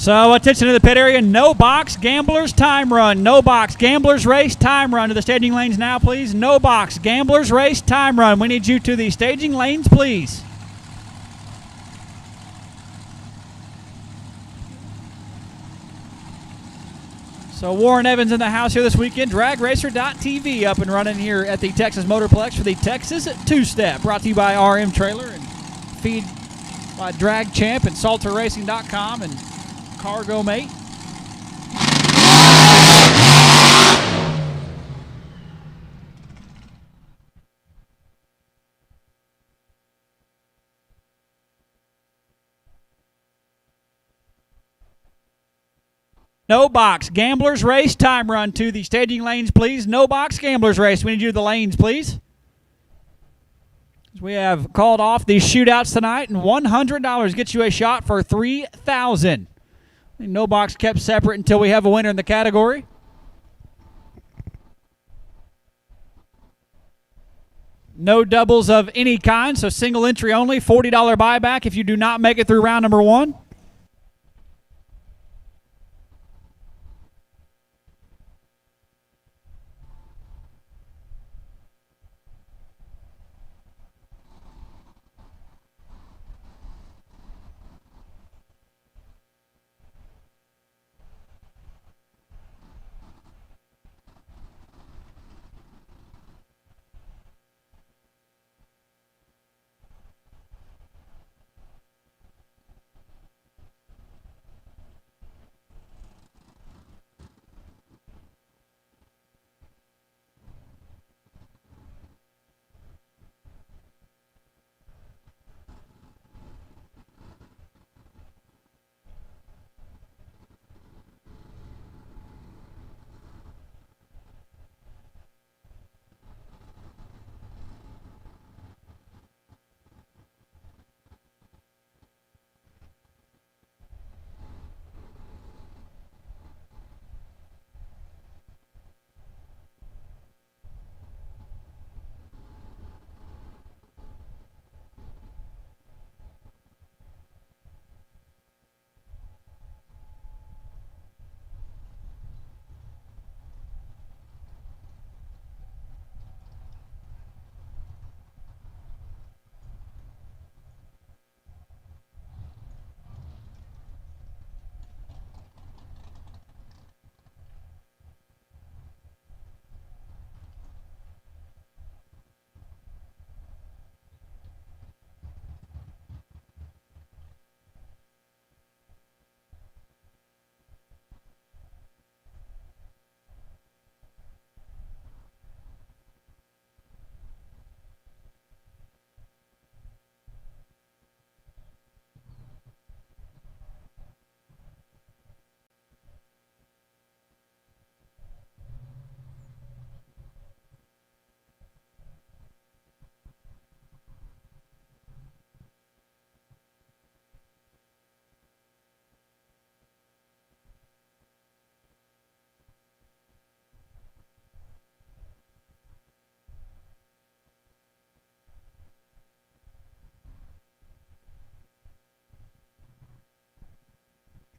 So attention to the pit area. No box gamblers time run. No box gamblers race time run to the staging lanes now, please. No box gamblers race time run. We need you to the staging lanes, please. So Warren Evans in the house here this weekend. DragRacer.tv up and running here at the Texas Motorplex for the Texas Two-Step. Brought to you by RM Trailer and feed by Drag Champ and SalterRacing.com and Cargo Mate. No box gamblers race time run to the staging lanes, please. No box gamblers race. We need you to the lanes, please. We have called off these shootouts tonight, and $100 gets you a shot for $3,000. No box kept separate until we have a winner in the category. No doubles of any kind, so single entry only. $40 buyback if you do not make it through round number one.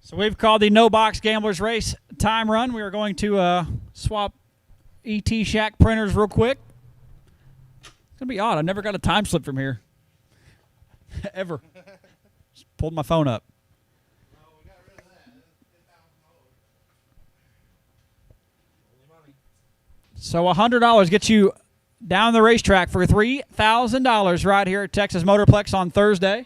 So we've called the No Box Gamblers Race time run. We are going to swap ET Shack printers real quick. It's going to be odd. I never got a time slip from here. Ever. Just pulled my phone up. So $100 gets you down the racetrack for $3,000 right here at Texas Motorplex on Thursday.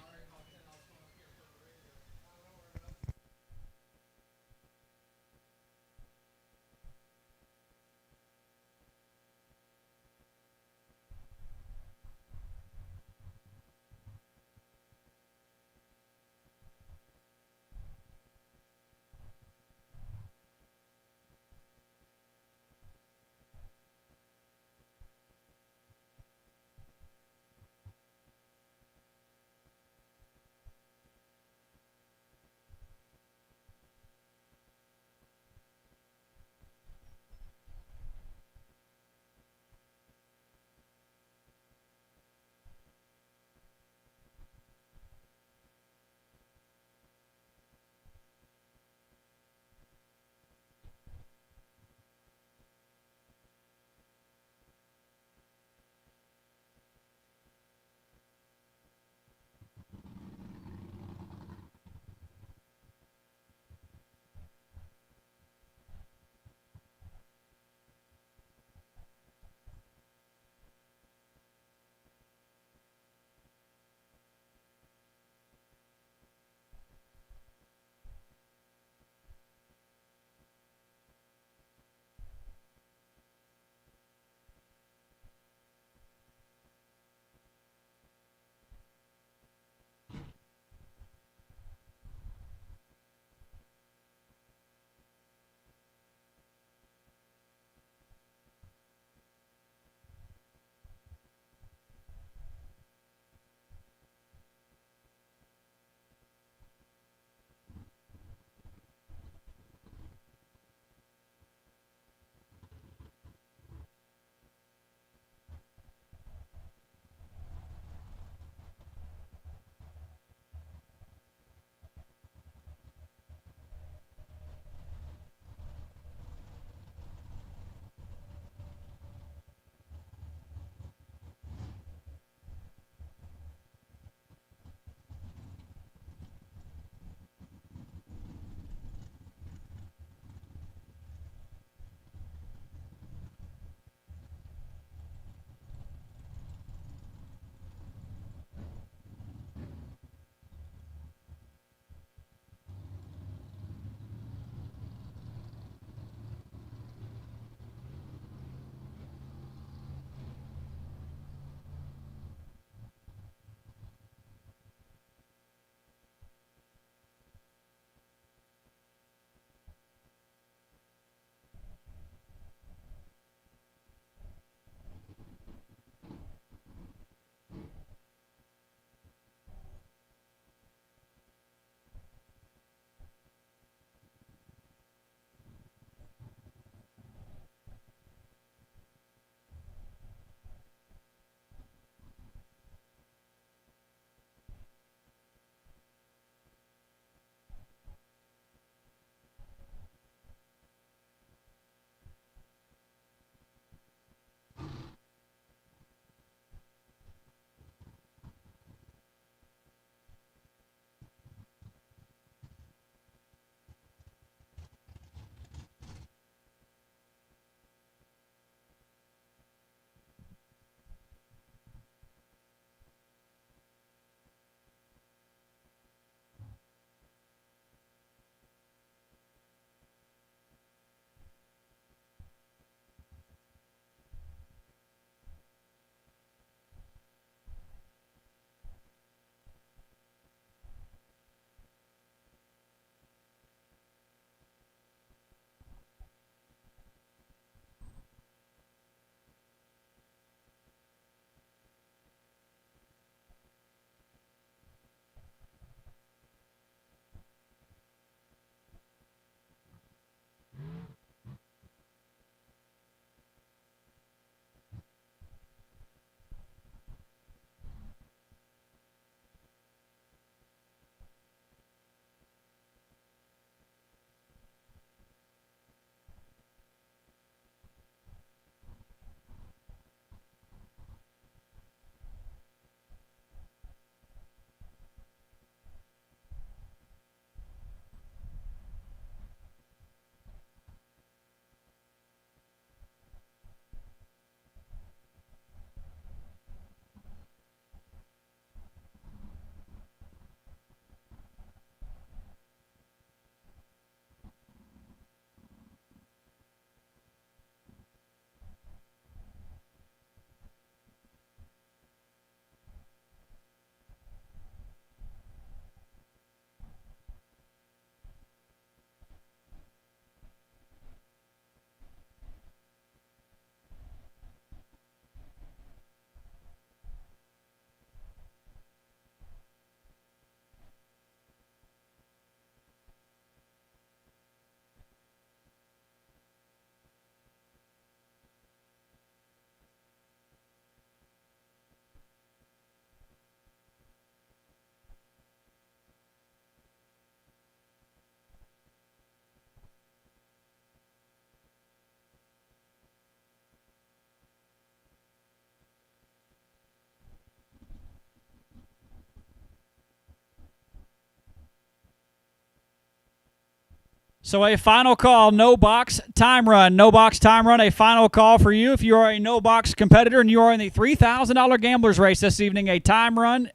So a final call, no box time run. No box time run, a final call for you. If you are a no box competitor and you are in the $3,000 gamblers race this evening, a time run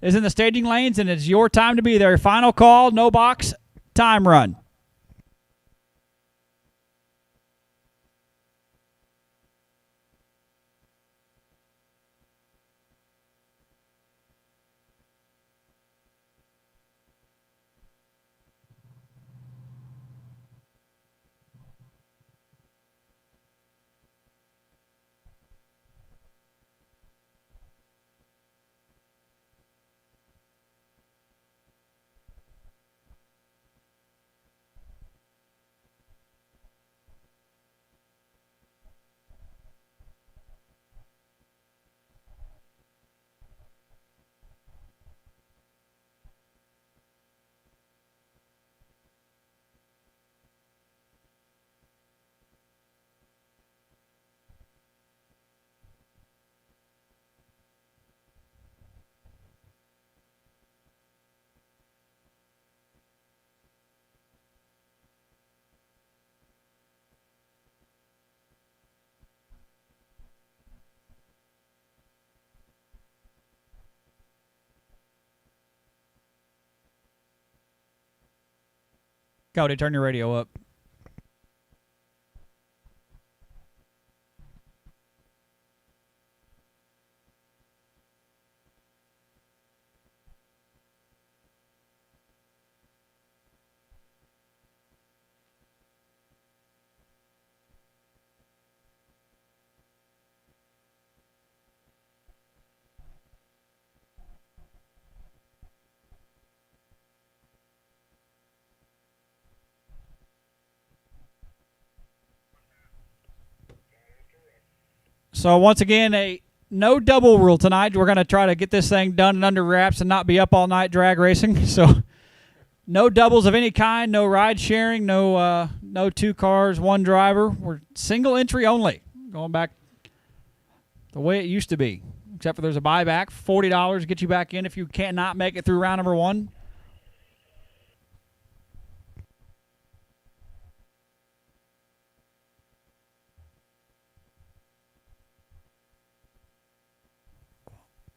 is in the staging lanes and it's your time to be there. Final call, no box time run. Cody, turn your radio up. So once again, a no double rule tonight. We're going to try to get this thing done and under wraps and not be up all night drag racing. So no doubles of any kind, no ride sharing, no two cars, one driver. We're single entry only, going back the way it used to be. Except for there's a buyback, $40 to get you back in if you cannot make it through round number one.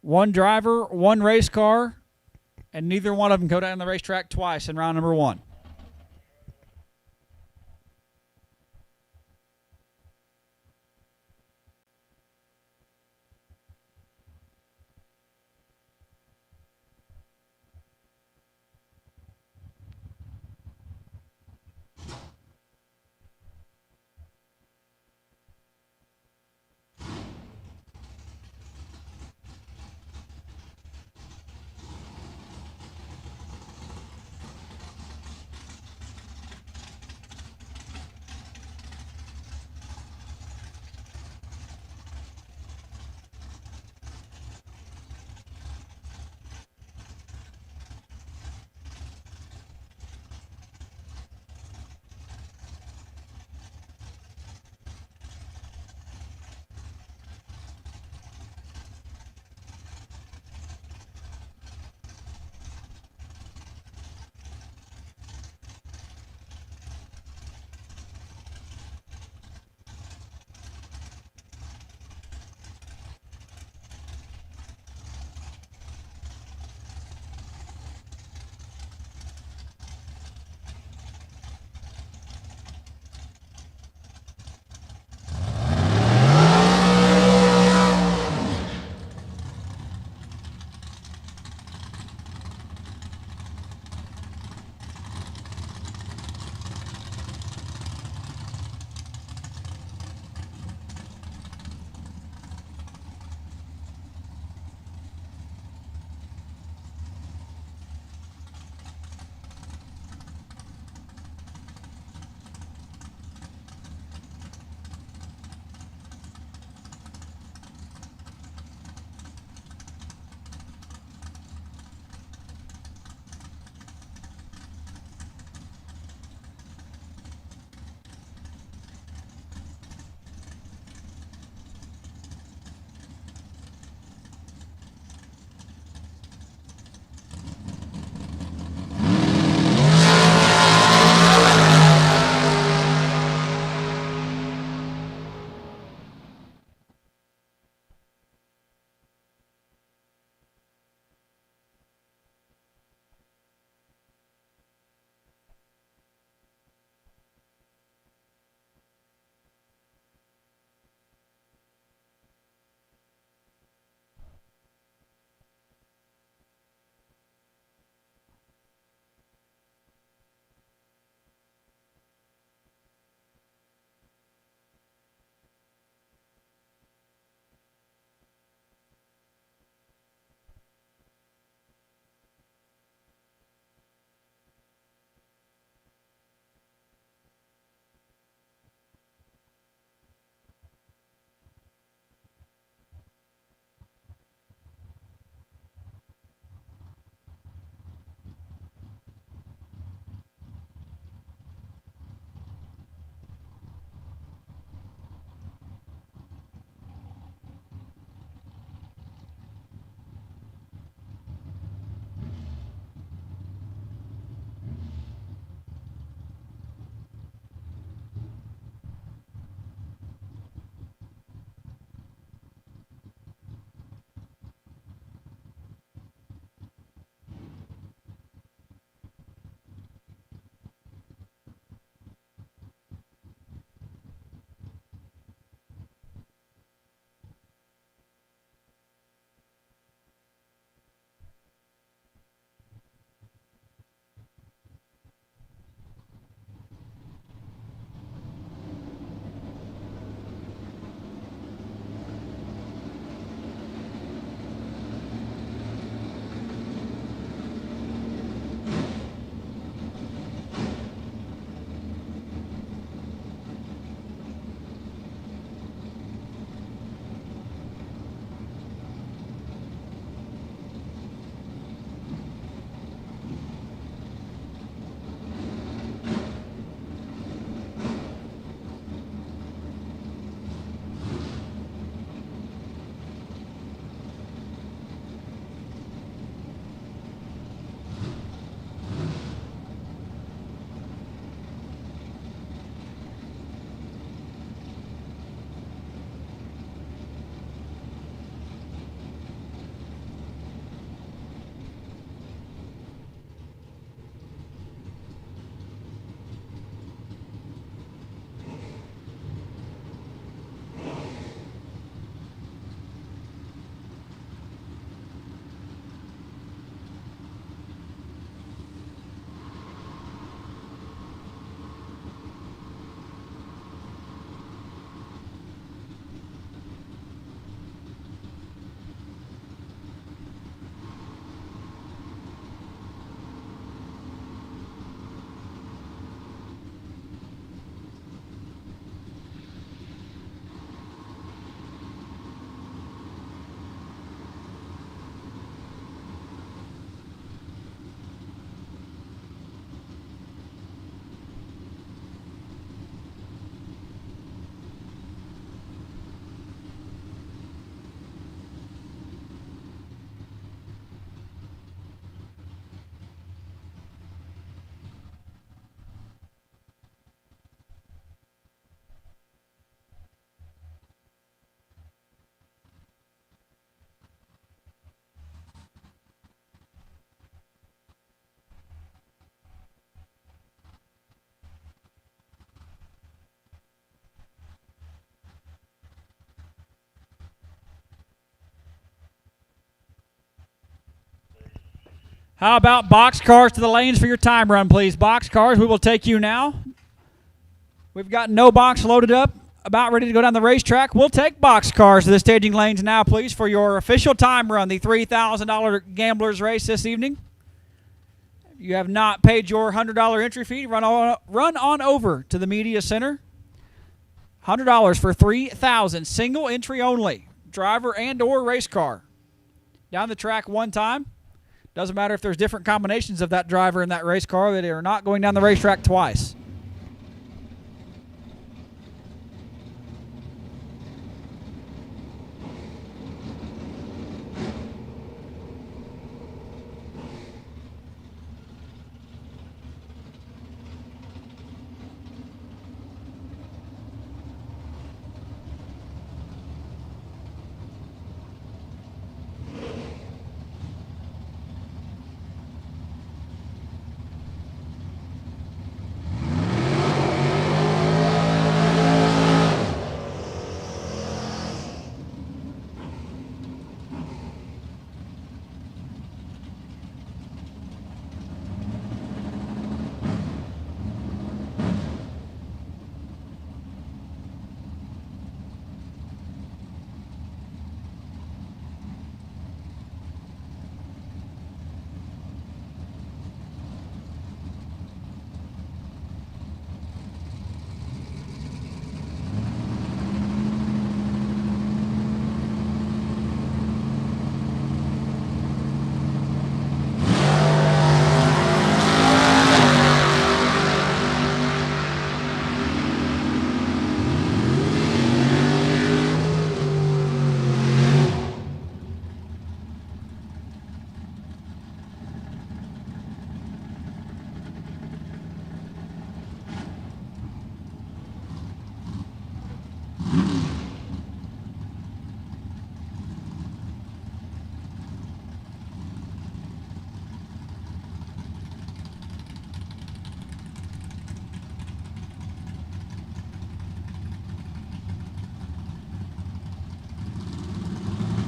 One driver, one race car, and neither one of them go down the racetrack twice in round number one. How about box cars to the lanes for your time run, please? Box cars, we will take you now. We've got no box loaded up, about ready to go down the racetrack. We'll take box cars to the staging lanes now, please, for your official time run, the $3,000 Gamblers Race this evening. If you have not paid your $100 entry fee, run on over to the Media Center. $100 for $3,000, single entry only, driver and or race car. Down the track one time. Doesn't matter if there's different combinations of that driver in that race car, that are not going down the racetrack twice.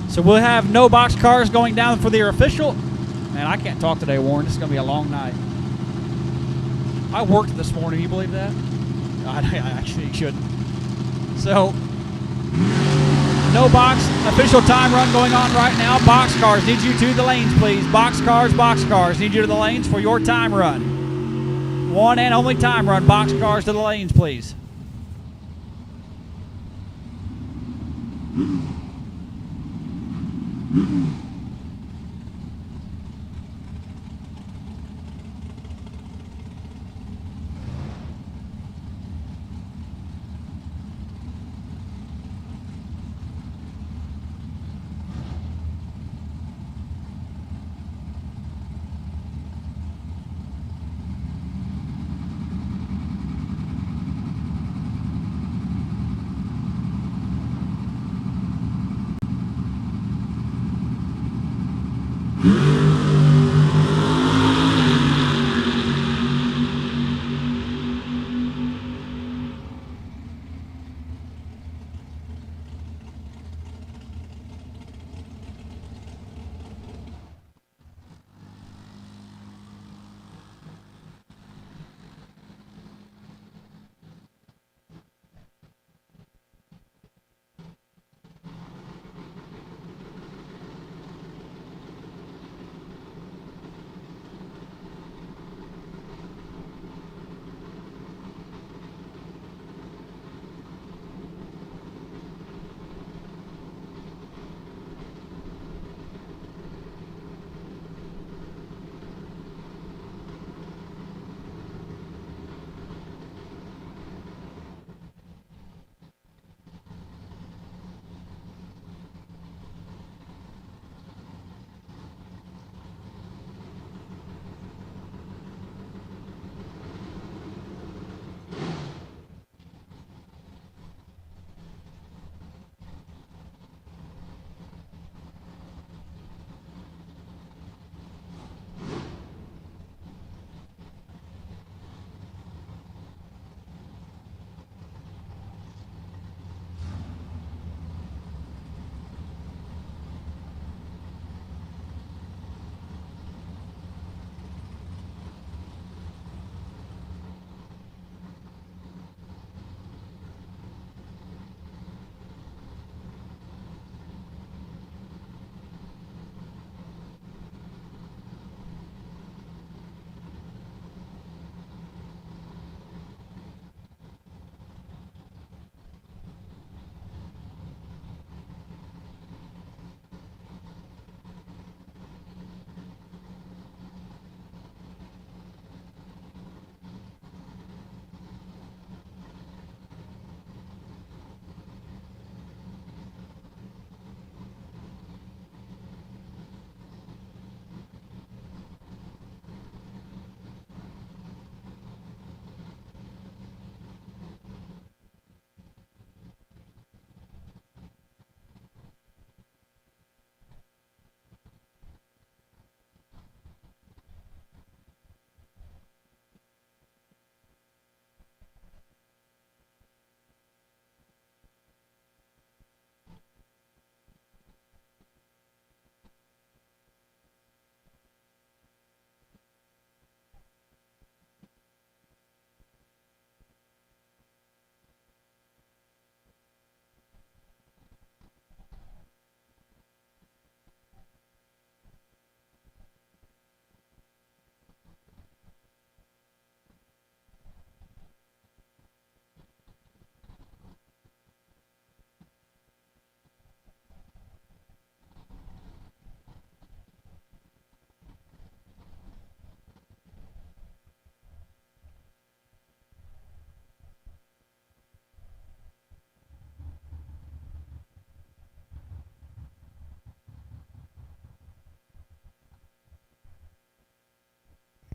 So we'll have no box cars going down for their official. Man, I can't talk today, Warren. This is going to be a long night. I worked this morning. You believe that? I actually shouldn't. So, no box. Official time run going on right now. Box cars. Need you to the lanes, please. Box cars, box cars. Need you to the lanes for your time run. One and only time run. Box cars to the lanes, please.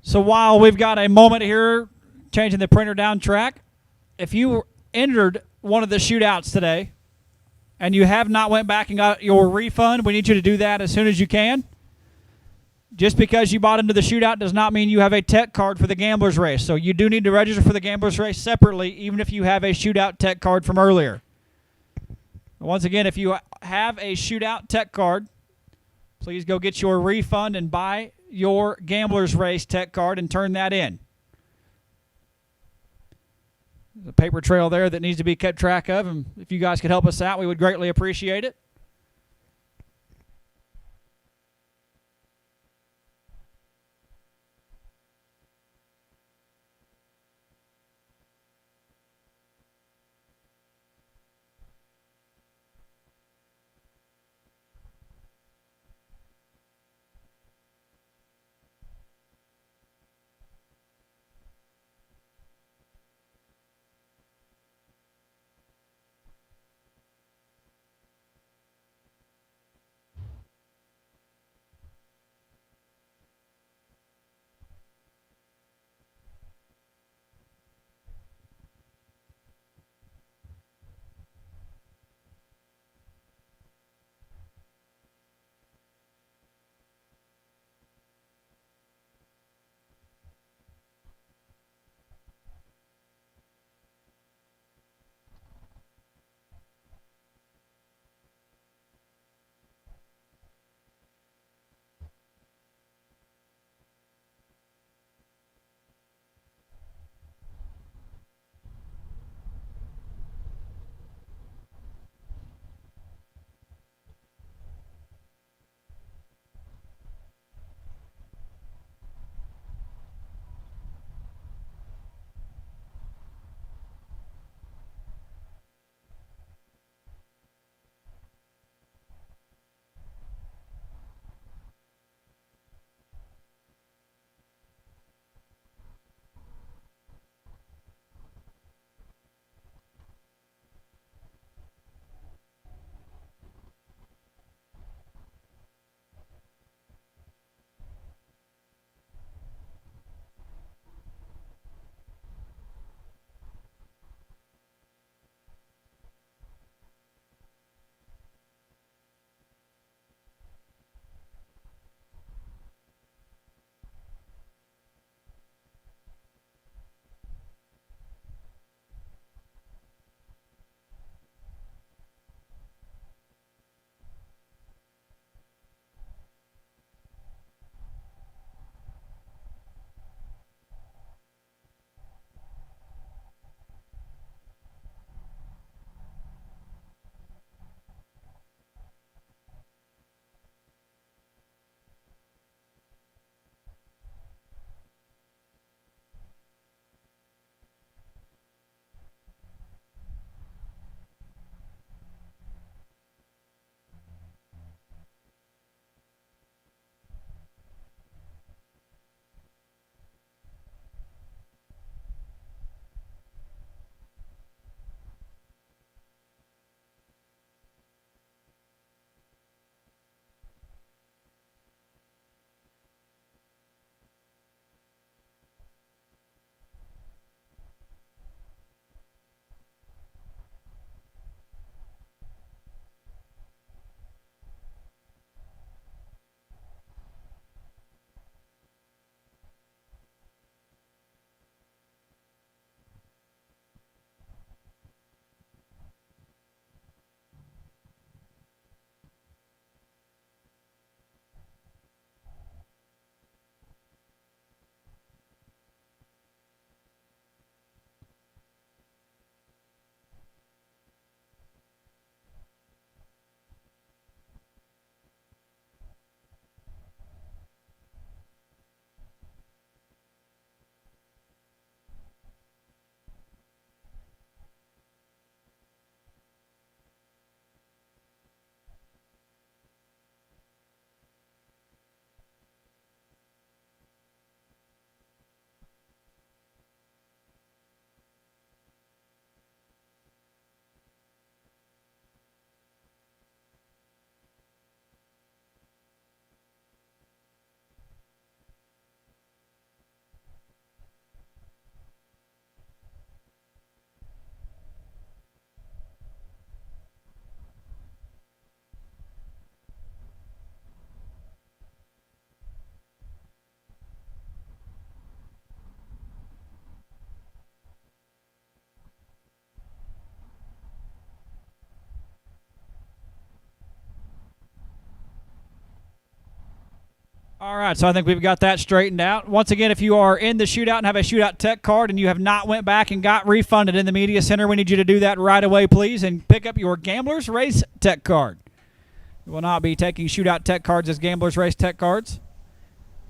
So while we've got a moment here changing the printer down track, if you entered one of the shootouts today and you have not went back and got your refund, we need you to do that as soon as you can. Just because you bought into the shootout does not mean you have a tech card for the Gamblers Race. So you do need to register for the Gamblers Race separately, even if you have a shootout tech card from earlier. Once again, if you have a shootout tech card, please go get your refund and buy your Gamblers Race tech card and turn that in. There's a paper trail there that needs to be kept track of, and if you guys could help us out, we would greatly appreciate it. All right, so I think we've got that straightened out. Once again, if you are in the shootout and have a shootout tech card and you have not went back and got refunded in the media center, we need you to do that right away, please, and pick up your Gamblers Race tech card. We will not be taking shootout tech cards as Gamblers Race tech cards.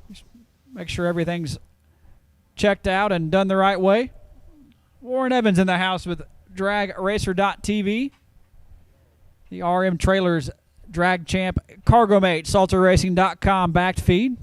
Just make sure everything's checked out and done the right way. Warren Evans in the house with DragRacer.tv. The RM Trailers Drag Champ Cargo Mate SalterRacing.com backed feed.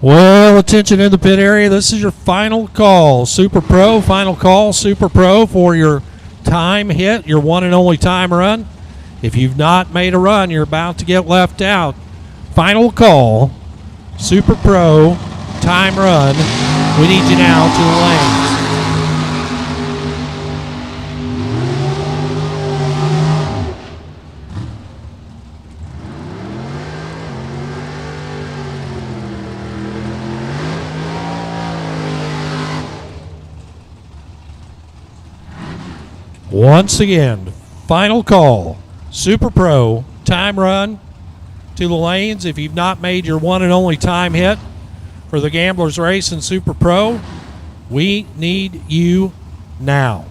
Well, attention in the pit area. This is your final call, Super Pro. Final call, Super Pro, for your time hit, your one and only time run. If you've not made a run, you're about to get left out. Final call, Super Pro, time run. We need you now to the lanes. Once again, final call, Super Pro, time run to the lanes. If you've not made your one and only time hit for the Gamblers Race in Super Pro, we need you now.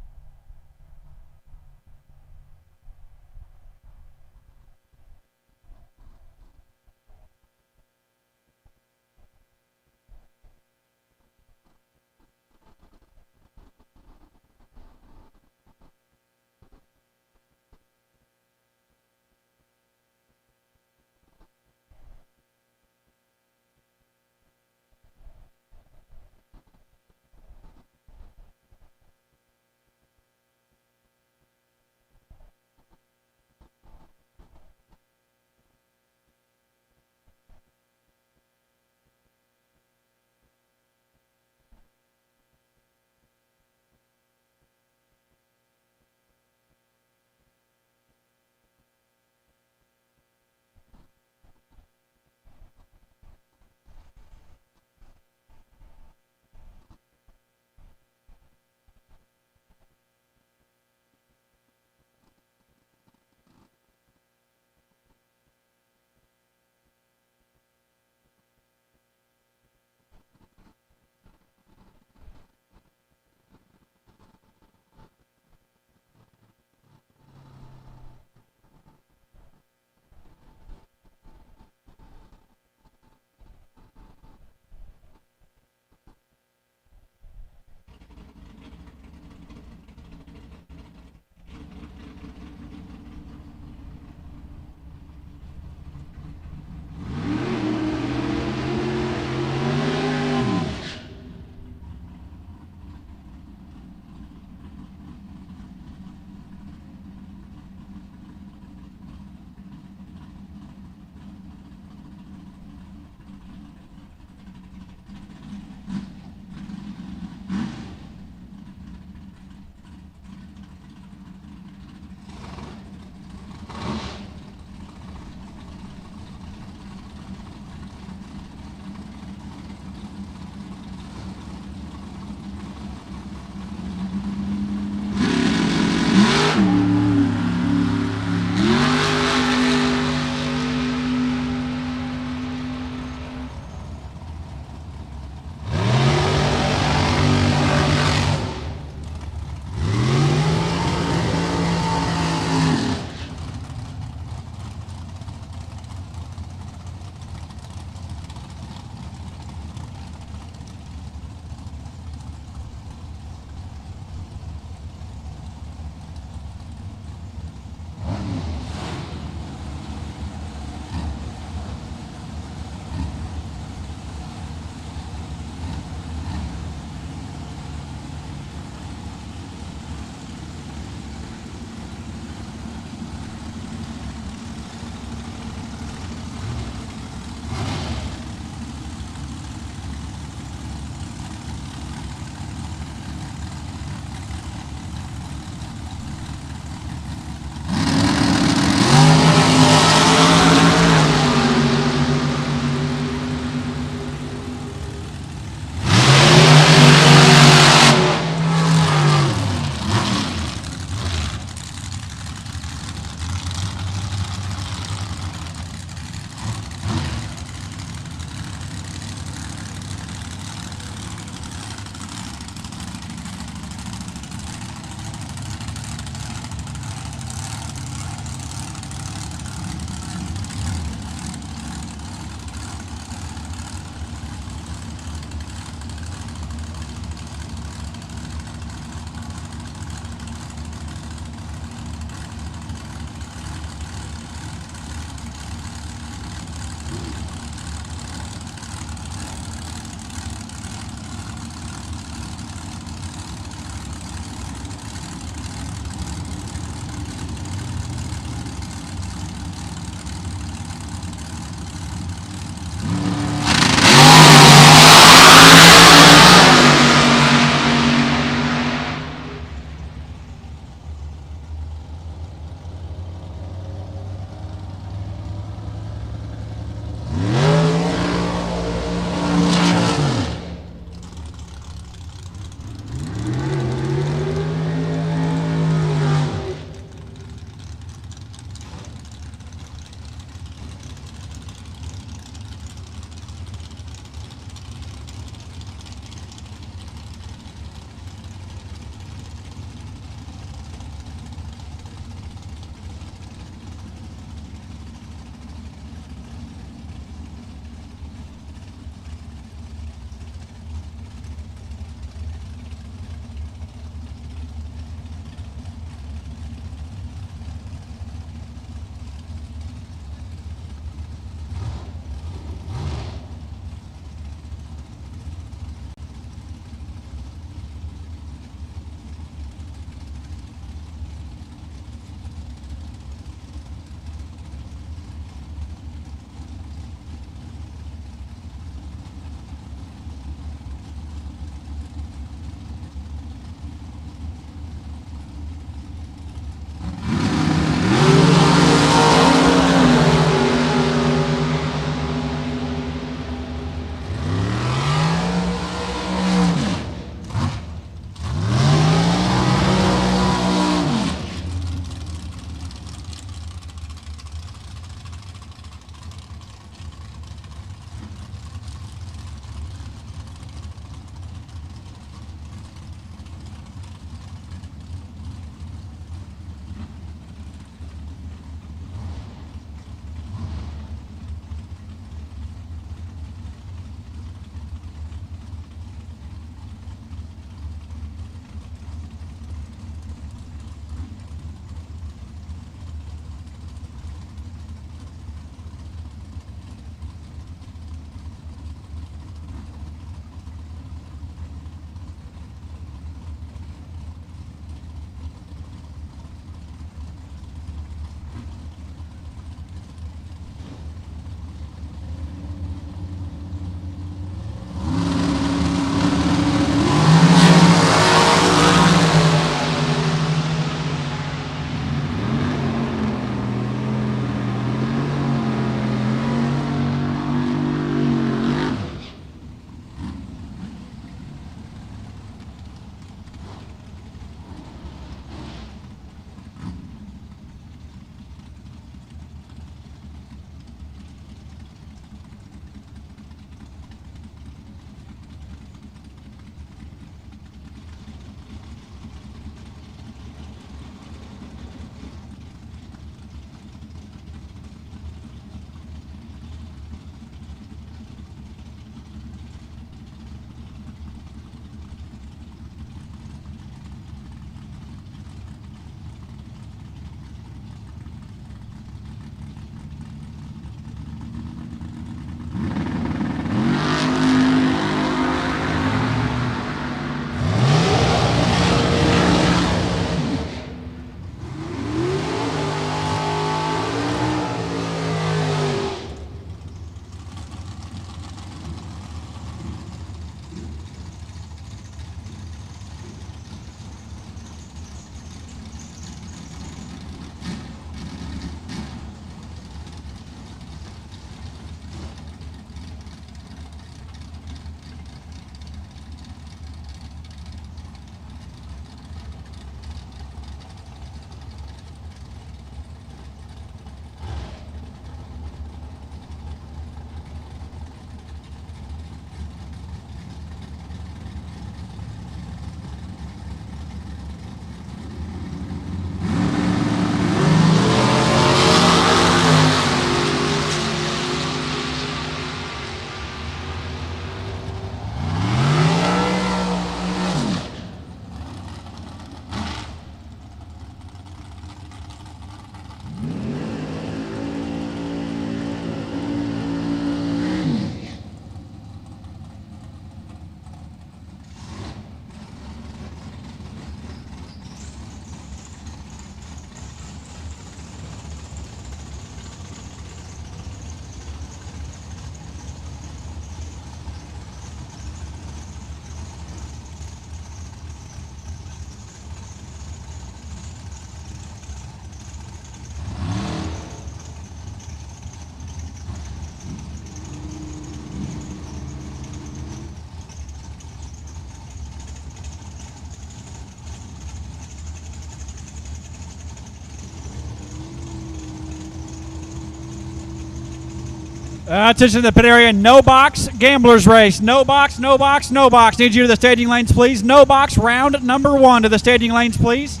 Attention to the pit area. No box. Gamblers race. No box. No box. No box. Need you to the staging lanes, please. No box. Round number 1 to the staging lanes, please.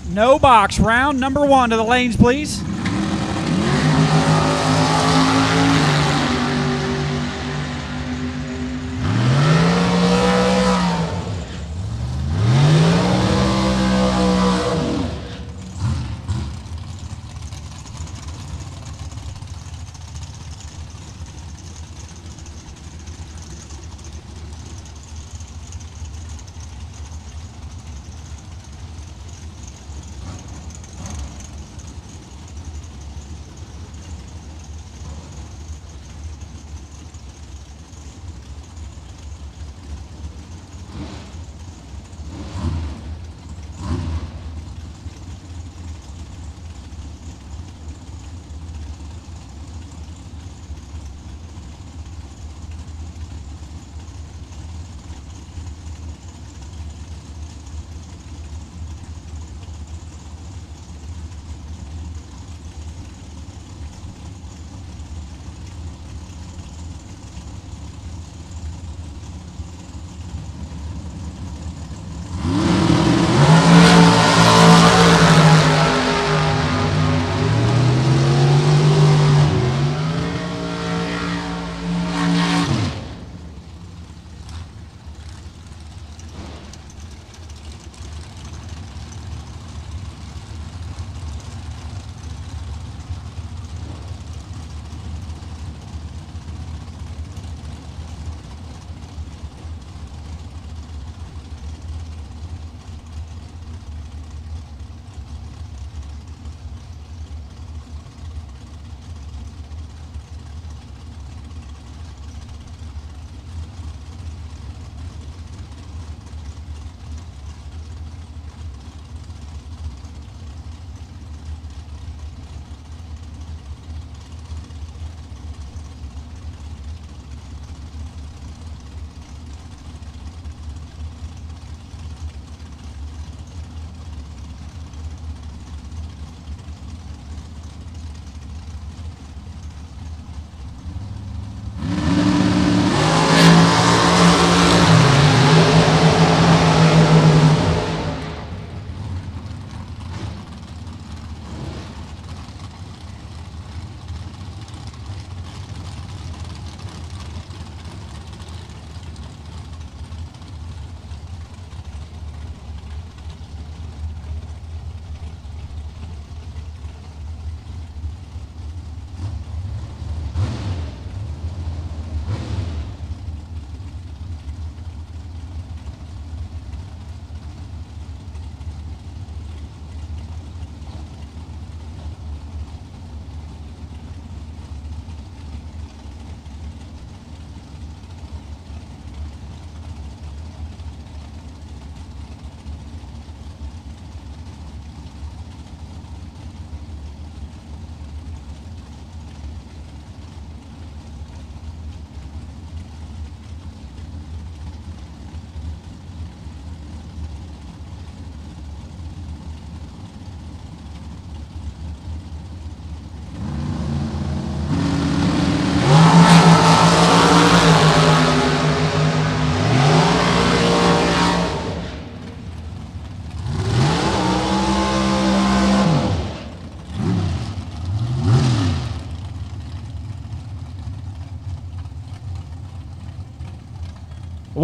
No box. Round number 1 to the lanes, please.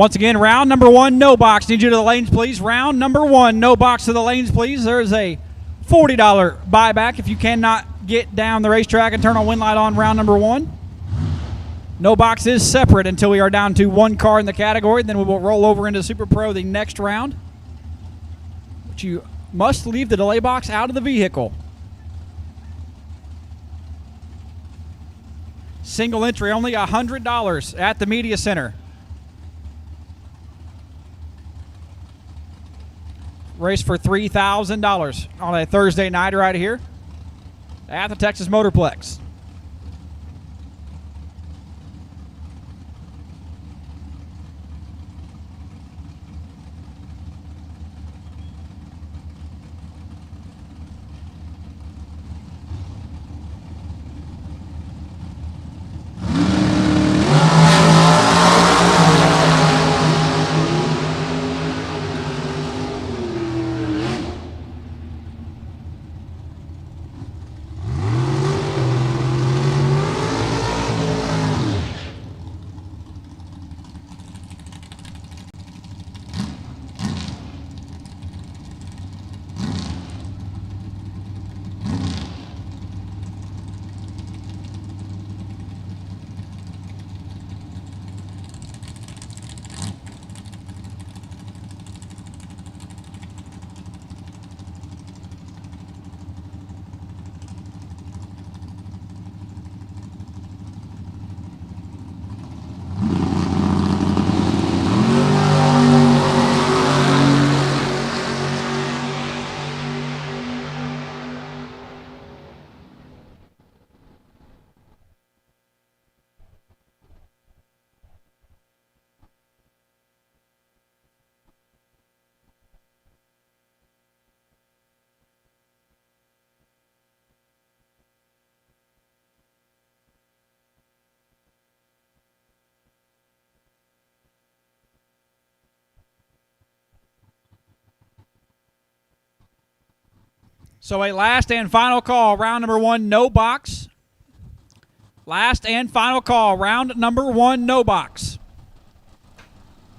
Once again, round number 1, no box. Need you to the lanes, please. Round number 1, no box to the lanes, please. There's a $40 buyback if you cannot get down the racetrack and turn on win light on round number 1. No box is separate until we are down to 1 car in the category. Then we will roll over into Super Pro the next round. But you must leave the delay box out of the vehicle. Single entry, only $100 at the Media Center. Race for $3,000 on a Thursday night right here at the Texas Motorplex. So a last and final call, round number 1, no box. Last and final call, round number 1, no box.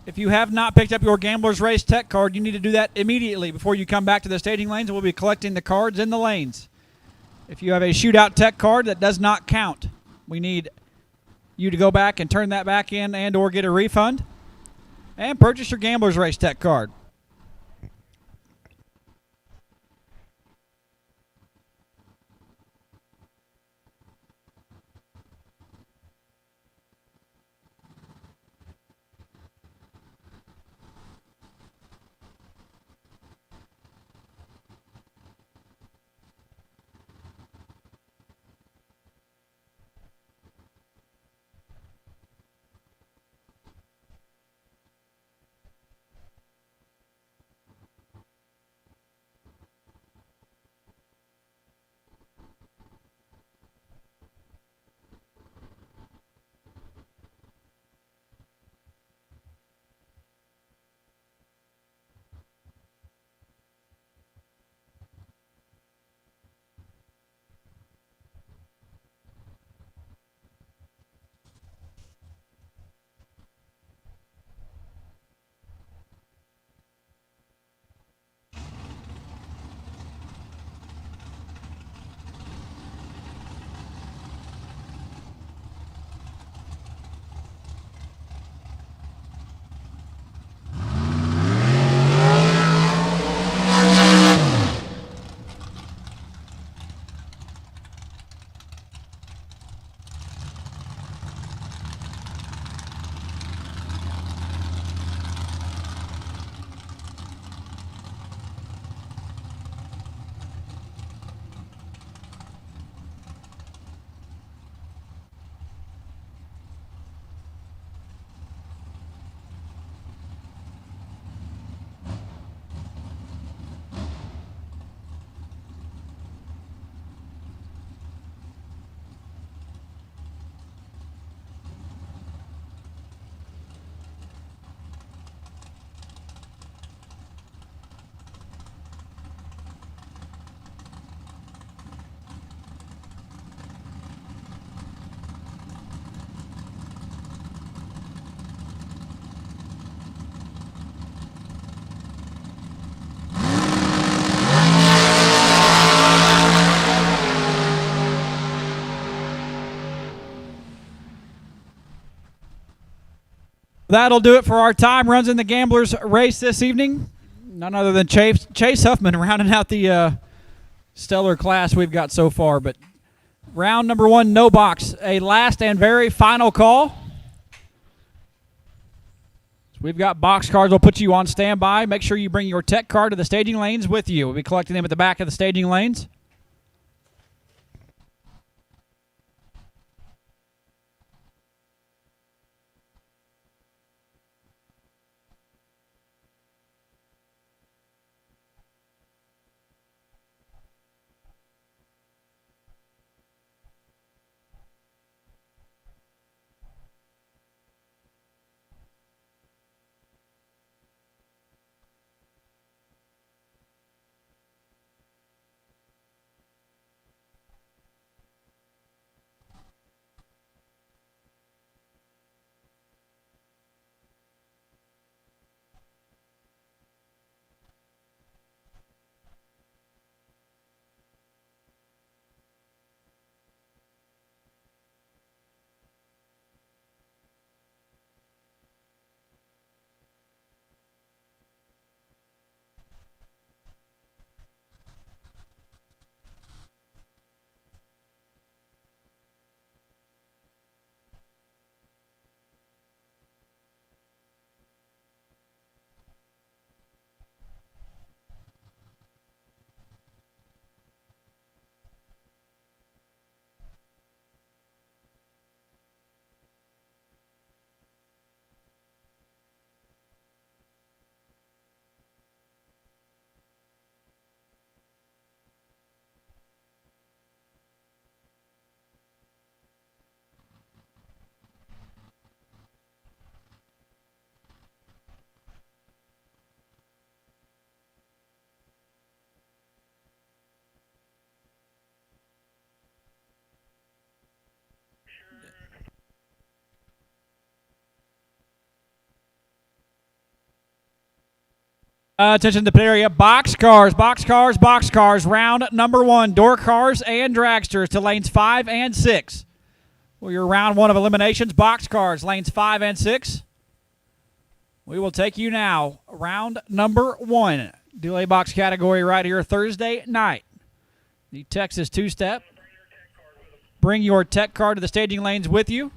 If you have not picked up your Gamblers Race Tech card, you need to do that immediately before you come back to the staging lanes. We'll be collecting the cards in the lanes. If you have a Shootout Tech card, that does not count. We need you to go back and turn that back in and or get a refund and purchase your Gamblers Race Tech card. That'll do it for our time runs in the Gamblers Race this evening. None other than Chase Huffman rounding out the stellar class we've got so far. But round number 1, no box. A last and very final call. We've got box cards. We'll put you on standby. Make sure you bring your tech card to the staging lanes with you. We'll be collecting them at the back of the staging lanes. Attention to the pit area. Box cars, box cars, box cars. Round number 1. Door cars and dragsters to lanes 5 and 6. Well, your round 1 of eliminations. Box cars, lanes 5 and 6. We will take you now. Round number 1. Delay box category right here Thursday night. The Texas two-step. Bring your tech card to the staging lanes with you.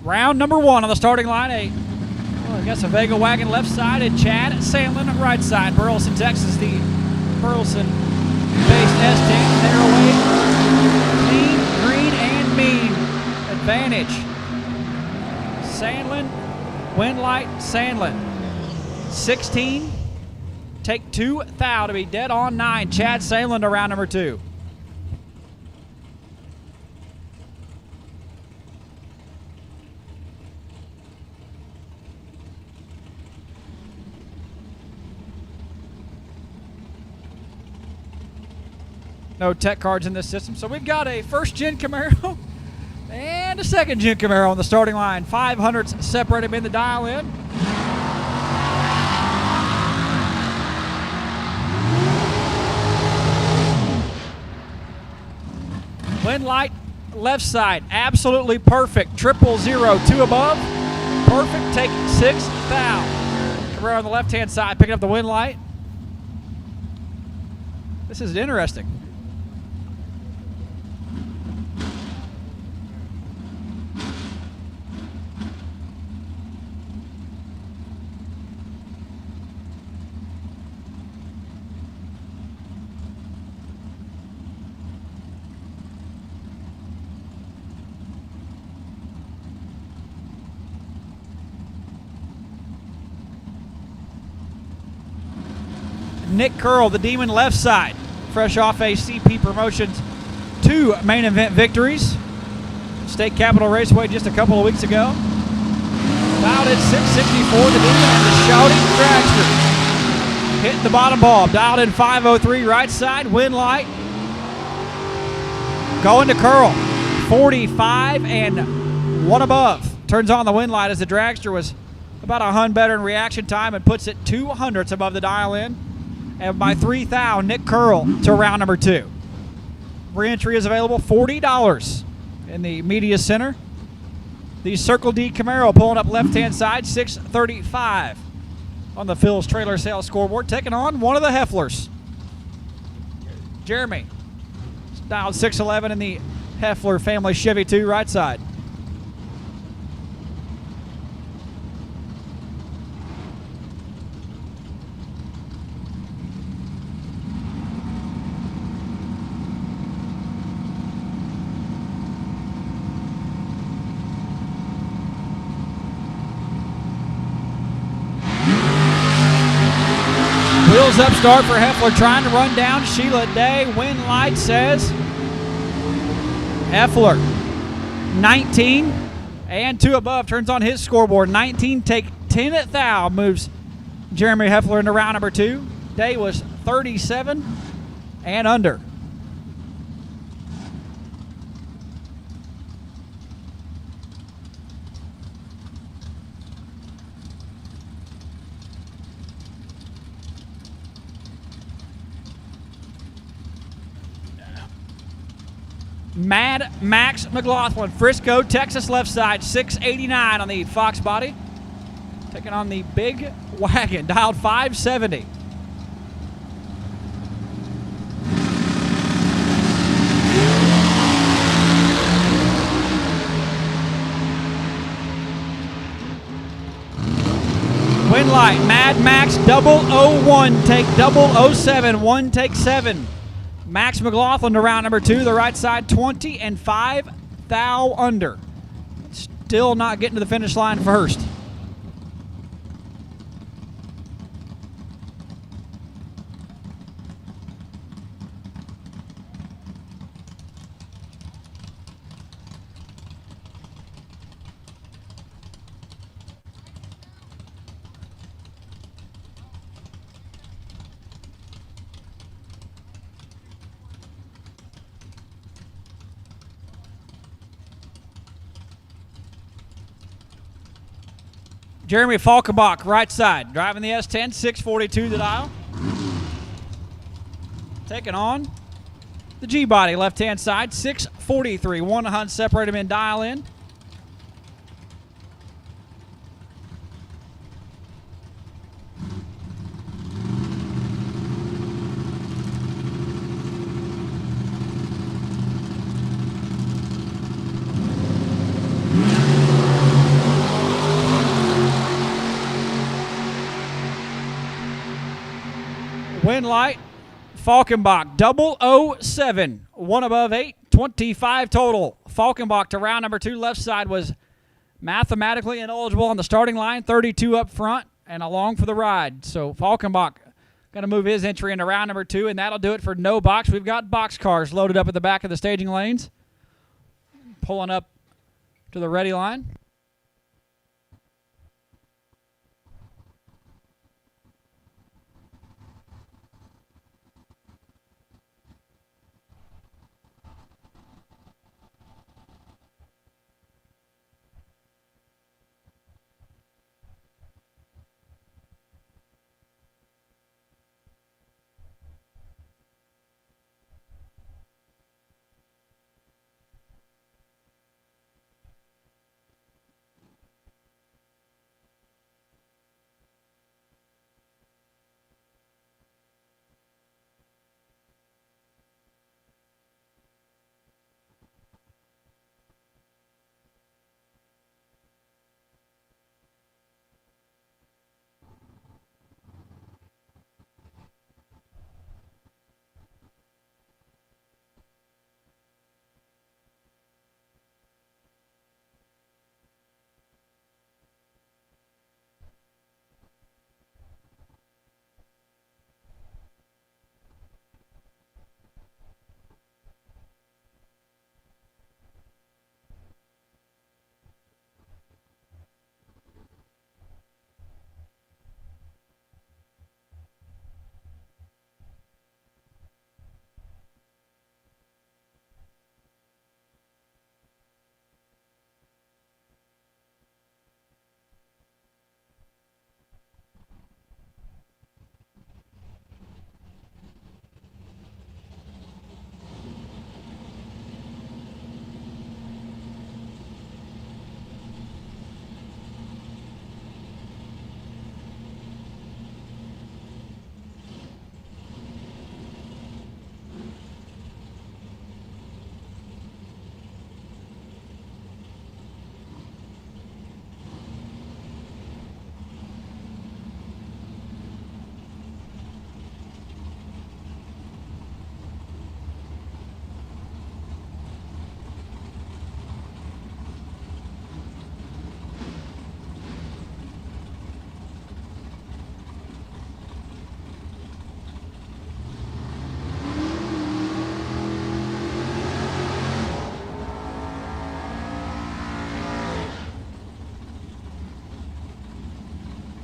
Round number 1 on the starting line. I guess a Vega wagon left side and Chad Sandlin right side. Burleson, Texas, the Burleson-based S-Team. They're away. Clean, green, and mean. Advantage. Sandlin, Windlight, Sandlin. 16. Take 2, thou to be dead on 9. Chad Sandlin to round number 2. No tech cards in this system. So we've got a first-gen Camaro and a second-gen Camaro on the starting line. 500s separated them in the dial-in. Windlight, left side. Absolutely perfect. 000, 2 above. Perfect. Take 6, thou. Camaro on the left-hand side picking up the Windlight. This is interesting. Nick Curl, the Demon left side, fresh off a CP Promotions 2 main event victories. State Capitol Raceway just a couple of weeks ago. Fouled at 664, the Demon and the Shouting Dragster. Hitting the bottom bulb. Dialed in 503 right side. Wind light. Going to curl. 45 and one above. Turns on the wind light as the dragster was about a hun better in reaction time and puts it 200ths above the dial in. And by 3 thou, Nick Curl to round number 2. Re-entry is available, $40 in the media center. The Circle D Camaro pulling up left-hand side, 635 on the Phil's Trailer Sales scoreboard, taking on one of the Hefflers. Jeremy, dialed 611 in the Heffler family Chevy 2 right side. Wheels up start for Heffler, trying to run down Sheila Day. Wind light says Heffler 19 and 2 above, turns on his scoreboard. 19 take 10 at thou, moves Jeremy Heffler into round number 2. Day was 37 and under. Mad Max McLaughlin, Frisco, Texas left side, 689 on the Fox body. Taking on the big wagon, dialed 570. Wind light, Mad Max 001, take 007, 1 take 7. Max McLaughlin to round number 2, the right side, 20 and 5 thou under. Still not getting to the finish line first. Jeremy Falkenbach, right side, driving the S10, 642 the dial. Taking on the G-body, left-hand side, 643. 1 hun separate him in dial in. Wind light, Falkenbach, 007, 1 above 8, 25 total. Falkenbach to round number 2, left side was mathematically ineligible on the starting line, 32 up front and along for the ride. So Falkenbach going to move his entry into round number 2, and that'll do it for no box. We've got box cars loaded up at the back of the staging lanes. Pulling up to the ready line.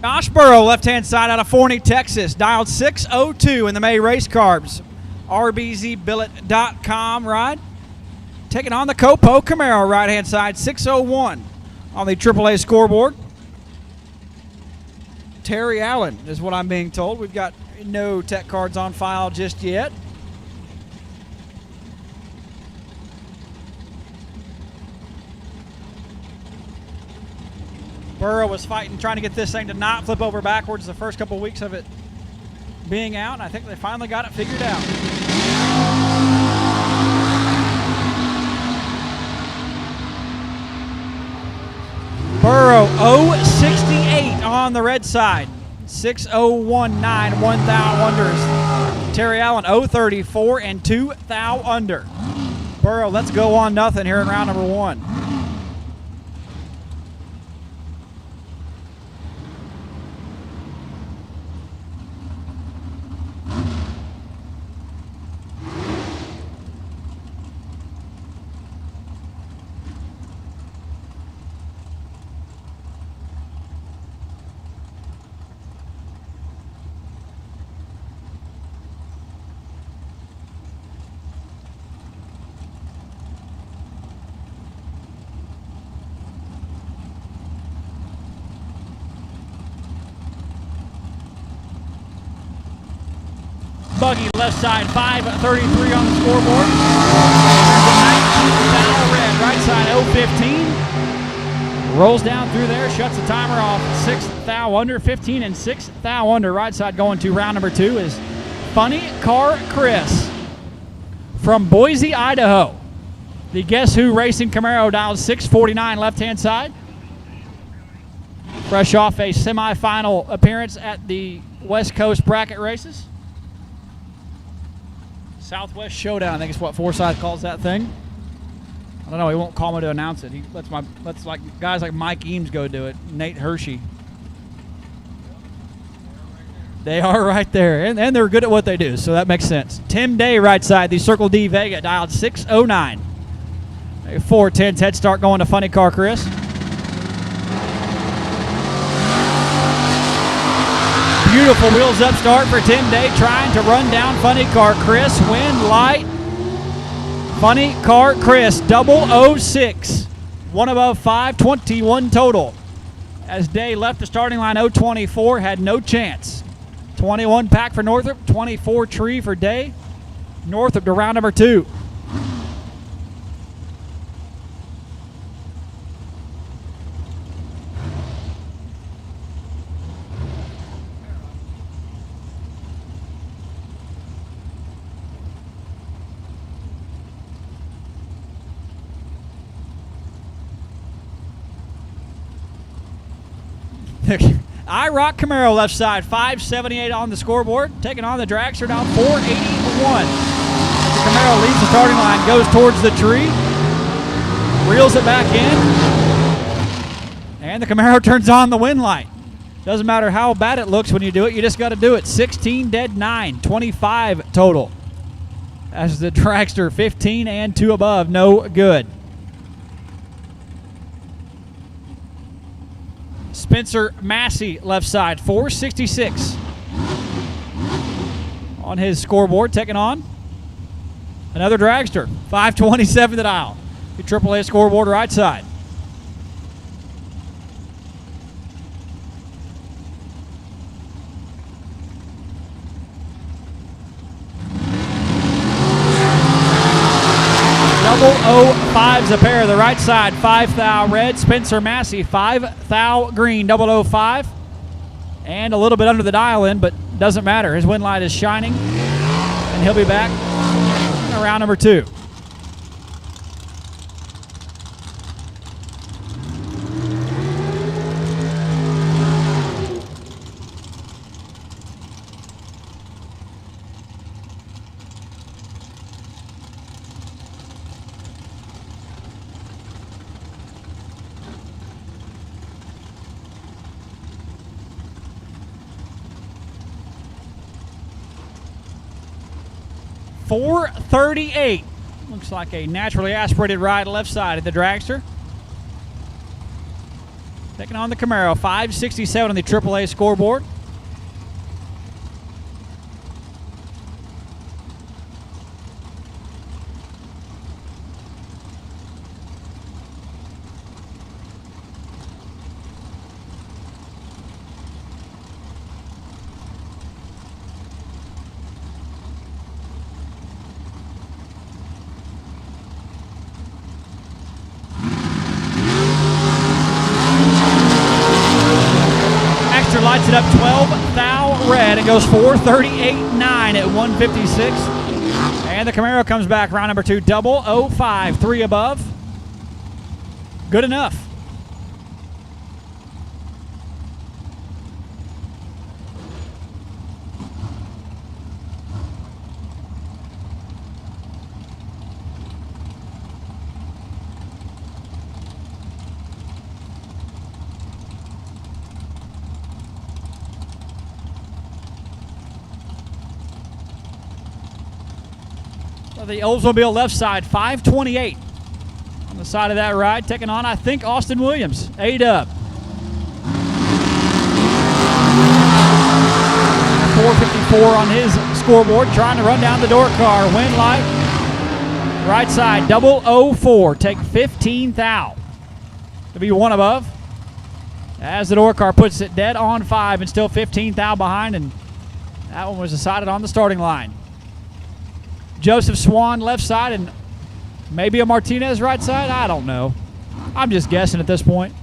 Josh Burrow, left-hand side out of Forney, Texas, dialed 602 in the May Race Carbs. RBZBillet.com ride. Taking on the Copo Camaro, right-hand side, 601 on the AAA scoreboard. Terry Allen is what I'm being told. We've got no tech cards on file just yet. Burrow was fighting, trying to get this thing to not flip over backwards the first couple weeks of it being out, and I think they finally got it figured out. Burrow 068 on the red side. 6019, 1 thou unders. Terry Allen 034 and 2 thou under. Burrow, let's go on nothing here in round number 1. Buggy left side, 533 on the scoreboard. There's a 19 thou red, right side 015. Rolls down through there, shuts the timer off. 6 thou under, 15 and 6 thou under. Right side going to round number 2 is Funny Car Chris from Boise, Idaho. The Guess Who Racing Camaro dialed 649 left-hand side. Fresh off a semifinal appearance at the West Coast bracket races. Southwest Showdown, I think is what Forsyth calls that thing. I don't know, he won't call me to announce it. He lets like guys like Mike Eames go do it, Nate Hershey. They are right there, and they're good at what they do, so that makes sense. Tim Day, right side, the Circle D Vega, dialed 609. 4-10 head start going to Funny Car Chris. Beautiful wheels up start for Tim Day, trying to run down Funny Car Chris. Wind light. Funny Car Chris, 006. One above 521 total. As Day left the starting line 024, had no chance. 21 pack for Northrop, 24 tree for Day. Northrop to round number 2. IROC Camaro left side, 578 on the scoreboard. Taking on the dragster down 481. The Camaro leaves the starting line, goes towards the tree, reels it back in, and the Camaro turns on the wind light. Doesn't matter how bad it looks when you do it, you just got to do it. 16 dead 9, 25 total. As the dragster 15 and 2 above, no good. Spencer Massey left side, 466 on his scoreboard. Taking on another dragster, 527 the dial. The AAA scoreboard right side. Double 05's a pair. The right side, 5 thou red. Spencer Massey, 5 thou green, 005. And a little bit under the dial in, but doesn't matter. His wind light is shining, and he'll be back in round number 2. .438. Looks like a naturally aspirated ride left side of the dragster. Taking on the Camaro, 567 on the AAA scoreboard. Lights it up 12 thou red and goes 438.9 at 156. And the Camaro comes back round number 2, 005, 3 above. Good enough. The Oldsmobile left side, 528 on the side of that ride. Taking on, I think, Austin Williams, A-Dub. 454 on his scoreboard, trying to run down the door car. Win light, right side, 004. Take 15 thou to be 1 above. As the door car puts it dead on 5 and still 15 thou behind, and that one was decided on the starting line. Joseph Swan left side and maybe a Martinez right side. I don't know. I'm just guessing at this point.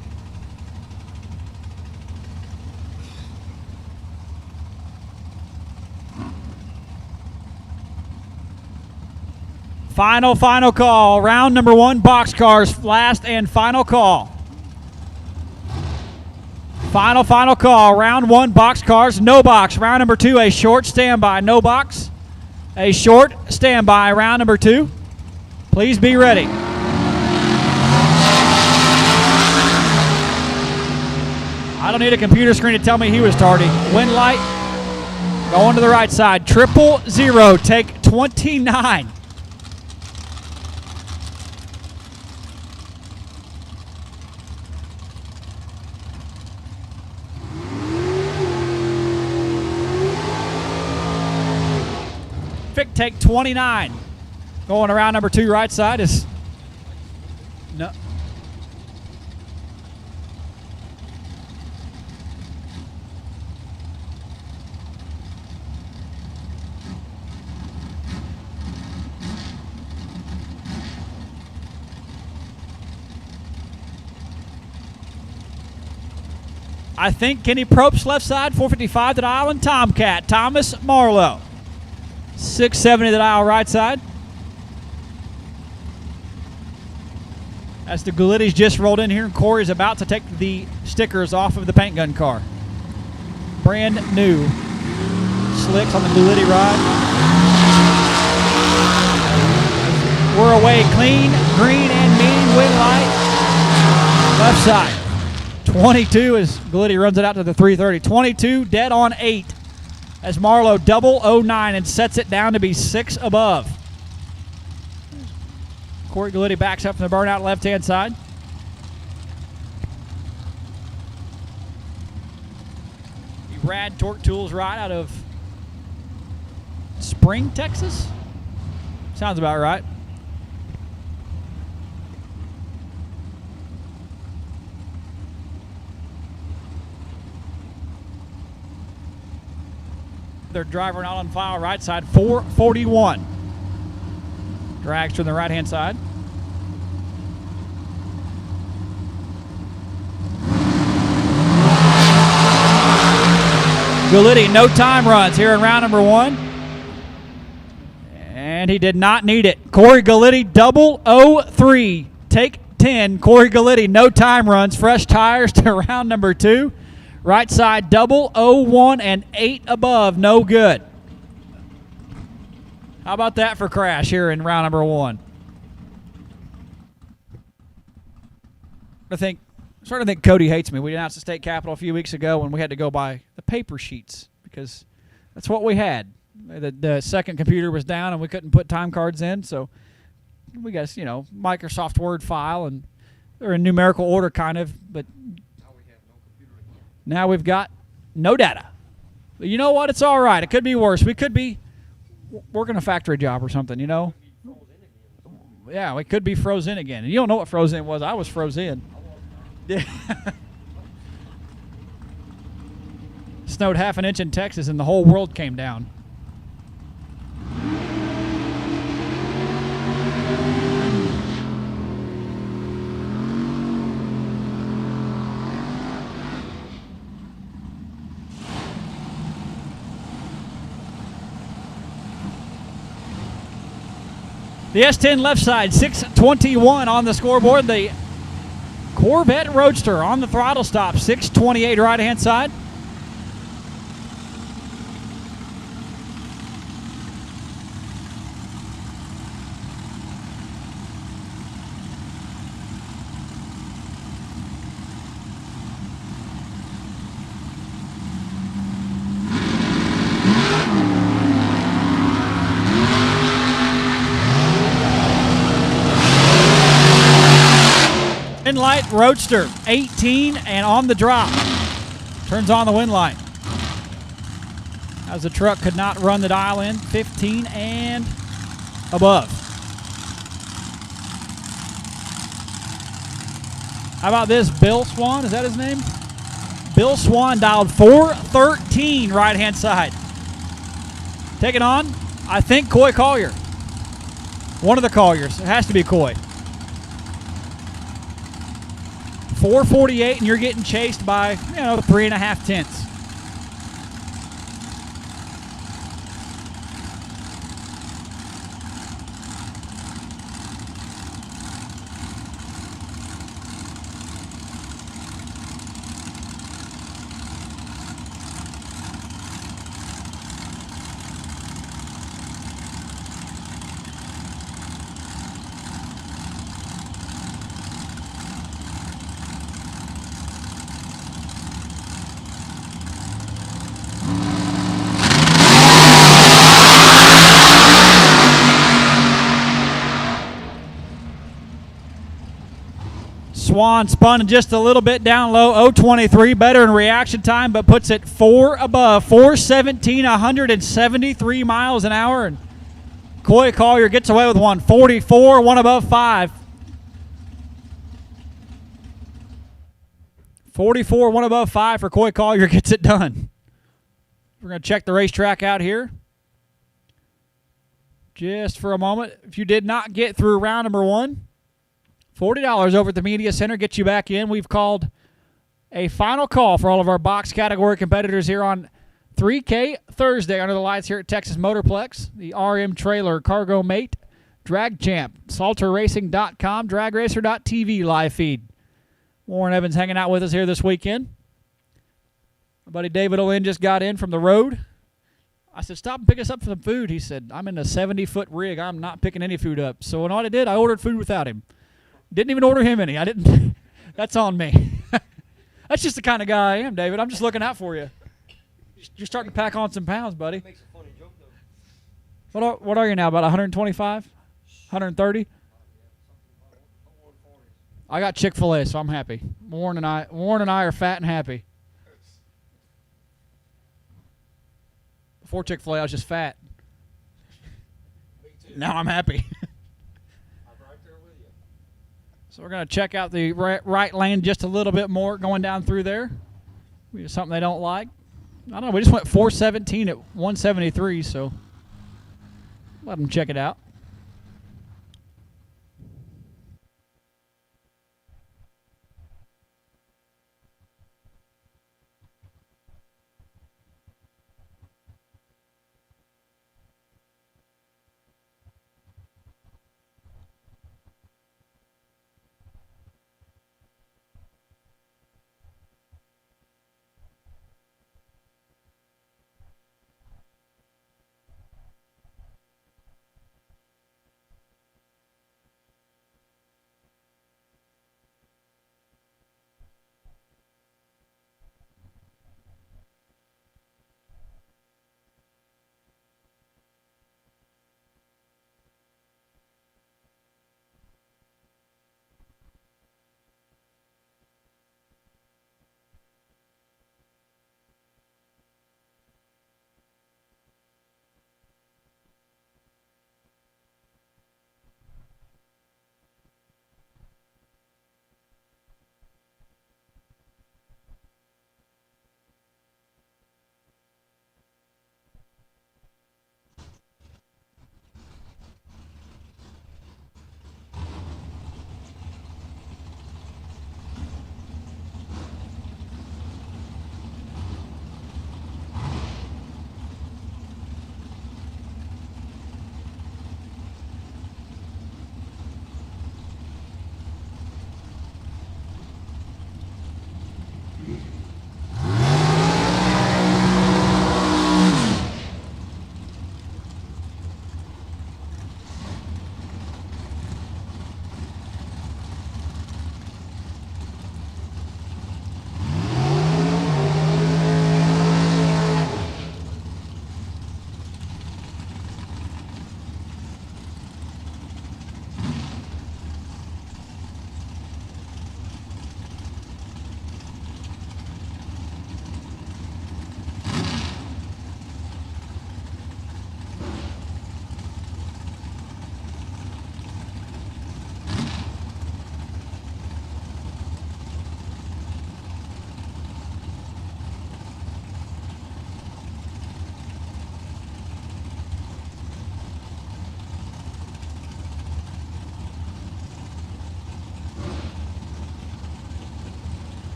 Final call. Round number 1, boxcars, last and final call. Final call. Round 1, boxcars, no box. Round number 2, a short standby, no box. A short standby, round number 2. Please be ready. I don't need a computer screen to tell me he was tardy. Win light, going to the right side. 000, take 29. Vic take 29. Going around number 2 right side is no. I think Kenny Probst left side, 455 to the aisle, and Tomcat, Thomas Marlowe. 670 to the aisle right side. As the Gulitti's just rolled in here, and Corey's about to take the stickers off of the paint gun car. Brand new slicks on the Gulitti ride. We're away clean, green, and mean. Win light. Left side. 22 as Gulitti runs it out to the 330. 22 dead on 8. As Marlowe 009 and sets it down to be 6 above. Corey Gulitti backs up from the burnout left-hand side. The Rad Torque Tools ride out of Spring, Texas? Sounds about right. Their driver not on file, right side, 441. Drags from the right-hand side. Gulitti, no time runs here in round number 1. And he did not need it. Corey Gulitti, 003. Take 10. Corey Gulitti, no time runs. Fresh tires to round number 2. Right side, 001 and 8 above, no good. How about that for crash here in round number 1? I sort of think Cody hates me. We announced the state capitol a few weeks ago when we had to go by the paper sheets because that's what we had. The second computer was down and we couldn't put time cards in, so we got Microsoft Word file and they're in numerical order kind of, but Now we've got no data. But you know what? It's all right. It could be worse. We could be working a factory job or something, you know? Yeah, we could be frozen again. And you don't know what frozen was. I was frozen. Yeah. Snowed half an inch in Texas and the whole world came down. The S10 left side, 621 on the scoreboard. The Corvette Roadster on the throttle stop, 628 right-hand side. Wind light Roadster, 18 and on the drop. Turns on the wind light. As the truck could not run the dial in, 15 and above. How about this, Bill Swan? Is that his name? Bill Swan dialed 413 right-hand side. Taking on, I think, Coy Collier. One of the Colliers. It has to be Coy. 448, and you're getting chased by, 3.5 tenths. Swan spun just a little bit down low, 023, better in reaction time, but puts it 4 above, 417, 173 miles an hour. And Coy Collier gets away with 144, 1 above 5. 44, 1 above 5 for Coy Collier gets it done. We're going to check the racetrack out here just for a moment. If you did not get through round number 1, $40 over at the Media Center gets you back in. We've called a final call for all of our box category competitors here on 3K Thursday under the lights here at Texas Motorplex. The RM Trailer Cargo Mate, Drag Champ, SalterRacing.com, DragRacer.tv live feed. Warren Evans hanging out with us here this weekend. My buddy David Olin just got in from the road. I said, stop and pick us up some food. He said, I'm in a 70-foot rig. I'm not picking any food up. So when I did, I ordered food without him. Didn't even order him any. I didn't. That's on me. That's just the kind of guy I am, David. I'm just looking out for you. You're starting to pack on some pounds, buddy. Makes a funny joke, though. What are you now, about 125? 130? I got Chick-fil-A, so I'm happy. Warren and I are fat and happy. Before Chick-fil-A, I was just fat. Me too. Now I'm happy. I'm right there with you. So we're going to check out the right lane just a little bit more going down through there. Something they don't like. I don't know. We just went 417 at 173, so let them check it out.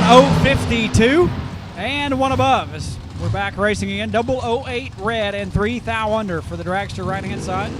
052 and one above. As we're back racing again. 008 red and 3 thou under for the dragster right hand side.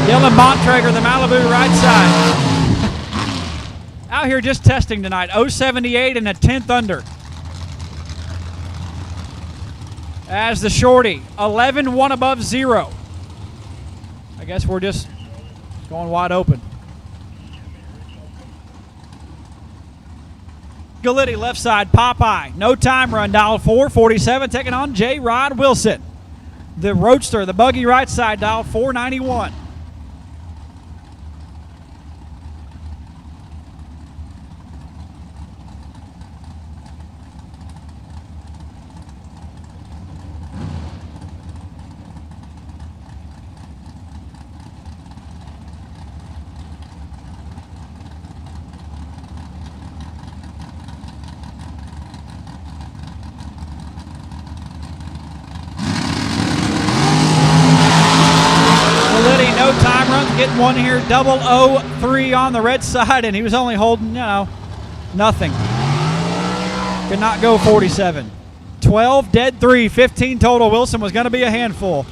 Dylan Bontrager, the Malibu right side. Out here just testing tonight. 078 and a 10th under. As the shorty, 11 1 above 0. I guess we're just going wide open. Galitti left side, Popeye. No time run, dial 447, taking on J. Rod Wilson. The Roadster, the buggy right side, dial 491. No time runs, getting one here, 003 on the red side, and he was only holding, nothing. Could not go 47. 12, dead 3, 15 total. Wilson was going to be a handful.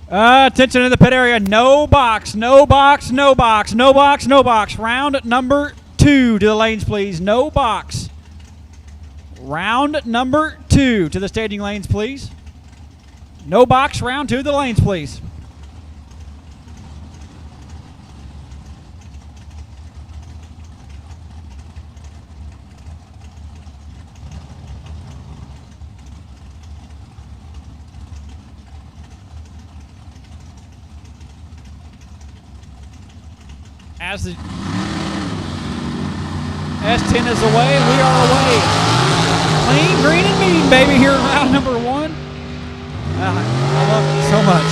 Attention in the pit area. No box, no box, no box, no box, no box. Round number 2 to the lanes, please. No box. Round number 2 to the staging lanes, please. No box. Round 2 to the lanes, please. As the S10 is away, we are away. Clean, green, and mean, baby, here in round number 1. I love it so much.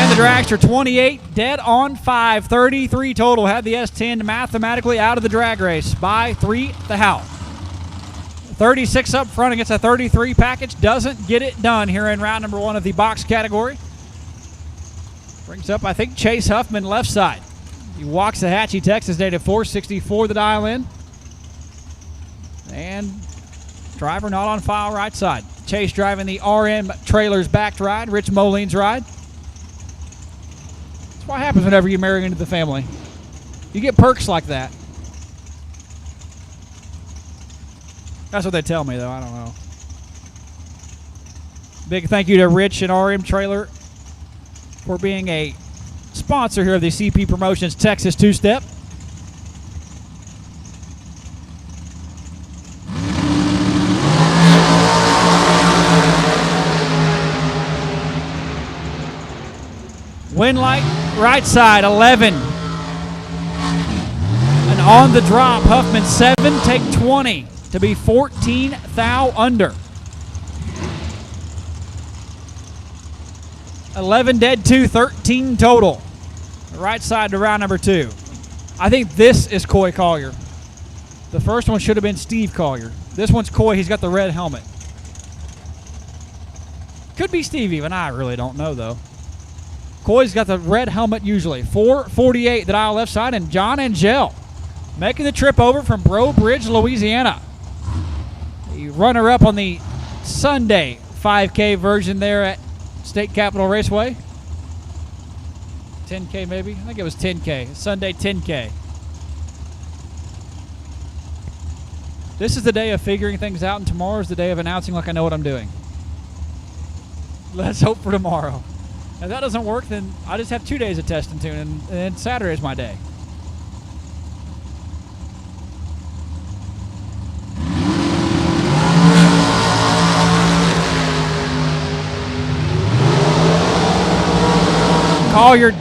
And the dragster, 28, dead on 5, 33 total. Had the S10 mathematically out of the drag race by 3 thou. 36 up front against a 33 package. Doesn't get it done here in round number 1 of the box category. Brings up, I think, Chase Huffman left side. He walks the Waxahachie, Texas, native 464 the dial in. And driver not on file right side. Chase driving the RM Trailers backed ride, Rich Moline's ride. That's what happens whenever you marry into the family. You get perks like that. That's what they tell me, though. I don't know. Big thank you to Rich and RM Trailer for being a sponsor here of the CP Promotions Texas Two-Step. Winlight, right side, 11. And on the drop, Huffman 7, take 20 to be 14 thou under. 11 dead 2, 13 total. Right side to round number 2. I think this is Coy Collier. The first one should have been Steve Collier. This one's Coy. He's got the red helmet. Could be Steve even. I really don't know, though. Coy's got the red helmet usually. 448 that aisle left side, and John Angel making the trip over from Breaux Bridge, Louisiana. The runner-up on the Sunday 5K version there at State Capitol Raceway. 10K maybe? I think it was 10K. Sunday 10K. This is the day of figuring things out, and tomorrow is the day of announcing like I know what I'm doing. Let's hope for tomorrow. If that doesn't work, then I just have 2 days of test and tune, and then Saturday is my day. Collier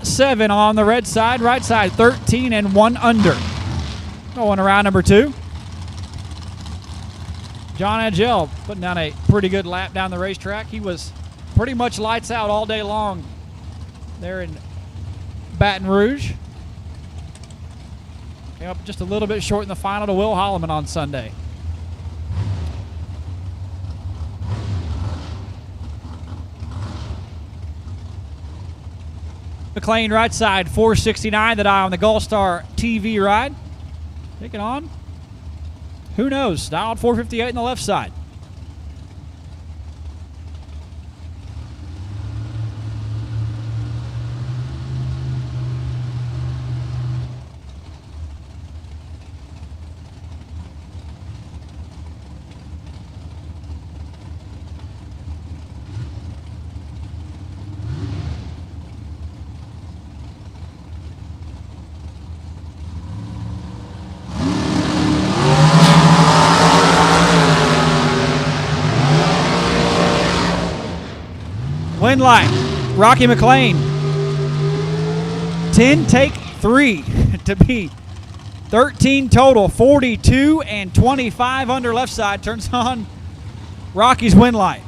007 on the red side, right side 13 and 1 under. Going around number 2. John Angel putting down a pretty good lap down the racetrack. He was pretty much lights out all day long there in Baton Rouge. Came up just a little bit short in the final to Will Holloman on Sunday. McLean right side, 469, that eye on the Gulfstar TV ride. Taking on, who knows, dialed 458 on the left side. Win light, Rocky McLean. 10 take 3 to be 13 total, 42 and 25 under left side. Turns on Rocky's win light.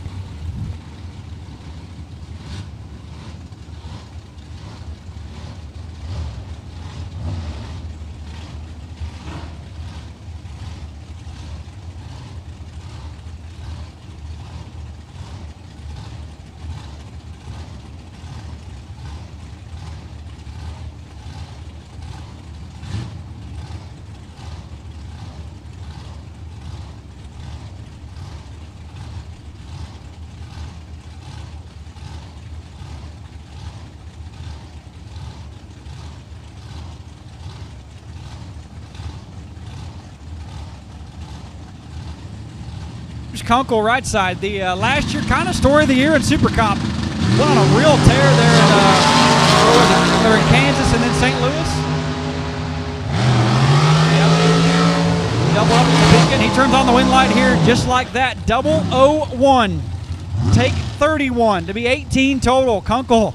Kunkel right side, the last year kind of story of the year in Super Comp. Went on a real tear there in Kansas and then St. Louis. Yep. Double up at the beacon. He turns on the win light here just like that. 001. Take 31 to be 18 total. Kunkel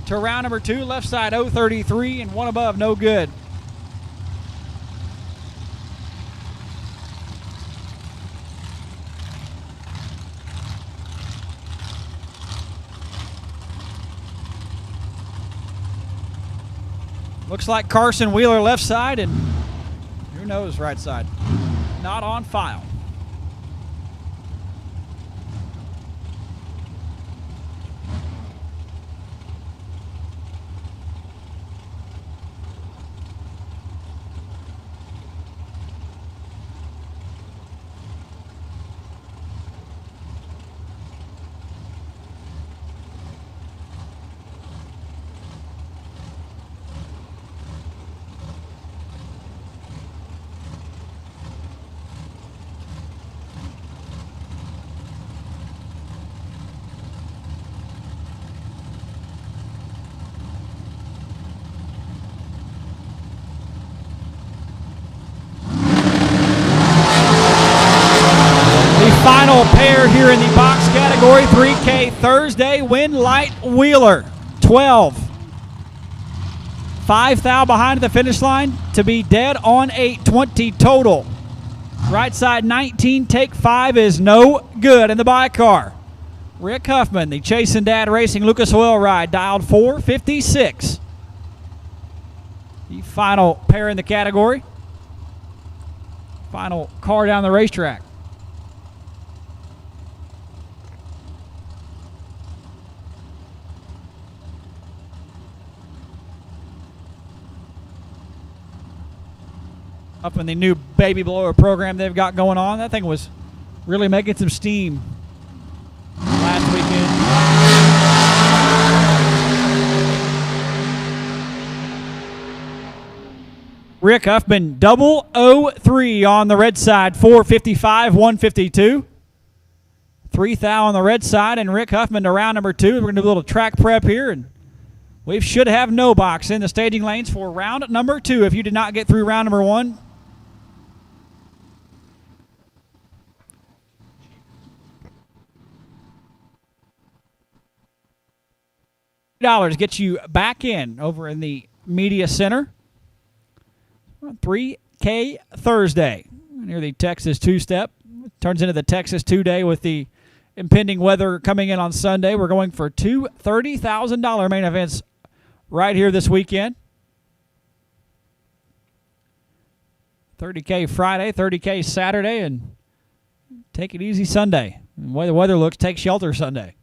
to round number 2. Left side 033 and 1 above. No good. Looks like Carson Wheeler left side, and who knows right side. Not on file. Final pair here in the box category, 3K Thursday. Win light Wheeler, 12. 5 thou behind the finish line to be dead on 8, 20 total. Right side 19, take 5 is no good in the bicar. Rick Huffman, the Chasing Dad Racing Lucas Oil ride, dialed 456. The final pair in the category. Final car down the racetrack. up in the new baby blower program they've got going on. That thing was really making some steam last weekend. Rick Huffman, 003 on the red side, 455, 152. 3 thou on the red side, and Rick Huffman to round number 2. We're going to do a little track prep here, and we should have no box in the staging lanes for round number 2 if you did not get through round number 1. $3 gets you back in over in the media center. 3K Thursday near the Texas two-step. Turns into the Texas two-day with the impending weather coming in on Sunday. We're going for two $30,000 main events right here this weekend. 30K Friday, 30K Saturday, and take it easy Sunday. And the way the weather looks, take shelter Sunday.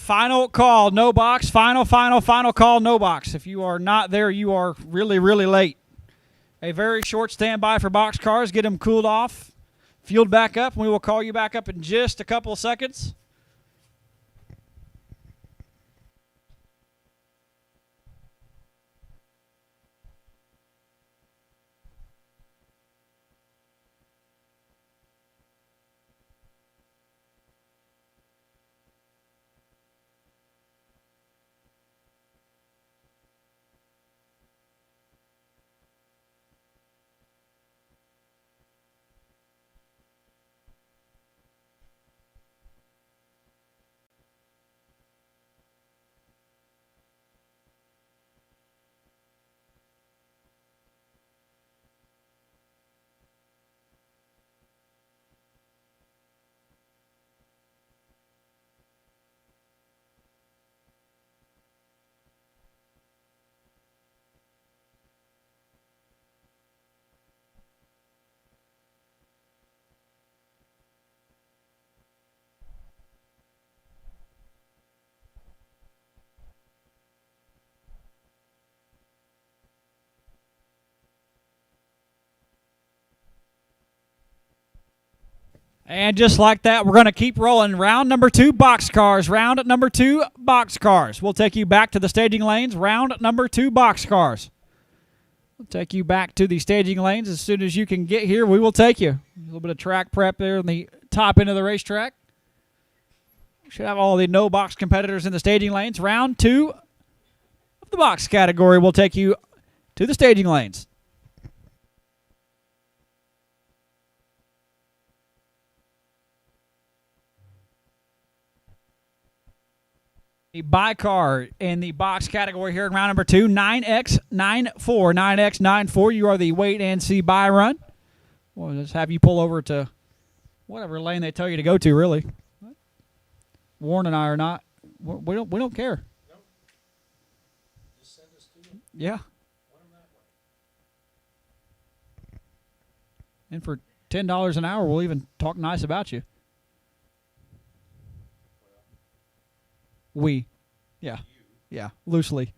Final call, no box. Final call, no box. If you are not there, you are really, really late. A very short standby for box cars. Get them cooled off, fueled back up, and we will call you back up in just a couple of seconds. And just like that, we're going to keep rolling. Round number 2, boxcars. Round number 2, boxcars. We'll take you back to the staging lanes. Round number 2, boxcars. We'll take you back to the staging lanes. As soon as you can get here, we will take you. A little bit of track prep there on the top end of the racetrack. We should have all the no box competitors in the staging lanes. Round 2 of the box category will take you to the staging lanes. The by car in the box category here in round number 2, 9X94. 9X94, you are the wait and see by run. We'll just have you pull over to whatever lane they tell you to go to, really. Warren and I are not. We don't care. Nope. Just send us to them. Yeah. Point 'em that way. And for $10 an hour, we'll even talk nice about you. We. Yeah. Yeah. Loosely.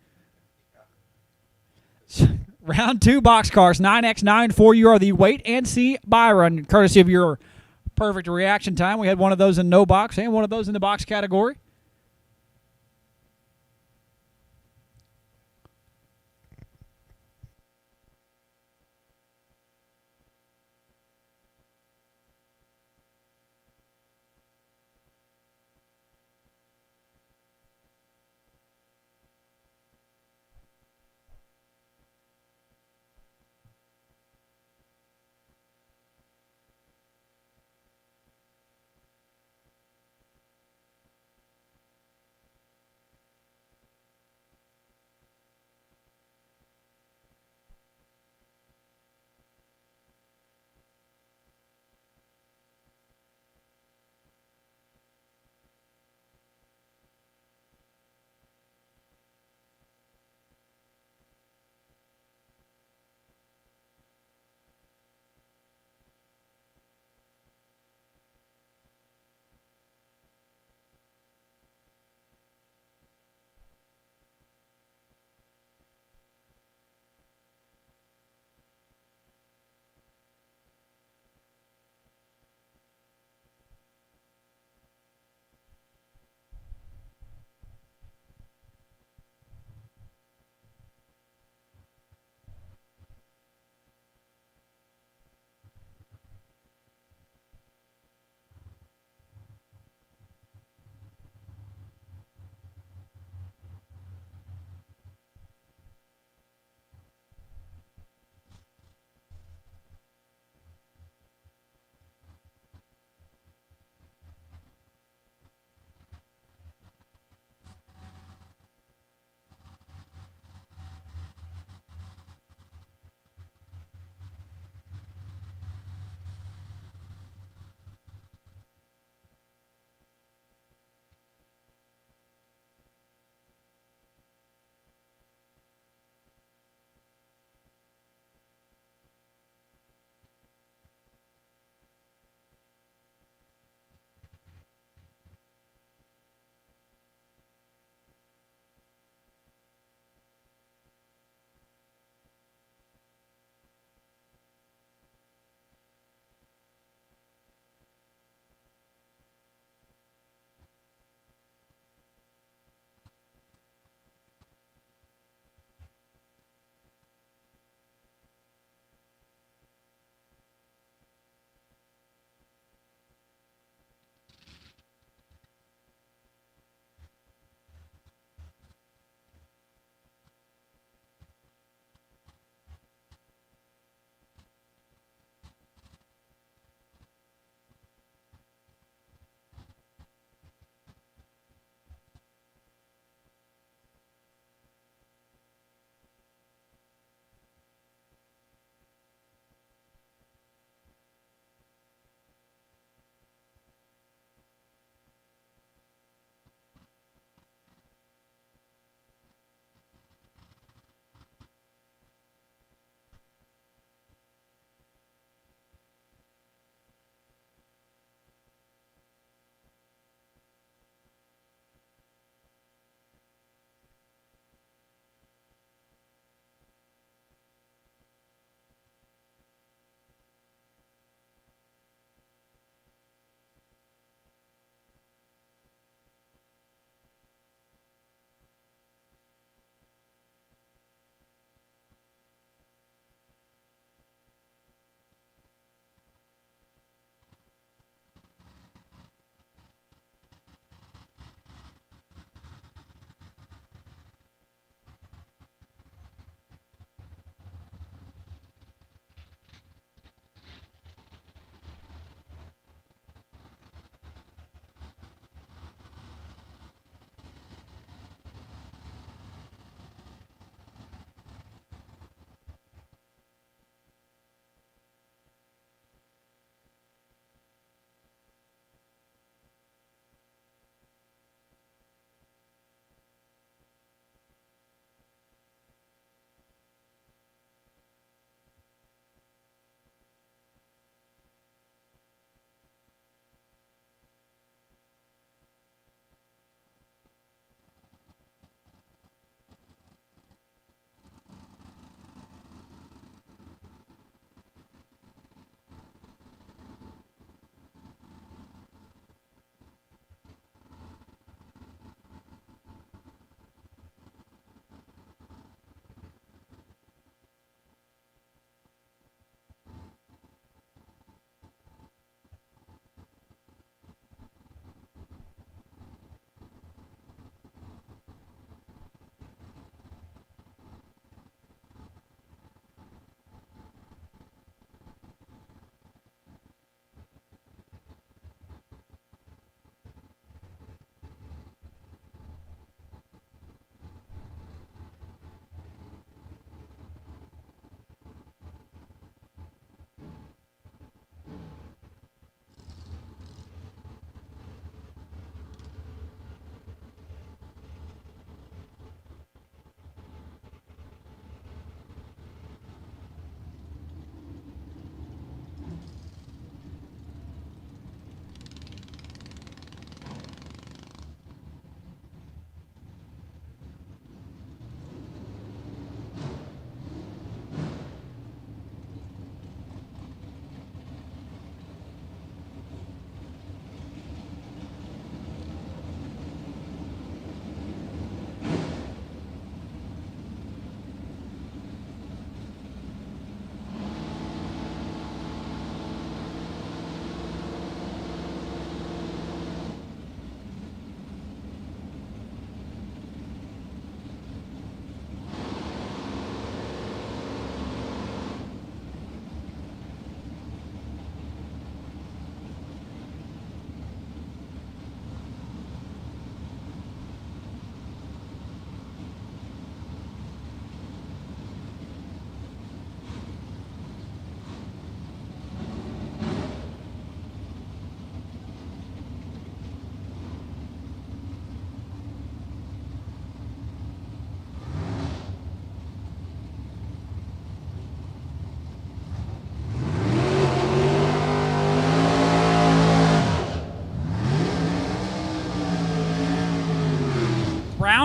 Round 2, boxcars. 9X94. You are the wait and see by run, courtesy of your perfect reaction time. We had one of those in no box and one of those in the box category.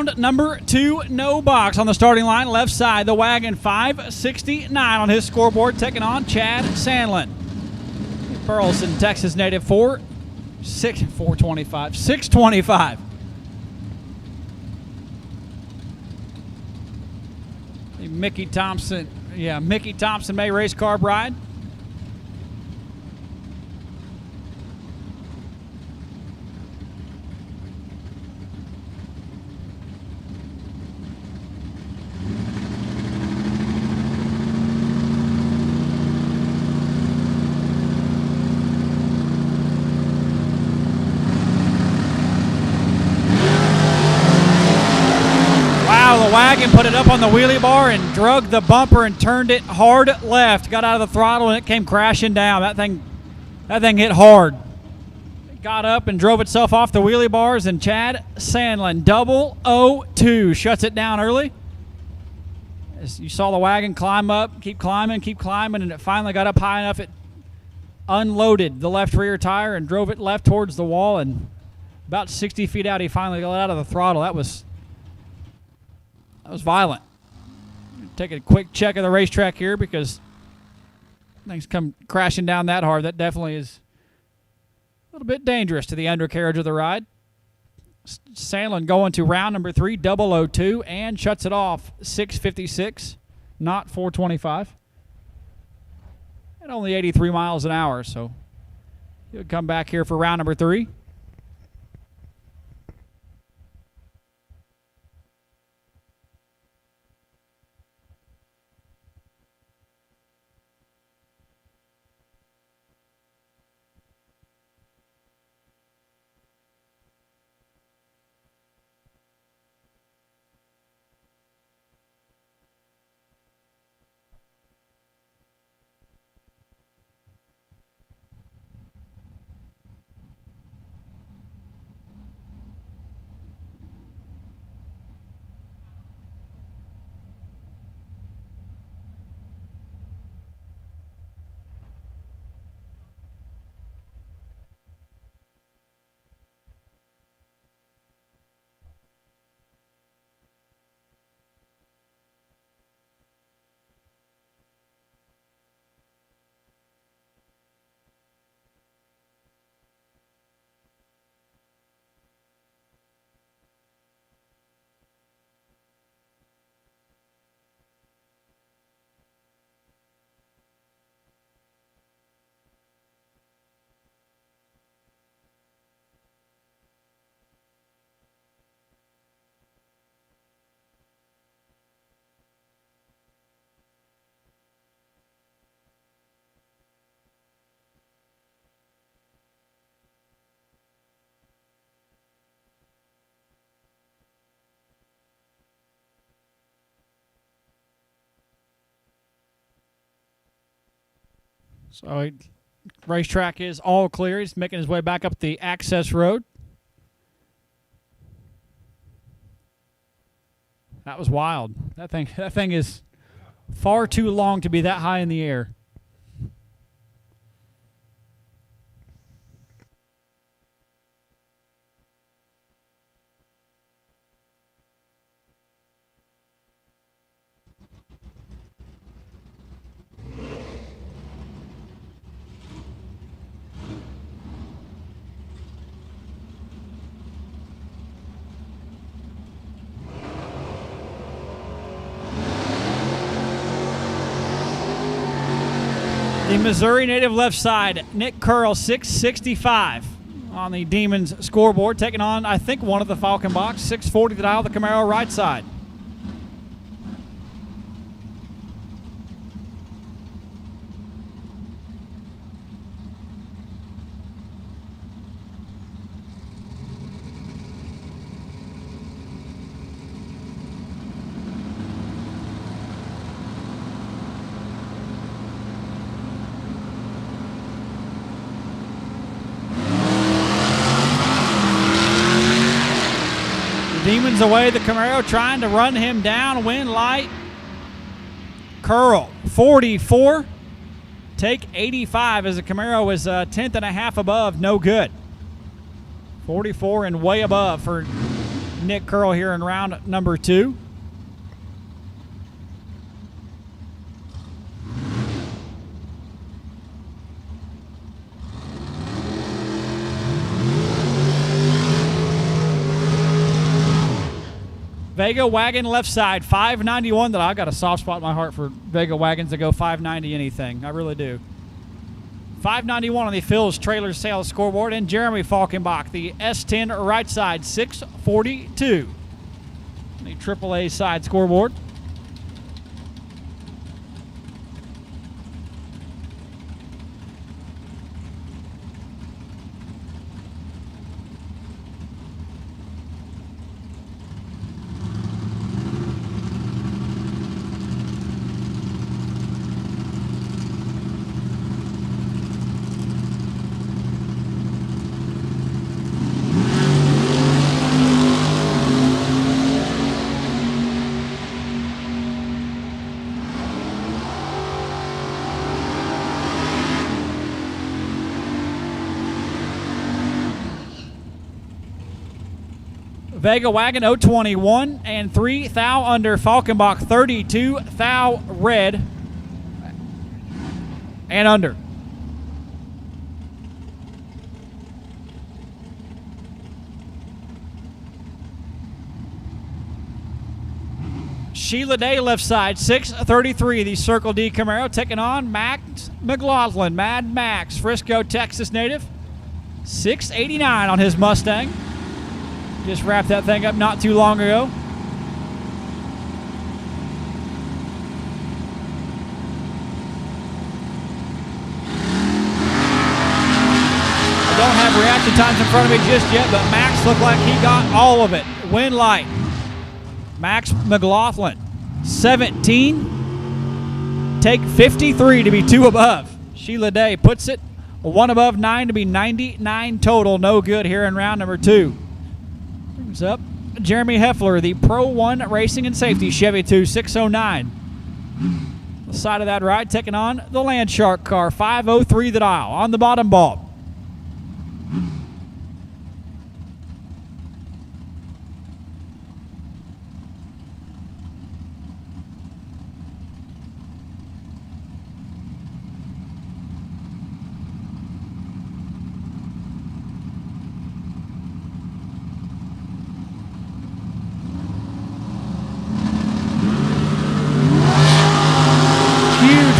Round number 2, no box on the starting line. Left side, the wagon 569 on his scoreboard, taking on Chad Sandlin. Burleson, Texas native 625. Mickey Thompson, Mickey Thompson May race car bride. The wagon put it up on the wheelie bar and drug the bumper and turned it hard left. Got out of the throttle and it came crashing down. That thing hit hard. It got up and drove itself off the wheelie bars, and Chad Sandlin 002 shuts it down early. As you saw the wagon climb up, keep climbing, and it finally got up high enough it unloaded the left rear tire and drove it left towards the wall, and about 60 feet out he finally got out of the throttle. That was violent. Take a quick check of the racetrack here because things come crashing down that hard. That definitely is a little bit dangerous to the undercarriage of the ride. Sandlin going to round number 3, 002, and shuts it off 656, not 425. And only 83 miles an hour, so he'll come back here for round number 3. So racetrack is all clear. He's making his way back up the access road. That was wild. That thing is far too long to be that high in the air. The Missouri native left side, Nick Curl, 665 on the Demons scoreboard, taking on, I think, one of the Falcon Box, 640 the dial, the Camaro right side. Demons away, the Camaro trying to run him down, win light. Curl, 44. Take 85 as the Camaro is a tenth and a half above, no good. 44 and way above for Nick Curl here in round number 2. Vega Wagon left side, 591. That I've got a soft spot in my heart for Vega Wagons that go 590 anything. I really do. 591 on the Phil's Trailer Sales scoreboard, and Jeremy Falkenbach, the S10 right side, 642. The AAA side scoreboard. Vega Wagon 021 and 3 thou under. Falkenbach 32 thou red and under. Sheila Day left side, 633. The Circle D Camaro taking on Max McLaughlin, Mad Max, Frisco, Texas native, 689 on his Mustang. Just wrapped that thing up not too long ago. I don't have reaction times in front of me just yet, but Max looked like he got all of it. Win light. Max McLaughlin, 17. Take 53 to be 2 above. Sheila Day puts it 1 above 9 to be 99 total. No good here in round number 2. Brings up Jeremy Heffler, the Pro 1 Racing and Safety Chevy 2 609. The side of that ride taking on the Landshark car, 503 the dial on the bottom bulb.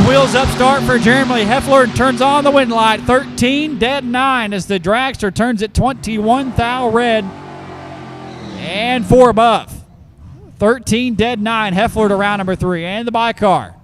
Wheels up start for Jeremy Heffler and turns on the wind light. 13 dead 9 as the dragster turns at 21 thou red and 4 above. 13 dead 9. Heffler to round number 3 and the bicar.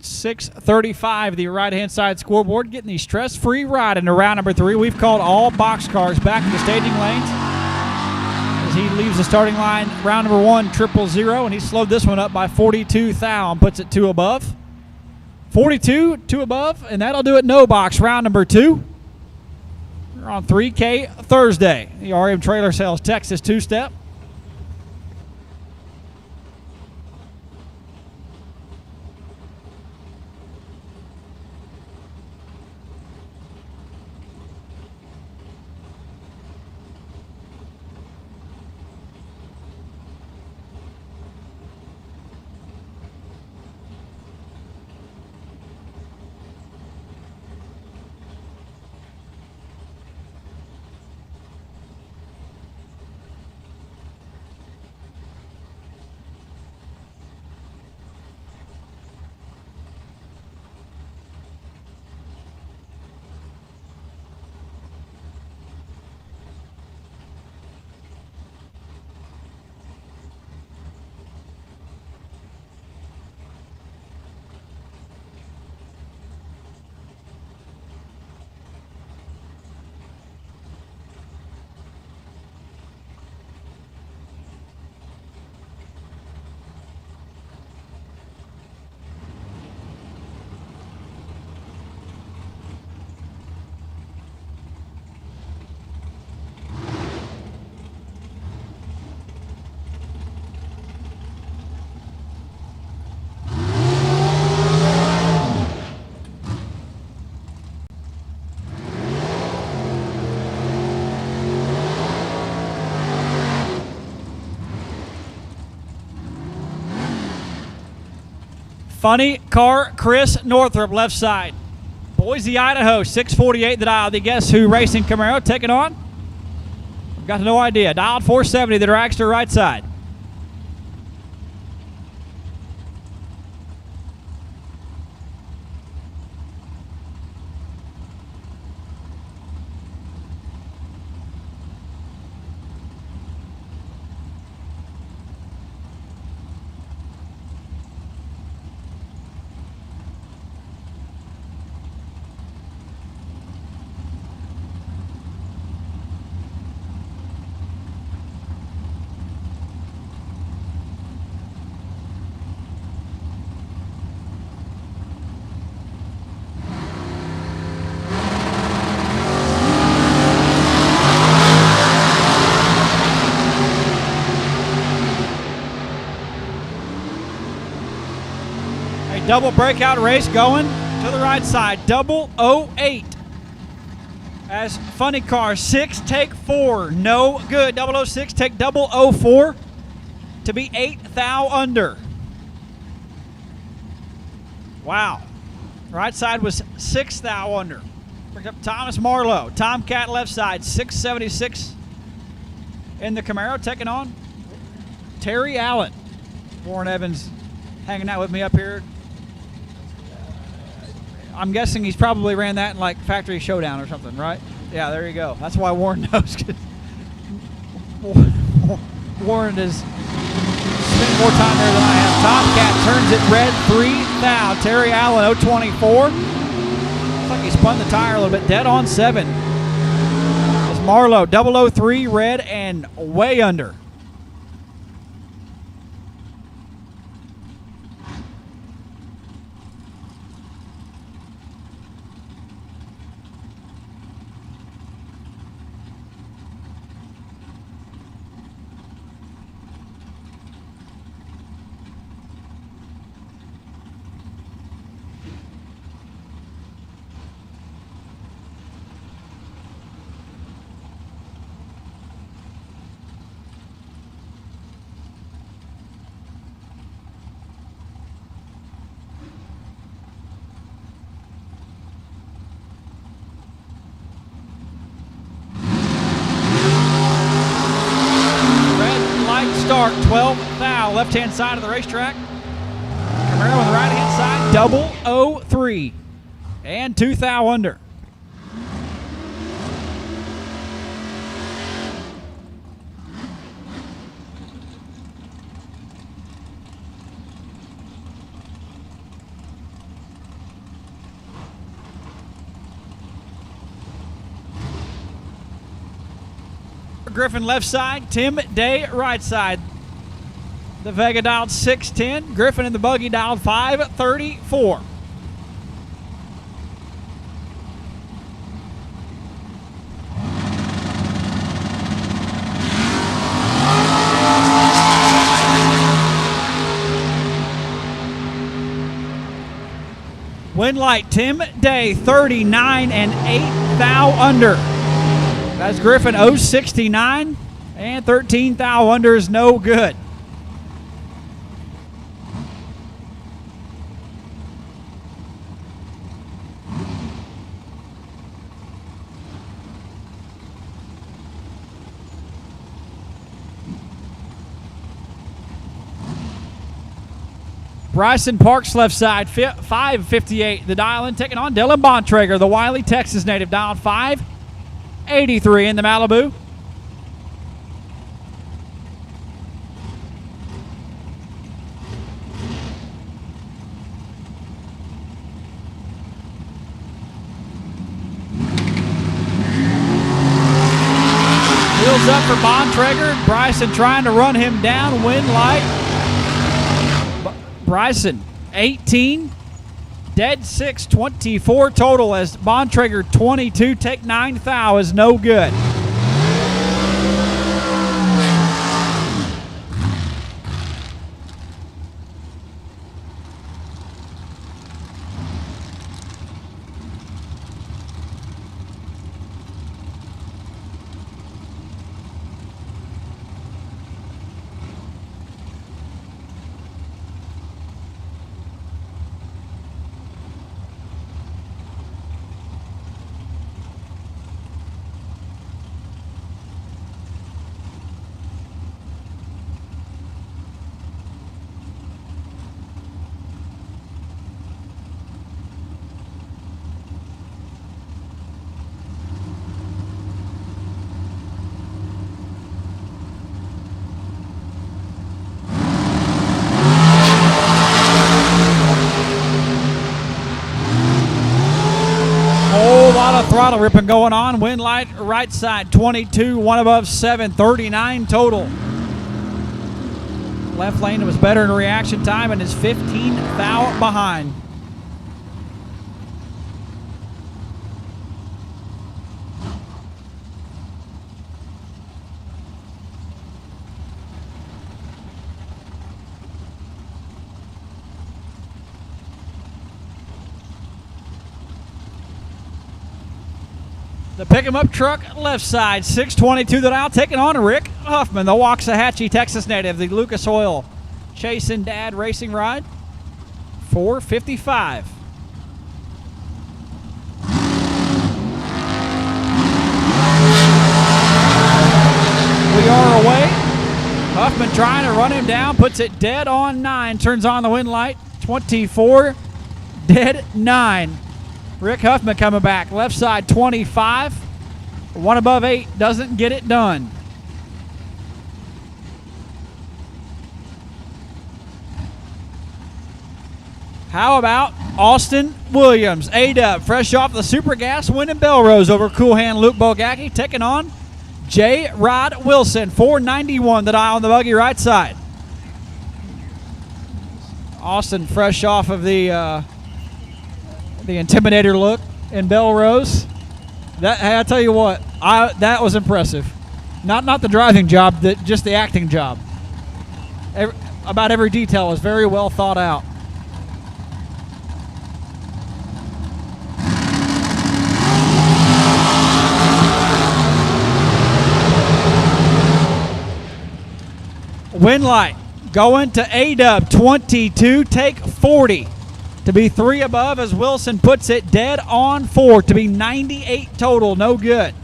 .635, the right-hand side scoreboard, getting the stress-free ride into round number 3. We've called all box cars back to the staging lanes as he leaves the starting line. Round number 1, 000, and he slowed this one up by 42 thou and puts it 2 above. 42, 2 above, and that'll do it. No box, round number 2. We're on 3K Thursday. The RM Trailer Sales Texas 2-step. Funny Car Chris Northrup, left side. Boise, Idaho, 648 the dial. The Guess Who Racing Camaro taking on. Got no idea. Dialed 470, the dragster, right side. A double breakout race going to the right side. 008. As Funny Car 6 take 4. No good. 006 take 004 to be 8 thou under. Wow. Right side was 6 thou under. Picked up Thomas Marlowe. Tomcat left side, 676 in the Camaro, taking on Terry Allen. Warren Evans hanging out with me up here. I'm guessing he's probably ran that in like Factory Showdown or something, right? Yeah, there you go. That's why Warren knows. Warren has spent more time there than I have. Tomcat turns it red, 3 thou. Terry Allen, 024. Looks like he spun the tire a little bit. Dead on 7. It's Marlowe, 003, red, and way under. Start 12 thou, left hand side of the racetrack. Camaro on the right hand side, 003 and 2 thou under. Griffin left side, Tim Day right side. The Vega dialed 610. Griffin in the buggy dialed 534. Wind light, Tim Day, 39 and 8 thou under. That's Griffin, 069 and 13 thou under is no good. Bryson Parks left side, 558 the dial in, taking on Dylan Bontrager, the Wiley, Texas native, dialed 583 in the Malibu. Wheels up for Bontrager. Bryson trying to run him down. Wind light. Bryson, 18. Dead 6, 24 total as Bontrager 22. Take 9 thou is no good. throttle ripping going on. Wind light right side 22, one above 7, 39 total. Left lane was better in reaction time and is 15 thou behind. The pick-em-up truck, left side, 622 that out, taking on Rick Huffman, the Waxahachie, Texas native, the Lucas Oil Chase and Dad Racing Ride, 455. We are away. Huffman trying to run him down, puts it dead on 9, turns on the wind light, 24, dead 9. Rick Huffman coming back. Left side 25. One above 8 doesn't get it done. How about Austin Williams? A-Dub, fresh off the Super Gas, winning Belrose over Cool Hand Luke Bogacki, taking on J. Rod Wilson. 491 that eye on the buggy right side. Austin fresh off of the Intimidator look in Belrose. Hey, I tell you what, that was impressive. Not the driving job, just the acting job. About every detail was very well thought out. Wind light going to A-Dub, 22, take 40. To be 3 above as Wilson puts it dead on 4. To be 98 total, no good.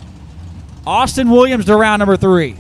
Austin Williams to round number 3.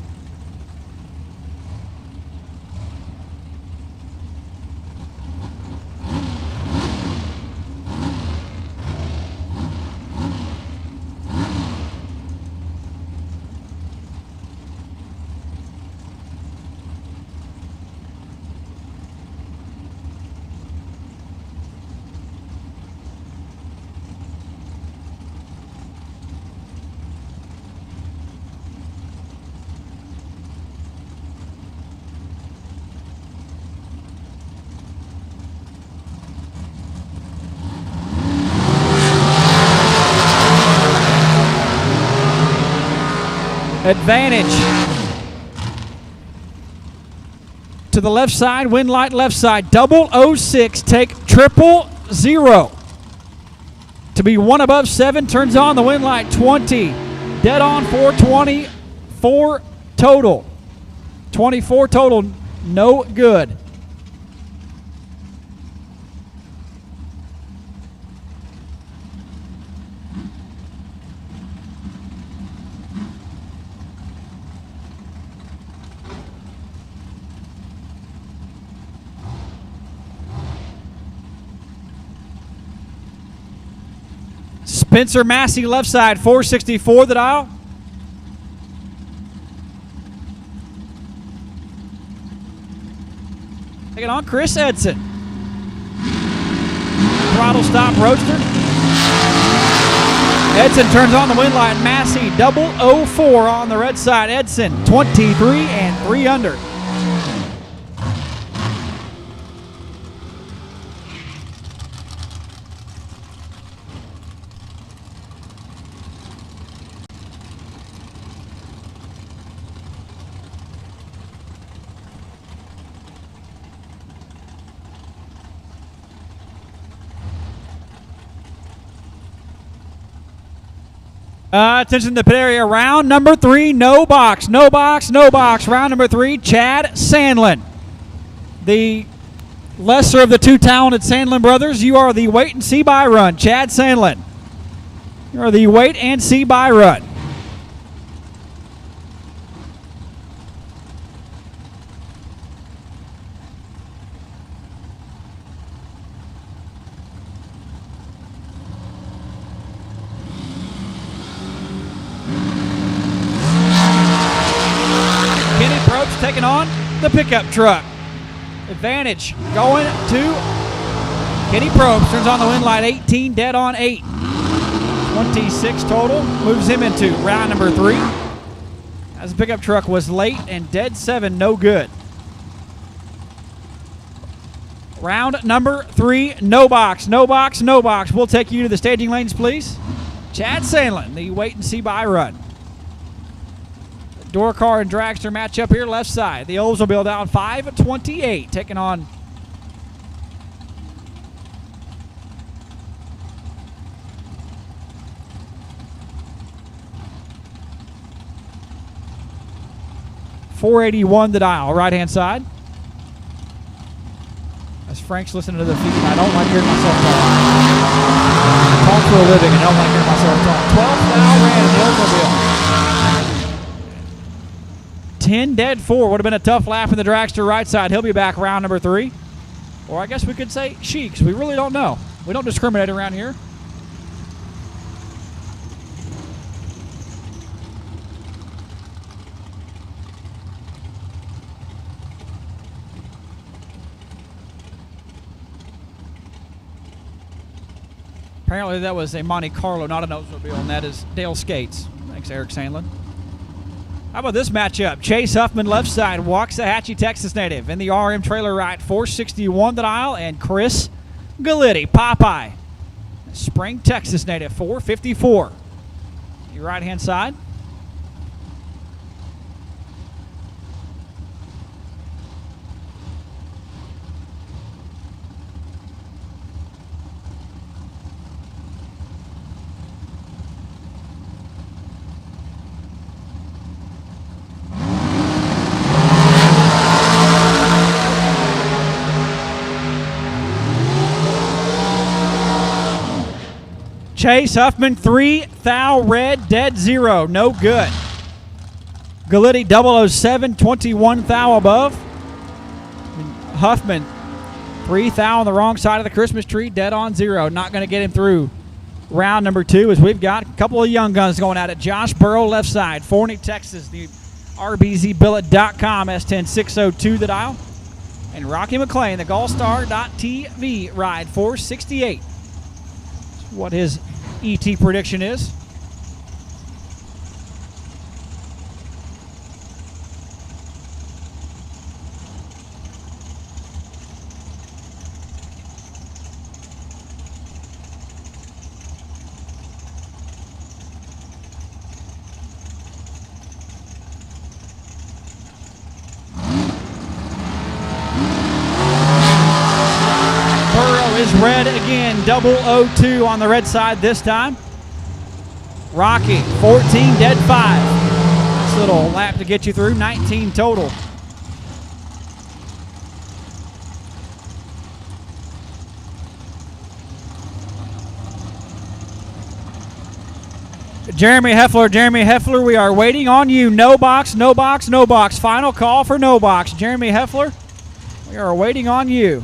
Advantage to the left side, wind light left side, 006, take 000. To be 1 above 7, turns on the wind light, 20, dead on 424 total. 24 total, no good. Spencer Massey left side, 464 the dial. Taking on Chris Edson. Throttle stop roadster. Edson turns on the wind light. Massey 004 on the red side. Edson 23 and 3 under. Attention to the pit area. Round number 3, no box, no box, no box. Round number 3, Chad Sandlin. The lesser of the 2 talented Sandlin brothers. You are the wait and see by run. Chad Sandlin. You are the wait and see by run. Taking on the pickup truck. Advantage going to Kenny Probst. Turns on the wind light, 18, dead on 8. 26 total. Moves him into round number 3. As the pickup truck was late and dead 7, no good. Round number 3, no box, no box, no box. We'll take you to the staging lanes, please. Chad Sandlin, the wait and see by run. Door car and dragster match up here left side. The Oldsmobile down 5-28, taking on .481 the dial, right-hand side. As Frank's listening to the feed, I don't like hearing myself talk. I talk for a living and I don't like hearing myself talk. 12th now ran in the Oldsmobile. 10 dead 4. Would have been a tough lap in the dragster right side. He'll be back round number 3. Or I guess we could say Sheiks. We really don't know. We don't discriminate around here. Apparently that was a Monte Carlo, not an Oldsmobile, and that is Dale Skates. Thanks, Eric Sandlin. How about this matchup? Chase Huffman, left side, Waxahachie, Texas native. In the RM trailer right, 461 the dial, and Chris Galitti, Popeye, Spring, Texas native, 454. Your right-hand side. Chase Huffman, 3, thou red, dead 0, no good. Galitti 007, 21 thou above. Huffman, 3 thou on the wrong side of the Christmas tree, dead on 0. Not going to get him through round number 2 as we've got a couple of young guns going at it. Josh Burrow, left side, Forney, Texas, the RBZBillet.com, S10602 the dial. And Rocky McLean, the Gallstar.TV ride, 468. What his ET prediction is. Is red again, 002 on the red side this time. Rocky, 14, dead 5. Nice little lap to get you through, 19 total. Jeremy Heffler, we are waiting on you. No box, no box, no box. Final call for no box. Jeremy Heffler, we are waiting on you.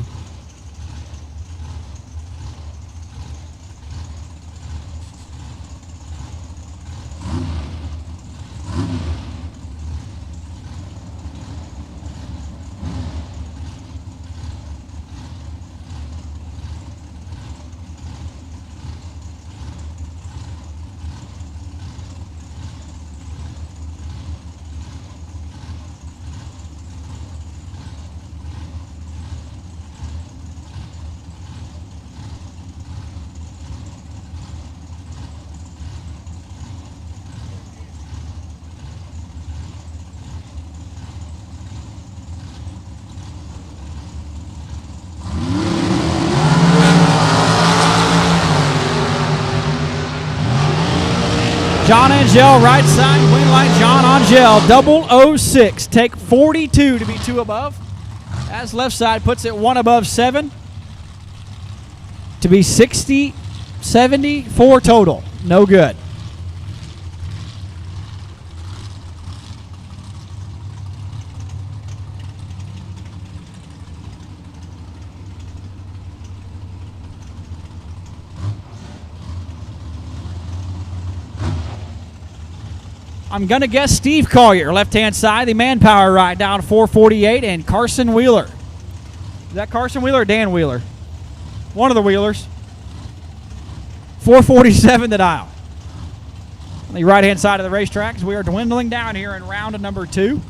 John Angel, right side, wing line, John Angel, 006. Take 42 to be 2 above. As left side puts it 1 above 7. To be 60, 74 total. No good. I'm going to guess Steve Collier, left-hand side, the manpower ride down 448, and Carson Wheeler. Is that Carson Wheeler or Dan Wheeler? One of the Wheelers. 447 the dial. the right-hand side of the racetrack as we are dwindling down here in round number 2.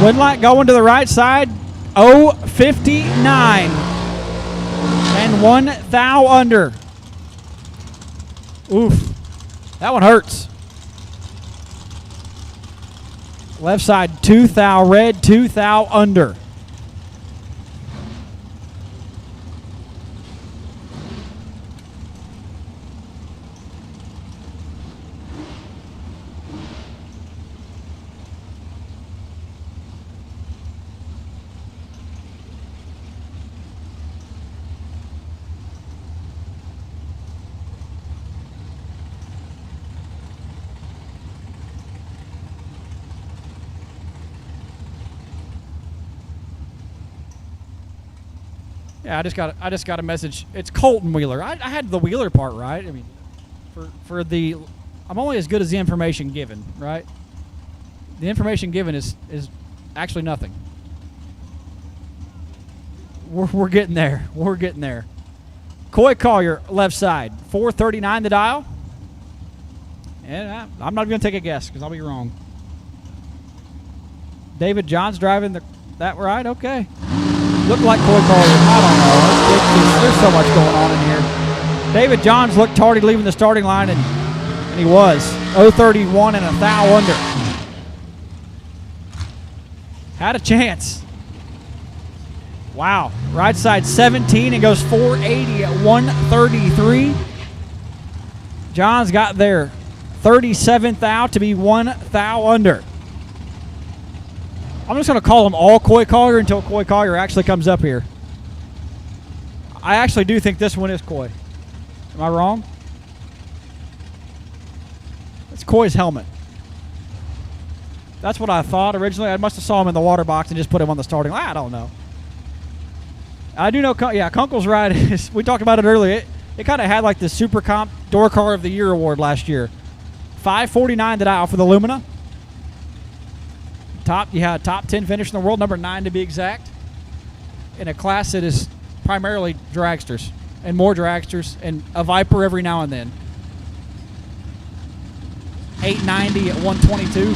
Wind light going to the right side, 059. And 1 thou under. Oof. That one hurts. Left side, 2 thou red, 2 thou under. Yeah, I just got a message. It's Colton Wheeler. I had the Wheeler part right. I mean, for the, I'm only as good as the information given, right? The information given is actually nothing. We're getting there. We're getting there. Coy Collier, left side, 439 the dial. And I'm not going to take a guess because I'll be wrong. David Johns driving that right? Okay. Looked like Coy Collier. I don't know. There's so much going on in here. David Johns looked tardy leaving the starting line, and he was. 031 and a thou under. Had a chance. Wow. Right side 17 and goes 480 at 133. Johns got there 37 thou to be 1 thou under. I'm just going to call them all Coy Collier until Coy Collier actually comes up here. I actually do think this one is Coy. Am I wrong? It's Coy's helmet. That's what I thought originally. I must have saw him in the water box and just put him on the starting line. I don't know. I do know, yeah, Kunkel's ride. We talked about it earlier. It kind of had like the Super Comp Door Car of the Year award last year. 549 the dial for the Lumina. You had a top 10 finish in the world, number 9 to be exact, in a class that is primarily dragsters and more dragsters and a Viper every now and then. 890 at 122.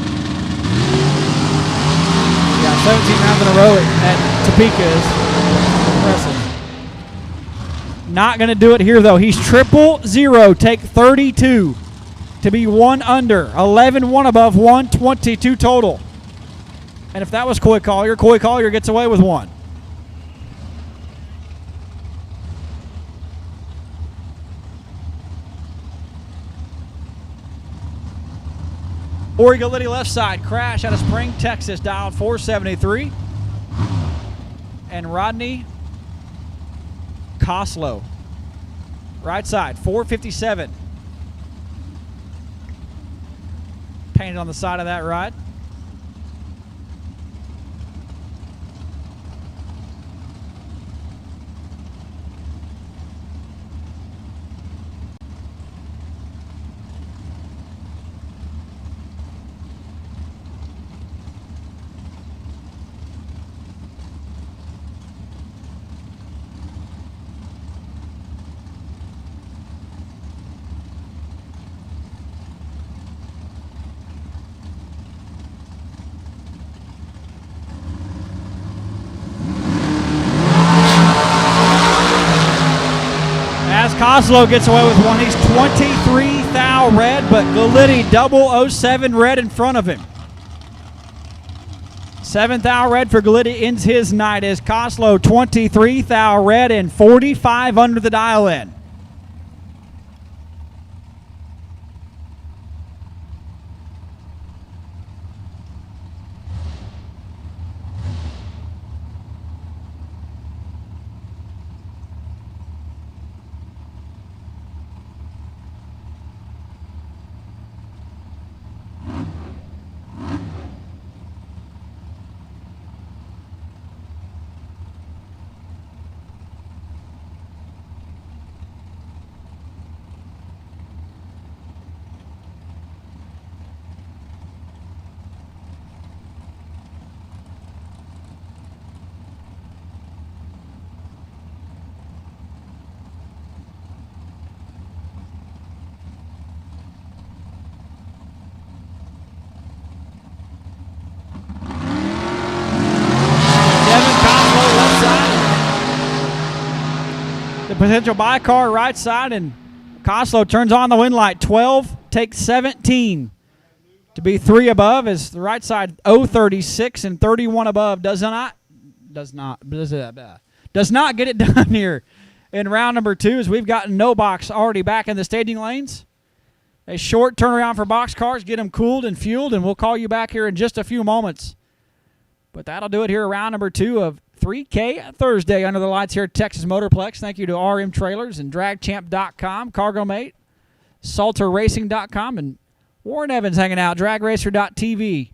Yeah, 17 rounds in a row at Topeka is impressive. Not going to do it here, though. He's 000, take 32 to be 1 under. 11-1 above 122 total. And if that was Coy Collier gets away with 1. Ori Galitti left side, crash out of Spring, Texas, dialed 473. And Rodney Koslow, right side, 457. Painted on the side of that ride. Koslow gets away with 1. He's 23 thou red, but Galitti 007 red in front of him. 7 thou red for Galitti ends his night as Koslow 23 thou red and 45 under the dial in. potential buy car right side, and Koslow turns on the wind light. 12 takes 17 to be 3 above as the right side 036 and 31 above does not get it done here in round number 2 as we've got No Box already back in the staging lanes. A short turnaround for box cars, get them cooled and fueled, and we'll call you back here in just a few moments. But that'll do it here, round number 2 of 3K Thursday under the lights here at Texas Motorplex. Thank you to RM Trailers and DragChamp.com, CargoMate, SalterRacing.com, and Warren Evans hanging out, DragRacer.tv.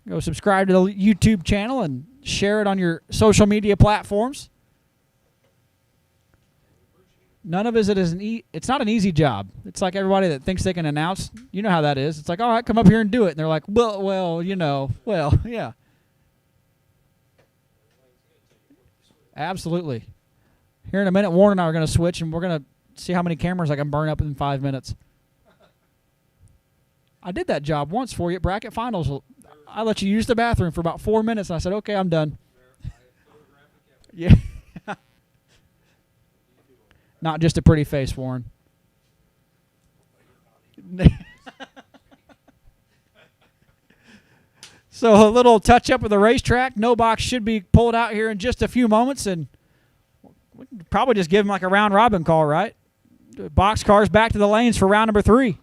Go subscribe to the YouTube channel and share it on your social media platforms. None of it is it's not an easy job. It's like everybody that thinks they can announce. You know how that is. It's like, all right, come up here and do it. And they're like, well, yeah. Absolutely. Here in a minute, Warren and I are going to switch, and we're going to see how many cameras I can burn up in 5 minutes. I did that job once for you at Bracket Finals. I let you use the bathroom for about 4 minutes, and I said, okay, I'm done. Yeah. Not just a pretty face, Warren. So a little touch-up of the racetrack. No Box should be pulled out here in just a few moments, and we can probably just give them like a round-robin call, right? Box cars back to the lanes for round number 3.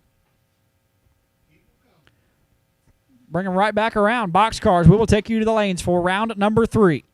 Bring them right back around. Box cars, we will take you to the lanes for round number 3.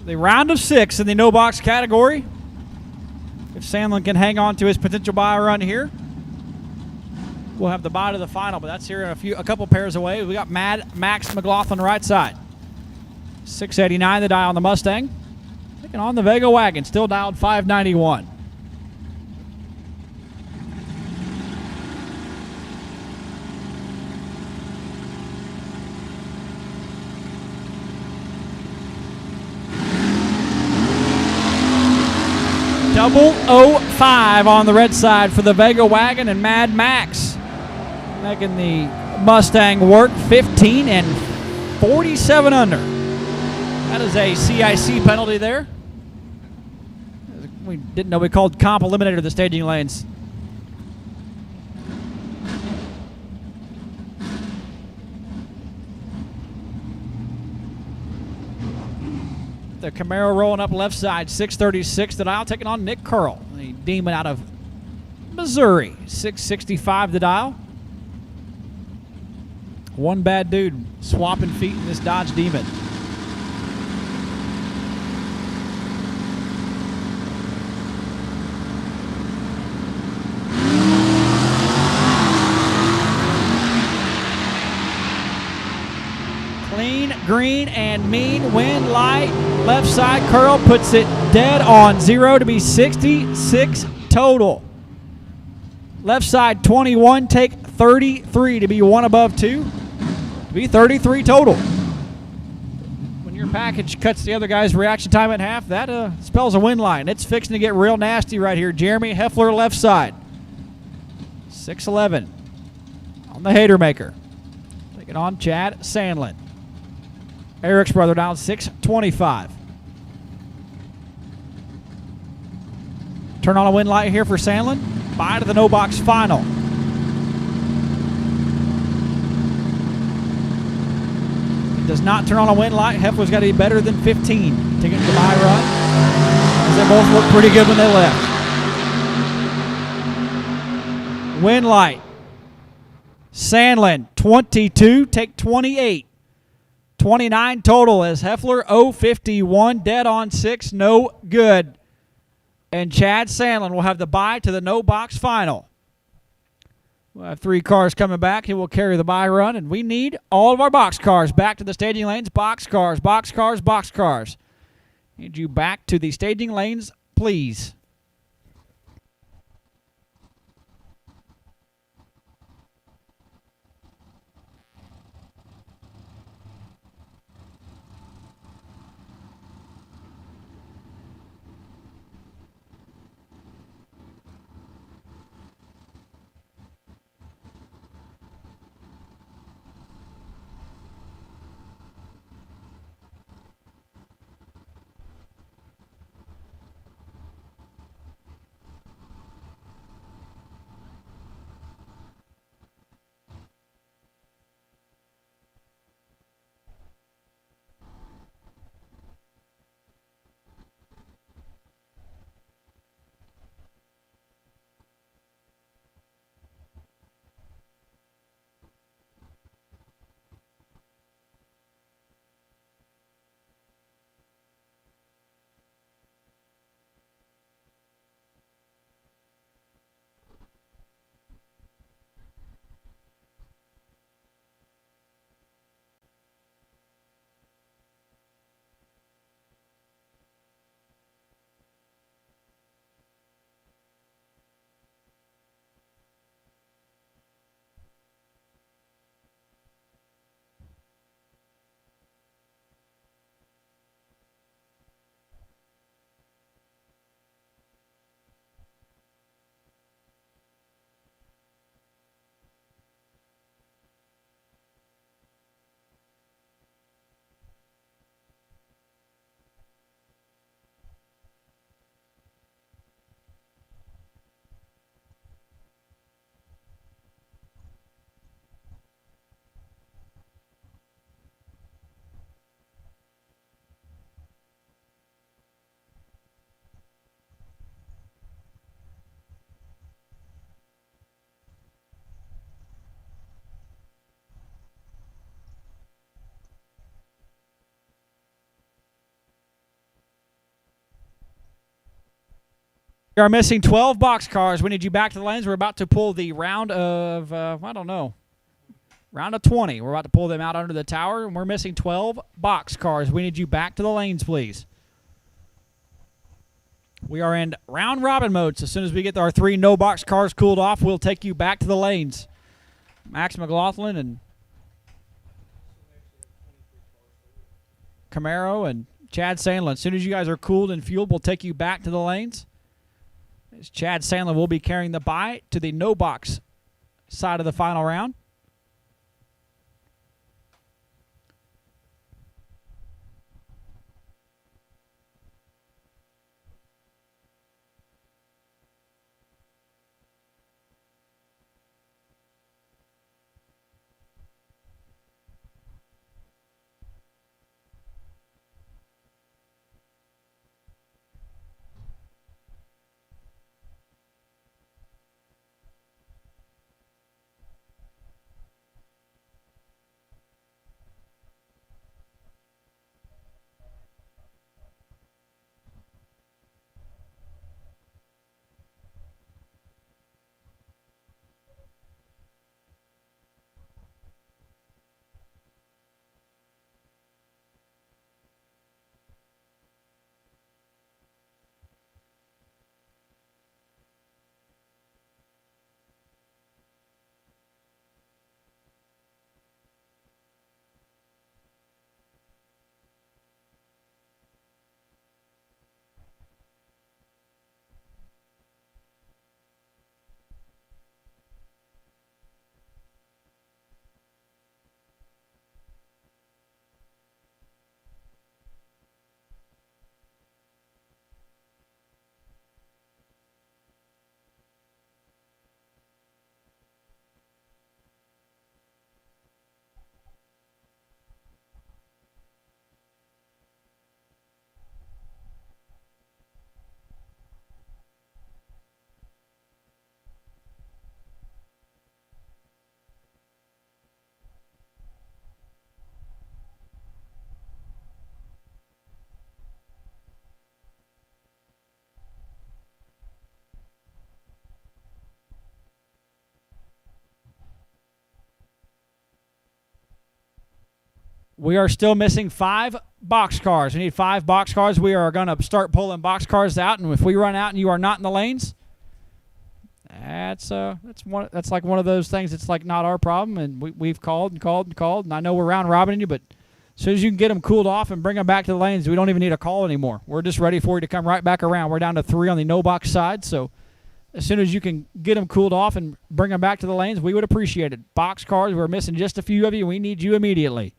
The round of 6 in the no box category. If Sandlin can hang on to his potential buy run here, we'll have the buy to the final, but that's here in a couple pairs away. We got Mad Max McLaughlin right side. 689 the die on the Mustang. Taking on the Vega wagon, still dialed 591. Double 05 on the red side for the Vega wagon and Mad Max making the Mustang work. 15 and 47 under. That is a CIC penalty there. We didn't know we called comp eliminator the staging lanes. The Camaro rolling up left side, 636 the dial, taking on Nick Curl, the demon out of Missouri, 665 the dial. One bad dude swapping feet in this Dodge Demon. Clean, green, and mean. Wind, light, left side curl puts it dead on 0 to be 66 total. Left side 21, take 33 to be 1 above 2. To be 33 total. When your package cuts the other guy's reaction time in half, that spells a win line. It's fixing to get real nasty right here. Jeremy Heffler left side. 6'11 on the Hater Maker. Taking on Chad Sandlin. Eric's brother down 625. Turn on a win light here for Sandlin. Bye to the no box final. It does not turn on a win light. Heffler's got to be better than 15 to get the bye run, as they both looked pretty good when they left. Win light. Sandlin 22, take 28. 29 total as Heffler 051, dead on 6, no good. And Chad Sandlin will have the bye to the no box final. We'll have 3 cars coming back. He will carry the bye run, and we need all of our box cars back to the staging lanes. Box cars, box cars, box cars. Need you back to the staging lanes, please. We are missing 12 box cars. We need you back to the lanes. We're about to pull the round of, I don't know, round of 20. We're about to pull them out under the tower, and we're missing 12 box cars. We need you back to the lanes, please. We are in round robin mode, so as soon as we get our 3 no box cars cooled off, we'll take you back to the lanes. Max McLaughlin and Camaro and Chad Sandlin. As soon as you guys are cooled and fueled, we'll take you back to the lanes. As Chad Sandlin will be carrying the bye to the no box side of the final round. We are still missing 5 box cars. We need 5 box cars. We are going to start pulling box cars out, and if we run out and you are not in the lanes, that's like one of those things. It's like not our problem, and we've called and called and called, and I know we're round robining you, but as soon as you can get them cooled off and bring them back to the lanes, we don't even need a call anymore. We're just ready for you to come right back around. We're down to 3 on the no box side, so as soon as you can get them cooled off and bring them back to the lanes, we would appreciate it. Box cars, we're missing just a few of you. We need you immediately.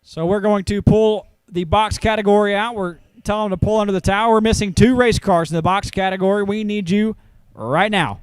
So we're going to pull the box category out. We're telling them to pull under the tower. We're missing 2 race cars in the box category. We need you right now.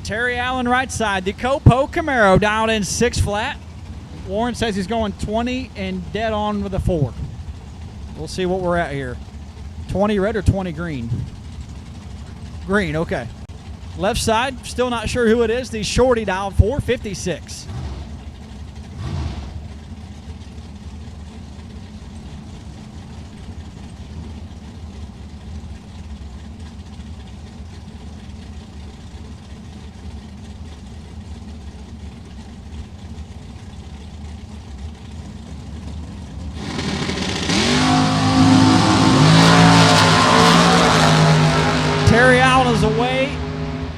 Terry Allen right side. The Copo Camaro dialed in 6 flat. Warren says he's going 20 and dead on with a 4. We'll see what we're at here. 20 red or 20 green? Green, okay. Left side, still not sure who it is. The shorty dialed 456. Terry Allen is away.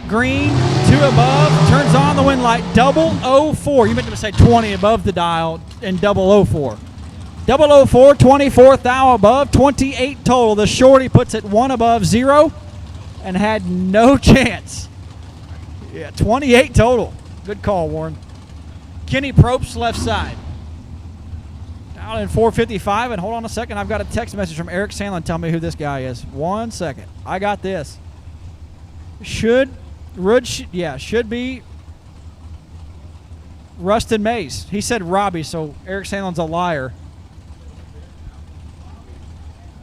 Green, 2 above, turns on the wind light, 004. You meant to say 20 above the dial and 004. 004, 24th thou above, 28 total. The shorty puts it 1 above 0 and had no chance. Yeah, 28 total. Good call, Warren. Kenny Probst left side. Down in 455, and hold on a second. I've got a text message from Eric Sandlin telling me who this guy is. 1 second. I got this. Should be Rustin Mays. He said Robbie, so Eric Sandlin's a liar.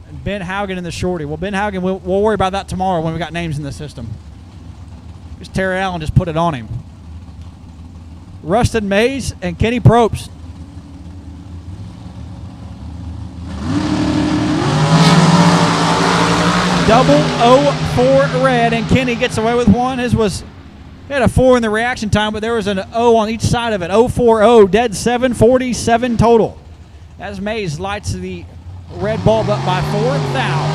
And Ben Haugen in the shorty. Well, Ben Haugen, we'll worry about that tomorrow when we got names in the system. Just Terry Allen just put it on him. Rustin Mays and Kenny Probst. Double 04 red, and Kenny gets away with 1. His was, he had a 4 in the reaction time, but there was an O on each side of it. 040, dead 747 total. As Mays lights the red bulb up by 4 thou.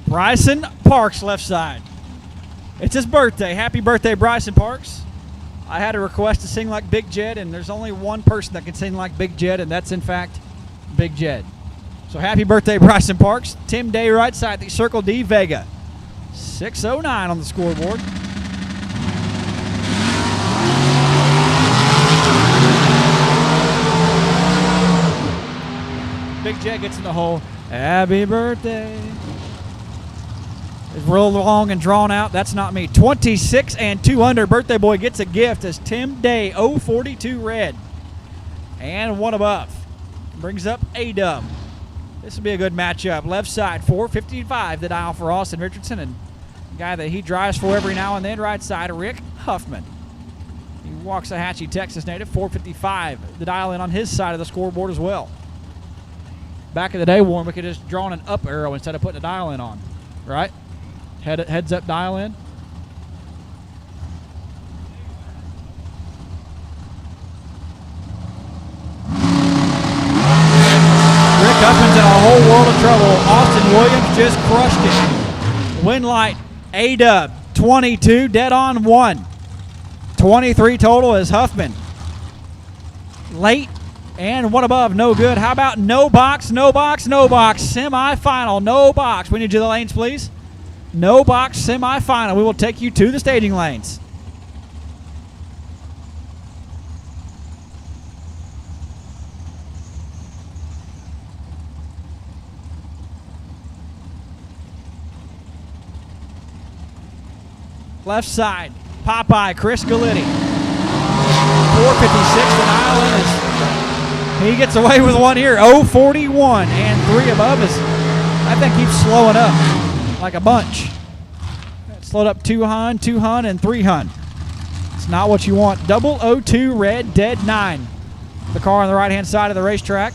Bryson Parks left side. It's his birthday. Happy birthday, Bryson Parks. I had a request to sing like Big Jed, and there's only one person that can sing like Big Jed, and that's, in fact, Big Jed. So happy birthday, Bryson Parks. Tim Day right side, the Circle D Vega. 609 on the scoreboard. Big Jed gets in the hole. Happy birthday. It's real long and drawn out. That's not me. 26 and 2 under. Birthday boy gets a gift as Tim Day, 042 red. And 1 above. Brings up A-Dub. This will be a good matchup. Left side, 455, the dial for Austin Richardson. And the guy that he drives for every now and then, right side, Rick Huffman. He Waxahachie, Texas native, 455. The dial in on his side of the scoreboard as well. Back in the day, Warren, we could have just drawn an up arrow instead of putting a dial in on, right? Heads up dial in. Rick Huffman's in a whole world of trouble. Austin Williams just crushed it. Wind light, A-Dub, 22, dead on 1. 23 total is Huffman. Late and 1 above, no good. How about no box, no box, no box? Semi-final, no box. We need you to the lanes, please. No box semifinal. We will take you to the staging lanes. Left side, Popeye, Chris Galitti. 456, and Island is, he gets away with 1 here. 041 and 3 above is, I think keeps slowing up like a bunch. Slowed up 2 hun, 2 hun, and 3 hun. It's not what you want. 002 red, dead 9. The car on the right-hand side of the racetrack.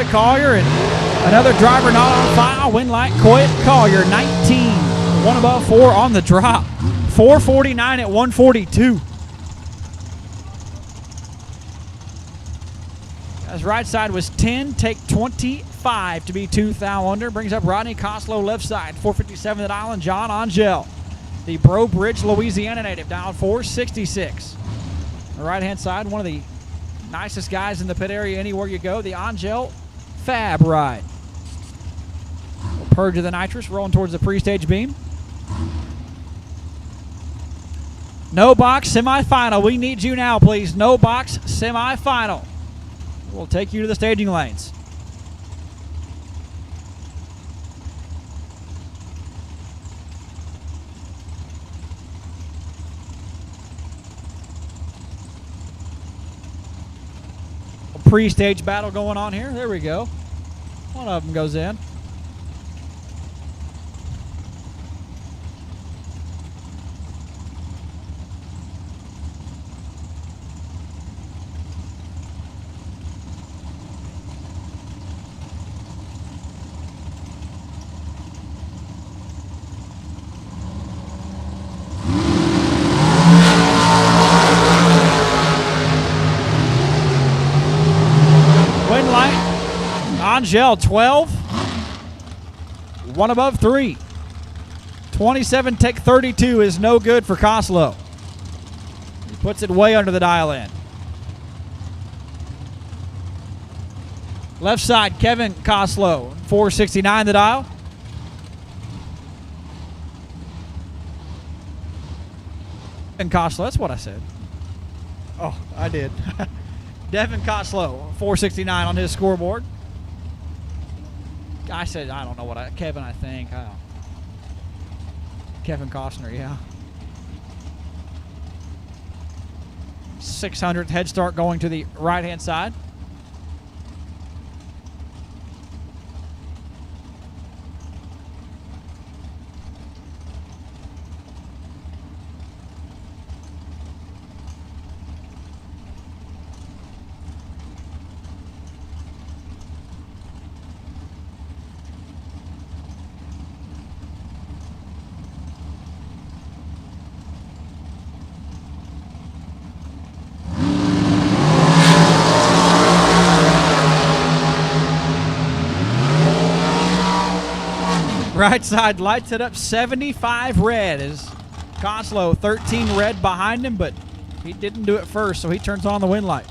Coy Collier, and another driver not on file. Winlight, Coy Collier, 19. One above 4 on the drop. 449 at 142. As right side was 10, take 25 to be 2 thou under. Brings up Rodney Coslow left side, 457 at Island. John Angel, the Breaux Bridge, Louisiana native, down 466. On the right-hand side, one of the nicest guys in the pit area anywhere you go, the Angel Fab ride. We'll purge of the nitrous, rolling towards the pre-stage beam. No box semifinal. We need you now, please. No box semifinal. We'll take you to the staging lanes. A pre-stage battle going on here. There we go. One of them goes in. Angel 12, one above 3. 27 take 32 is no good for Coslow. He puts it way under the dial in. Left side, Kevin Coslow, 469 the dial. And Coslow, that's what I said. Oh, I did. Devin Coslow, 469 on his scoreboard. I said, I don't know what Kevin, I think. I don't. Kevin Costner, yeah. 600th head start going to the right-hand side. Right side lights it up, 75 red is Coslow, 13 red behind him, but he didn't do it first, so he turns on the wind light.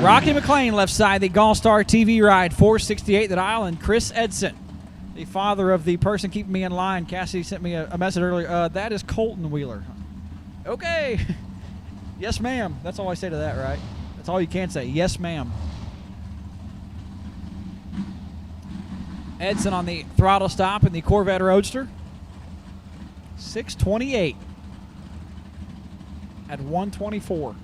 Rocky McLean left side, the Gallstar TV ride, 468 that aisle, and Chris Edson, the father of the person keeping me in line. Cassidy sent me a message earlier. That is Colton Wheeler. Okay. Yes, ma'am. That's all I say to that, right? That's all you can say. Yes, ma'am. Edson on the throttle stop in the Corvette Roadster. 628 at 124.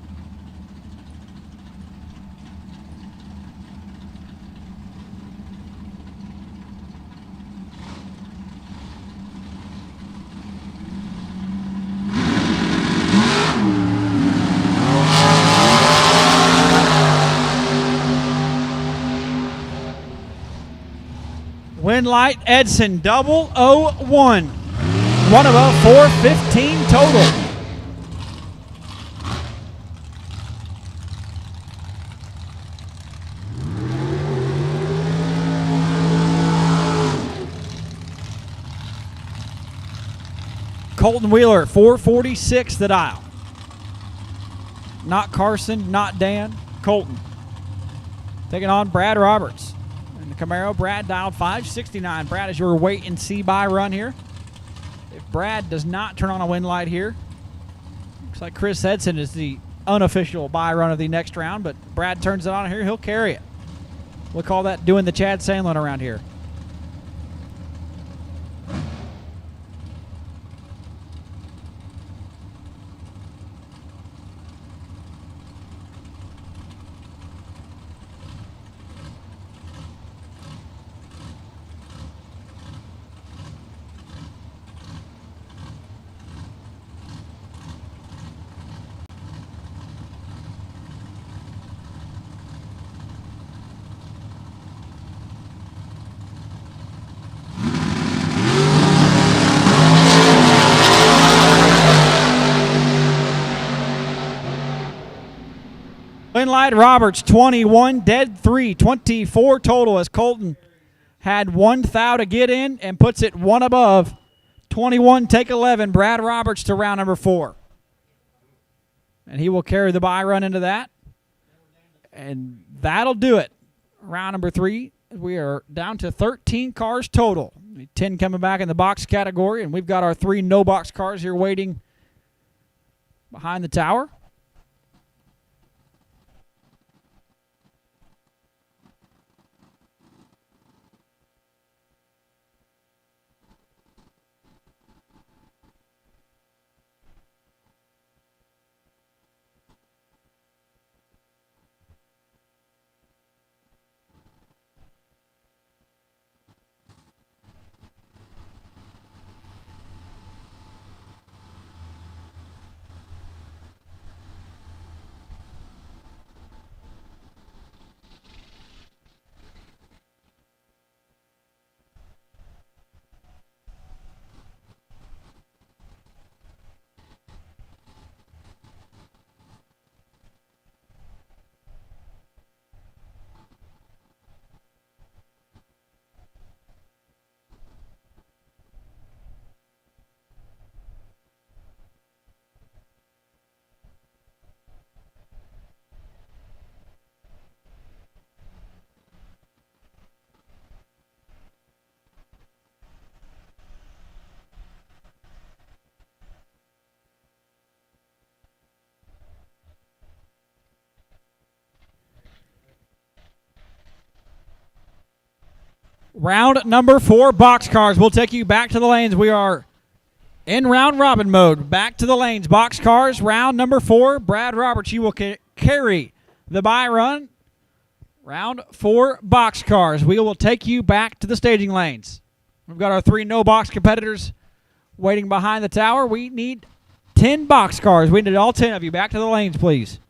Wind light, Edson, 001. One above 415 total. Colton Wheeler, 446 the dial. Not Carson, not Dan, Colton. Taking on Brad Roberts. In the Camaro, Brad dialed 569. Brad is your wait and see by run here. If Brad does not turn on a wind light here, looks like Chris Edson is the unofficial by run of the next round, but Brad turns it on here, he'll carry it. We'll call that doing the Chad Sandlin around here. Winlight Roberts, 21, dead 3, 24 total as Colton had one thou to get in and puts it one above. 21, take 11, Brad Roberts to round number 4. And he will carry the bye run into that. And that'll do it. Round number 3, we are down to 13 cars total. 10 coming back in the box category, and we've got our 3 no-box cars here waiting behind the tower. Round number 4, box cars. We'll take you back to the lanes. We are in round robin mode. Back to the lanes. Box cars, round number 4. Brad Roberts, you will carry the bye run. Round 4, box cars. We will take you back to the staging lanes. We've got our 3 no-box competitors waiting behind the tower. We need 10 box cars. We need all 10 of you. Back to the lanes, please.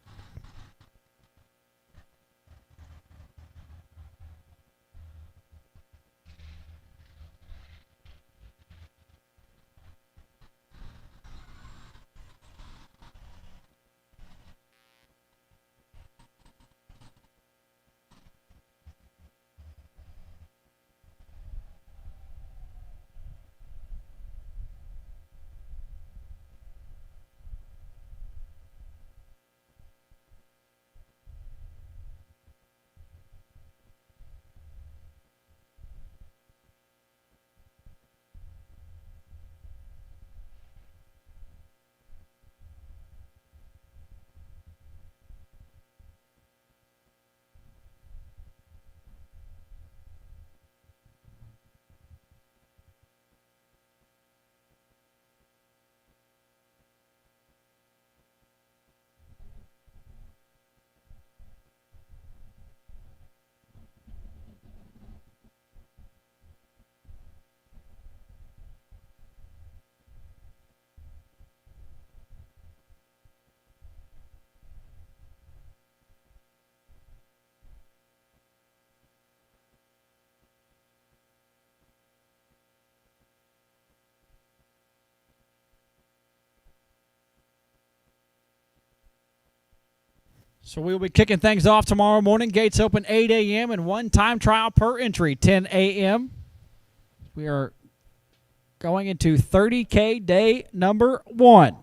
So we will be kicking things off tomorrow morning. Gates open 8 a.m. and 1 time trial per entry, 10 a.m. We are going into 30K day number 1.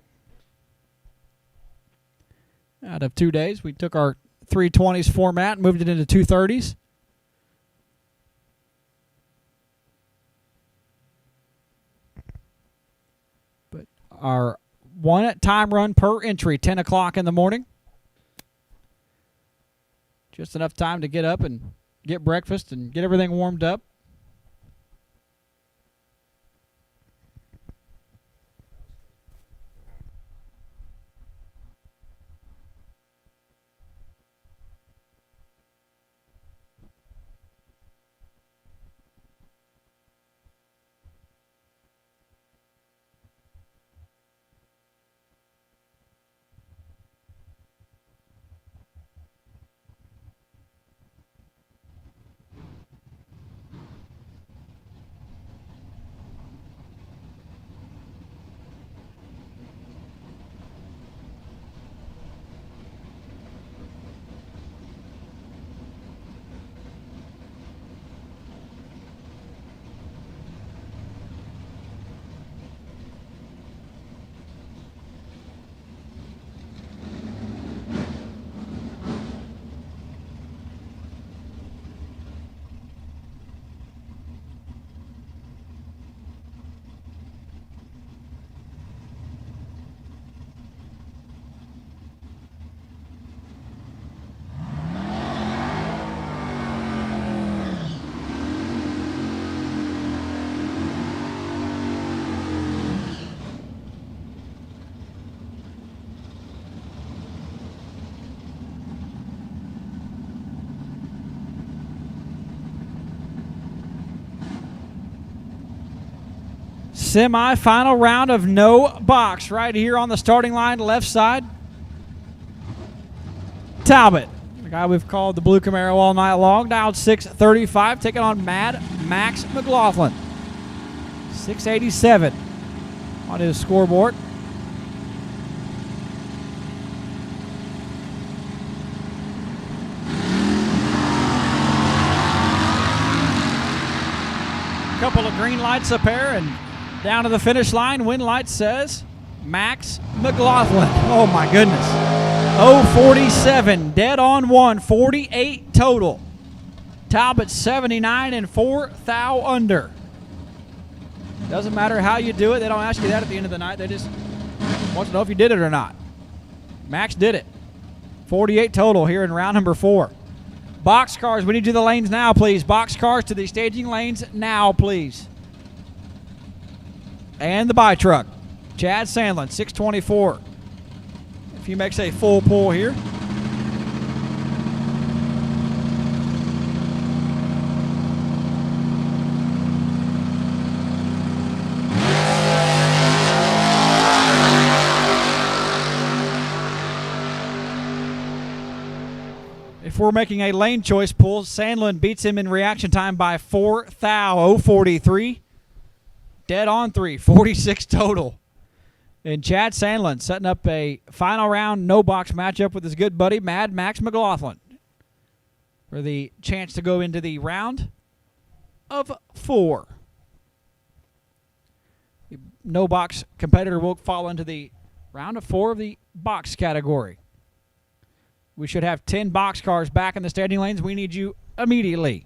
Out of 2 days, we took our 320s format and moved it into 230s. But our 1 time run per entry, 10 o'clock in the morning. Just enough time to get up and get breakfast and get everything warmed up. semi-final round of no box right here on the starting line, left side. Talbot, the guy we've called the Blue Camaro all night long, dialed 635, taking on Mad Max McLaughlin. 687 on his scoreboard. Couple of green lights up there, and down to the finish line, win light says Max McLaughlin. Oh my goodness. 047, dead on one, 48 total. Talbot 79 and 4 thou under. Doesn't matter how you do it. They don't ask you that at the end of the night. They just want to know if you did it or not. Max did it. 48 total here in round number 4. Boxcars, we need you to the lanes now, please. Boxcars to the staging lanes now, please. And the buy truck. Chad Sandlin, 624. If he makes a full pull here. If we're making a lane choice pull, Sandlin beats him in reaction time by 4 thou, 043. Dead on 3, 46 total. And Chad Sandlin setting up a final round no box matchup with his good buddy Mad Max McLaughlin for the chance to go into the round of 4. The no box competitor will fall into the round of 4 of the box category. We should have 10 boxcars back in the staging lanes. We need you immediately.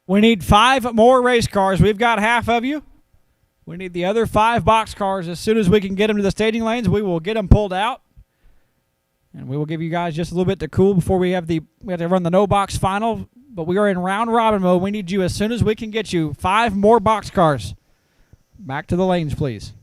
We need 5 more race cars. We've got half of you. We need the other 5 box cars. As soon as we can get them to the staging lanes, we will get them pulled out. And we will give you guys just a little bit to cool before we have to run the no box final. But we are in round robin mode. We need you as soon as we can get you 5 more box cars. Back to the lanes, please.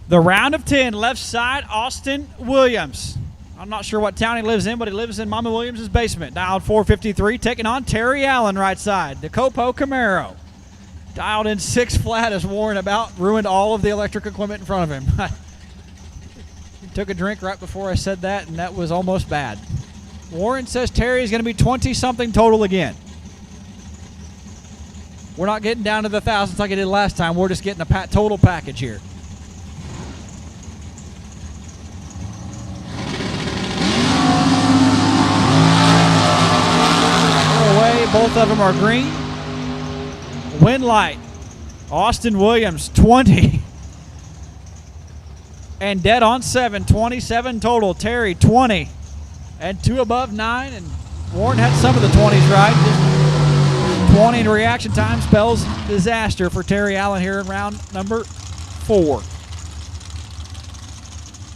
The round of 10, left side, Austin Williams. I'm not sure what town he lives in, but he lives in Mama Williams' basement. Dialed 453, taking on Terry Allen right side. The Copo Camaro. Dialed in 6 flat as Warren about ruined all of the electric equipment in front of him. He took a drink right before I said that, and that was almost bad. Warren says Terry is going to be 20-something total again. We're not getting down to the thousands like I did last time. We're just getting a total package here. Away, both of them are green. Wind light. Austin Williams, 20. And dead on 7, 27 total. Terry, 20. And 2 above 9. And Warren had some of the 20s right. 20 in reaction time spells disaster for Terry Allen here in round number 4.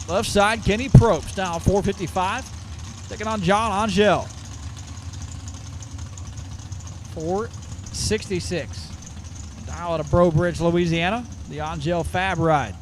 Left side, Kenny Probst, down 455. Taking on John Angel. 466. Dial out of Breaux Bridge, Louisiana. The Angel Fab ride.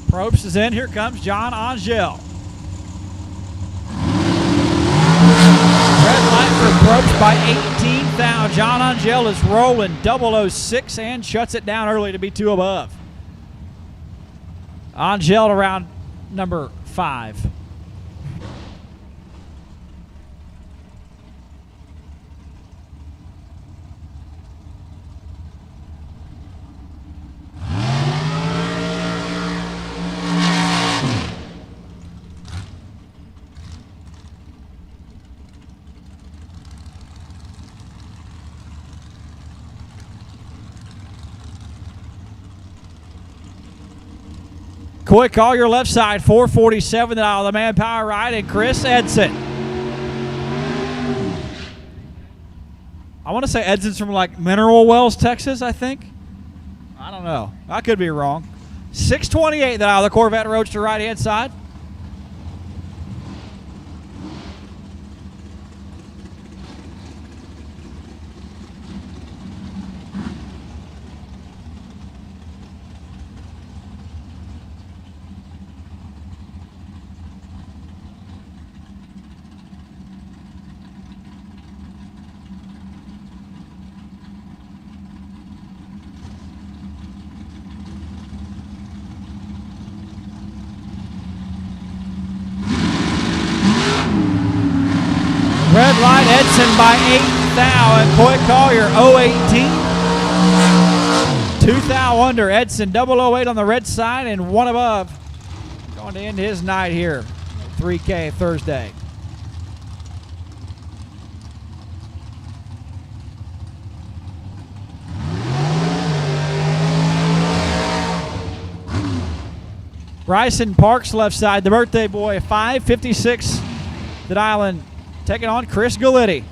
Probst is in. Here comes John Angel. Red light for Probst by 18 thou. John Angel is rolling 006 and shuts it down early to be 2 above. Angel to round number 5. Quick, call your left side, 447 out of the Manpower ride, and Chris Edson. I want to say Edson's from like Mineral Wells, Texas, I think. I don't know. I could be wrong. 628 that out of the Corvette Roadster right-hand side. Red light, Edson by 8 thou, and Coy Collier 018. 2 thou under. Edson 008 on the red side and 1 above. Going to end his night here. 3K Thursday. Bryson Parks left side, the birthday boy, 556. That Island taking on Chris Galletti.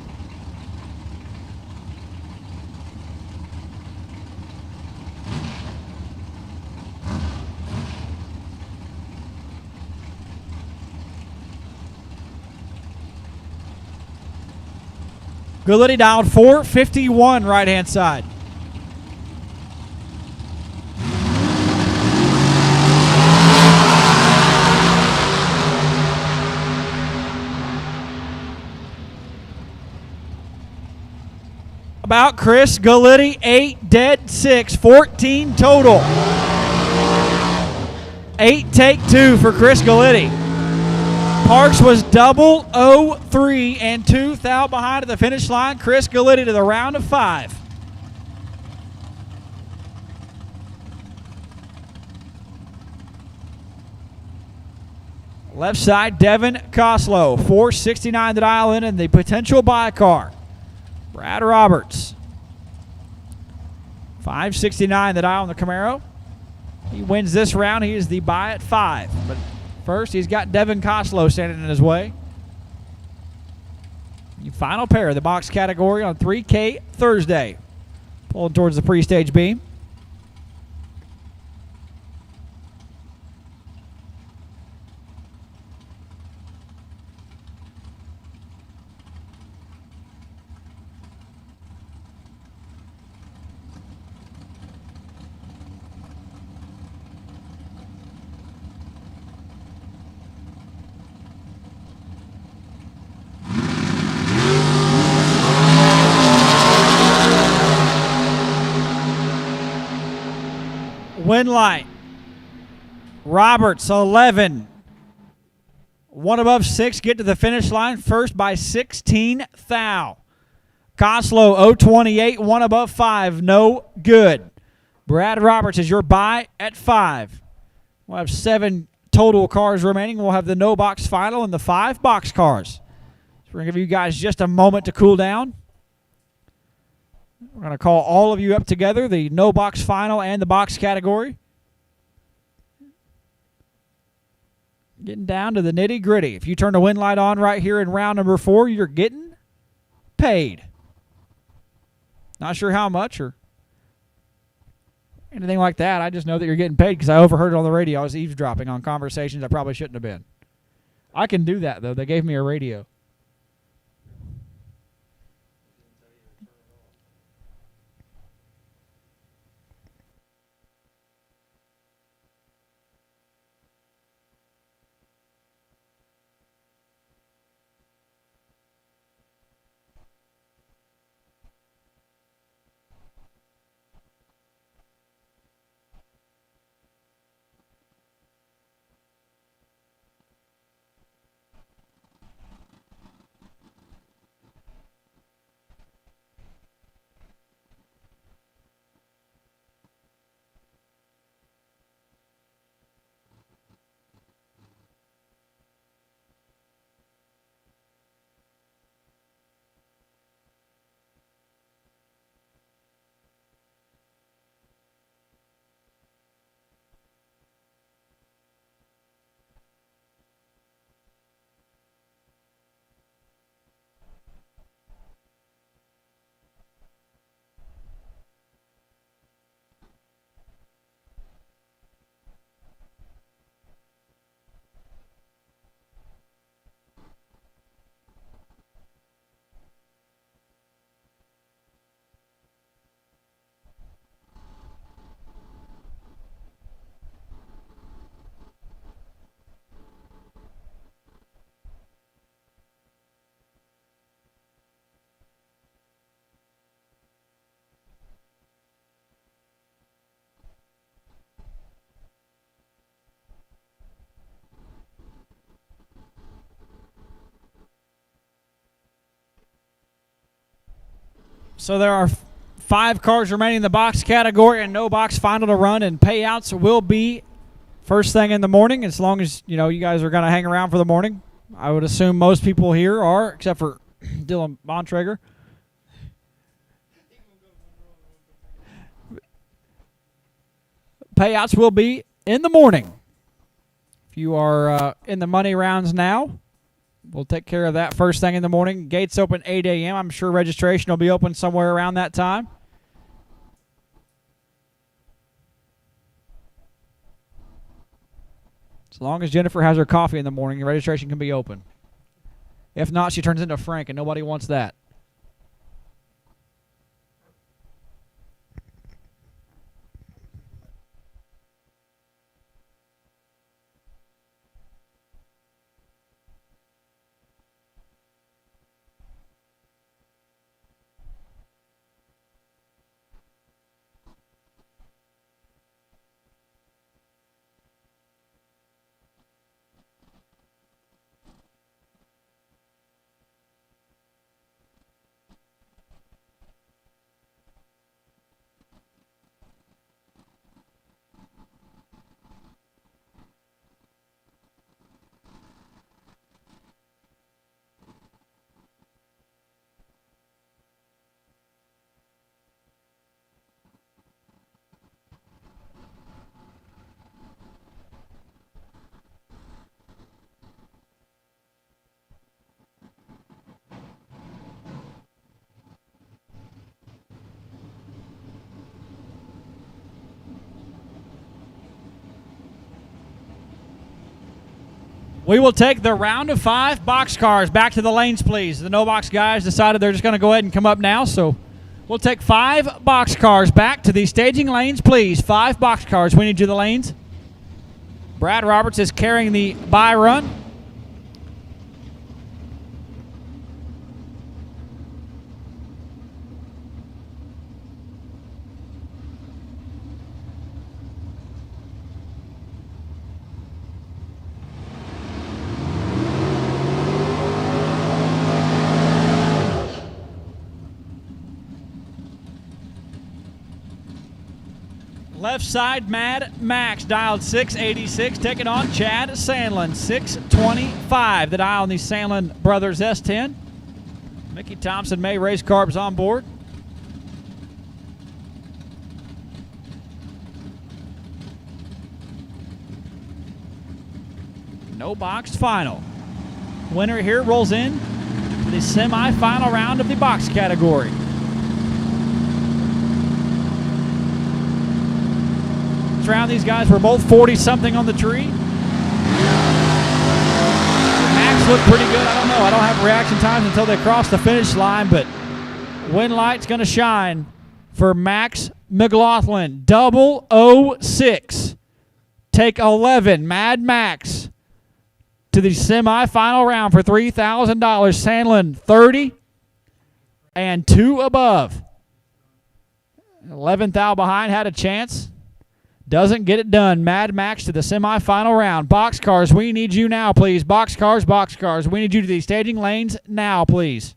Galletti dialed 451 right-hand side. About Chris Galletti, 8 dead, 6, 14 total. 8 take 2 for Chris Galletti. Parks was 003 and 2 thou behind at the finish line. Chris Galletti to the round of 5. Left side, Devin Coslow, 469 to dial in the potential buy car. Brad Roberts, 569 the dial on the Camaro. He wins this round. He is the bye at 5. But first, he's got Devin Koslow standing in his way. The final pair of the box category on 3K Thursday. Pulling towards the pre-stage beam. Winlight. Roberts, 11. One above 6, get to the finish line. First by 16, Thou. Koslow, 028, one above 5, no good. Brad Roberts is your bye at 5. We'll have 7 total cars remaining. We'll have the no box final and the 5 box cars. So we're going to give you guys just a moment to cool down. We're going to call all of you up together, the no box final and the box category. Getting down to the nitty gritty. If you turn the Winlight on right here in round number 4, you're getting paid. Not sure how much or anything like that. I just know that you're getting paid because I overheard it on the radio. I was eavesdropping on conversations I probably shouldn't have been. I can do that, though. They gave me a radio. So there are 5 cars remaining in the box category and no box final to run, and payouts will be first thing in the morning, as long as you guys are going to hang around for the morning. I would assume most people here are, except for Dylan Bontrager. Payouts will be in the morning. If you are in the money rounds now, we'll take care of that first thing in the morning. Gates open 8 a.m. I'm sure registration will be open somewhere around that time. As long as Jennifer has her coffee in the morning, registration can be open. If not, she turns into Frank, and nobody wants that. We will take the round of 5 boxcars back to the lanes, please. The no box guys decided they're just going to go ahead and come up now, so we'll take 5 boxcars back to the staging lanes, please. 5 boxcars. We need you to the lanes. Brad Roberts is carrying the bye run. Left side, Mad Max dialed 686, taking on Chad Sandlin, 625. The dial on the Sandlin Brothers S10. Mickey Thompson, May Race Carbs on board. No boxed final. Winner here rolls in to the semifinal round of the box category. Round, these guys were both 40-something on the tree. Max looked pretty good. I don't know. I don't have reaction times until they cross the finish line, but win light's going to shine for Max McLaughlin. 006. Take 11. Mad Max to the semifinal round for $3,000. Sandlin 30 and 2 above. 11th out behind had a chance. Doesn't get it done. Mad Max to the semifinal round. Boxcars, we need you now, please. Boxcars, boxcars. We need you to the staging lanes now, please.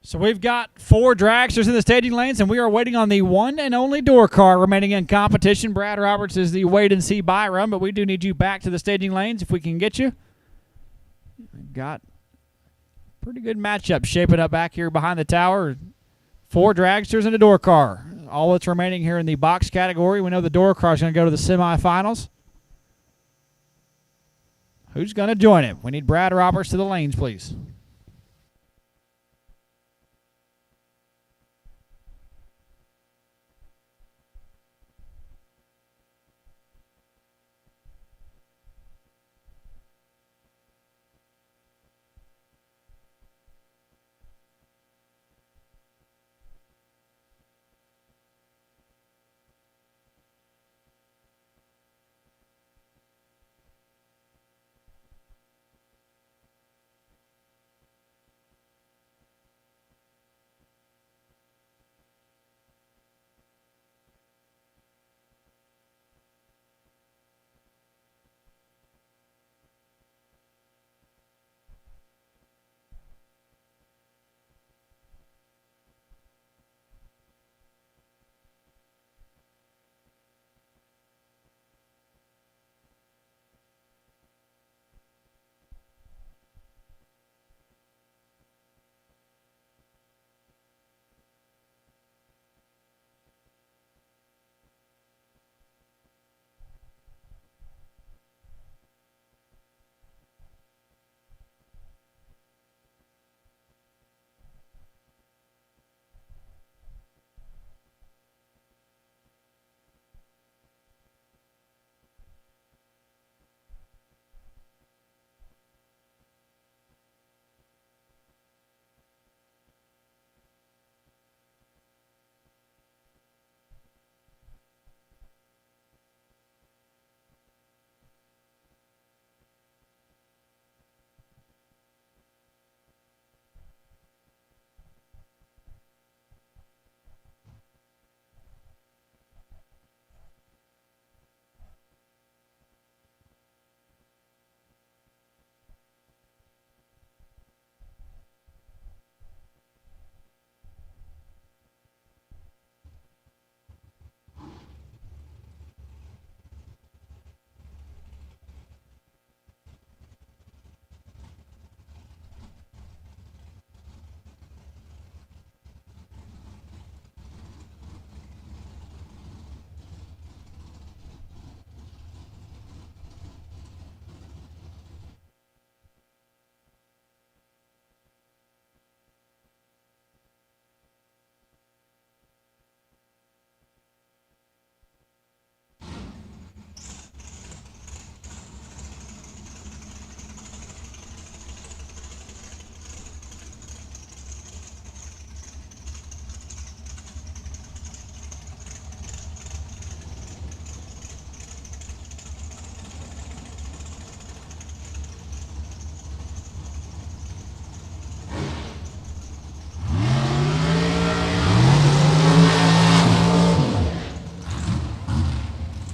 So we've got 4 dragsters in the staging lanes, and we are waiting on the one and only door car remaining in competition. Brad Roberts is the wait-and-see buy run, but we do need you back to the staging lanes if we can get you. We've got pretty good matchup shaping up back here behind the tower. 4 dragsters and a door car. All that's remaining here in the box category. We know the door car is going to go to the semifinals. Who's going to join him? We need Brad Roberts to the lanes, please.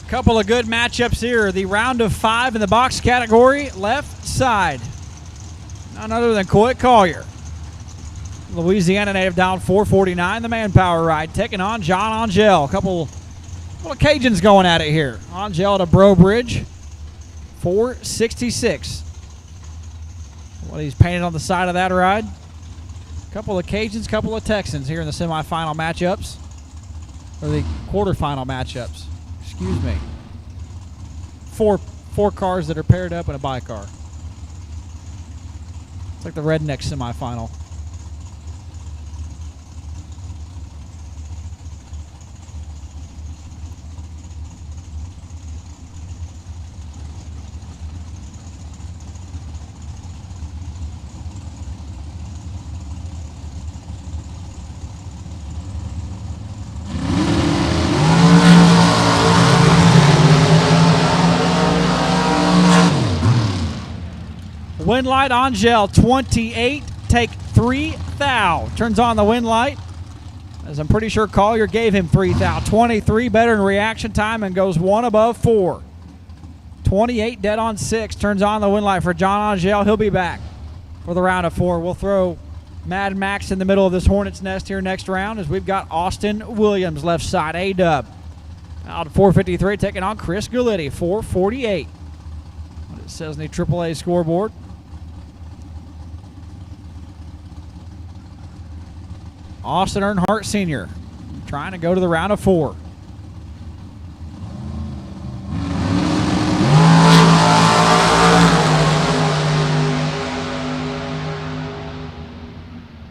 Couple of good matchups here. The round of 5 in the box category, left side. None other than Coit Collier. Louisiana native down 449, the manpower ride, taking on John Angel. A couple of Cajuns going at it here. Angel to Bro Bridge, 466. What he's painted on the side of that ride. Couple of Cajuns, couple of Texans here in the semifinal matchups. Or the quarterfinal matchups. Excuse me. Four cars that are paired up in a bi-car. It's like the redneck semifinal. Wind light Angel, 28, take 3 thou. Turns on the wind light, as I'm pretty sure Collier gave him 3 thou. 23 better in reaction time and goes 1 above 4. 28 dead on 6, turns on the wind light for John Angel. He'll be back for the round of 4. We'll throw Mad Max in the middle of this Hornet's Nest here next round as we've got Austin Williams left side, A-Dub. Out to 453, taking on Chris Galletti, 448. What it says in the AAA scoreboard. Austin Earnhardt Sr. trying to go to the round of 4.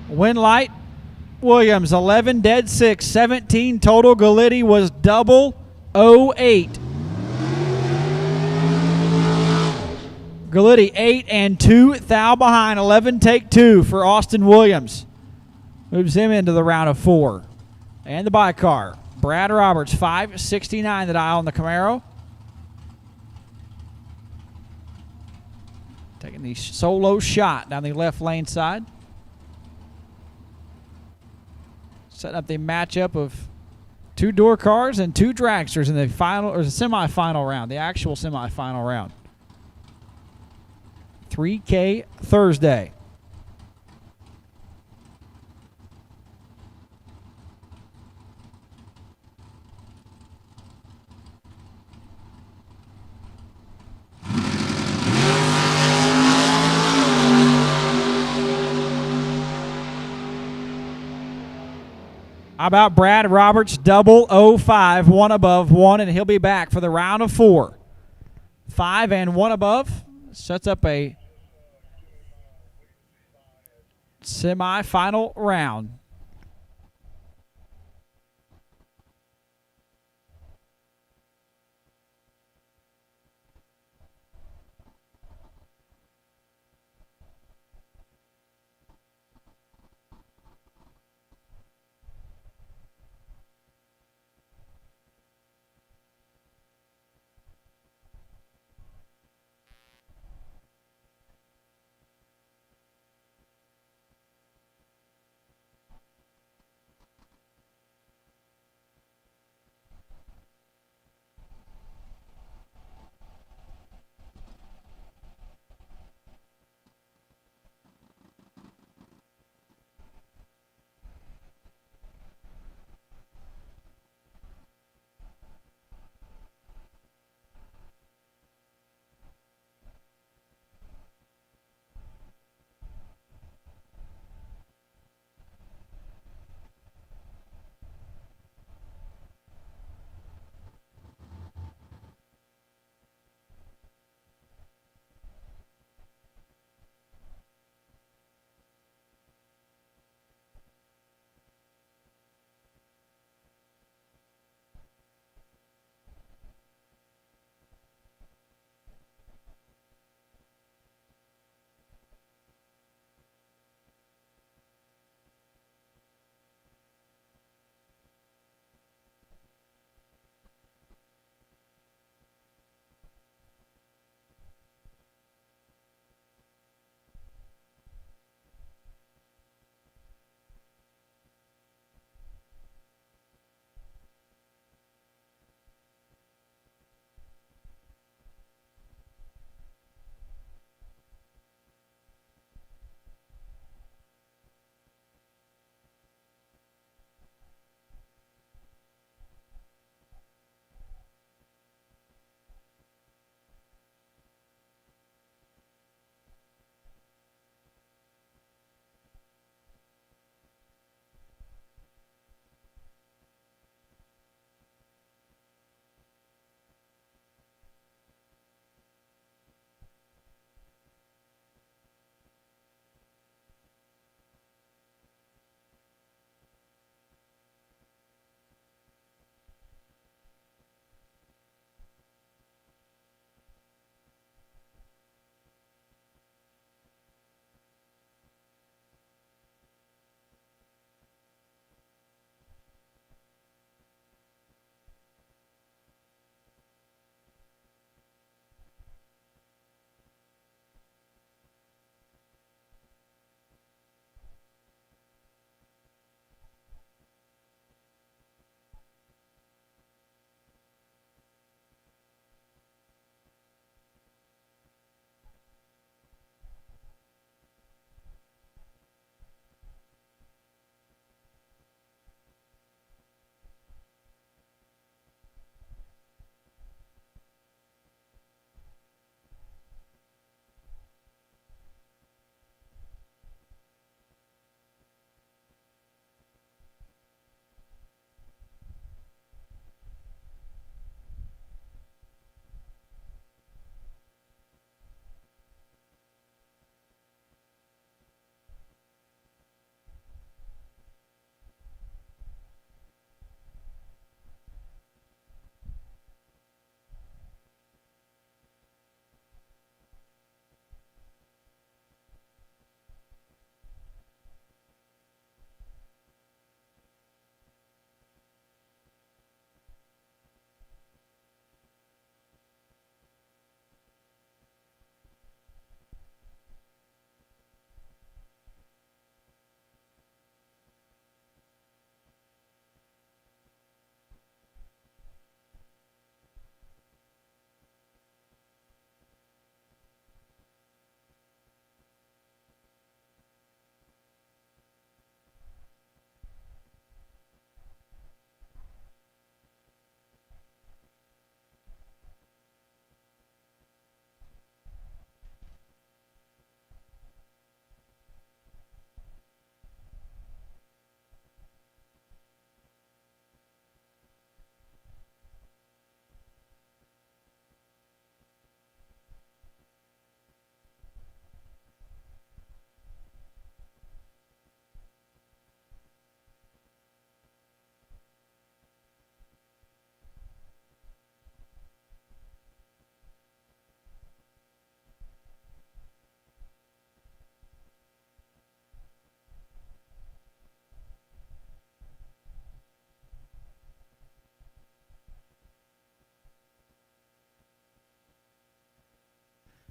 Win light, Williams 11 dead 6, 17 total. Galletti was double 08. Galletti 8 and 2, thou behind, 11 take 2 for Austin Williams. Moves him into the round of 4. And the bicar, Brad Roberts 569 the dial on the Camaro. Taking the solo shot down the left lane side. Setting up the matchup of 2 door cars and 2 dragsters in the final or the semifinal round, the actual semifinal round. 3K Thursday. How about Brad Roberts, double 05, 1 above, 1, and he'll be back for the round of 4. 5 and 1 above sets up a semi-final round.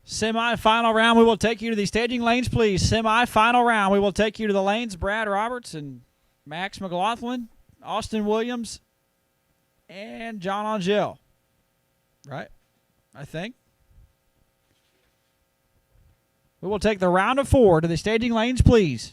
Semi-final round, we will take you to the staging lanes, please. Semi-final round, we will take you to the lanes. Brad Roberts and Max McLaughlin, Austin Williams, and John Angel. Right? I think. We will take the round of 4 to the staging lanes, please.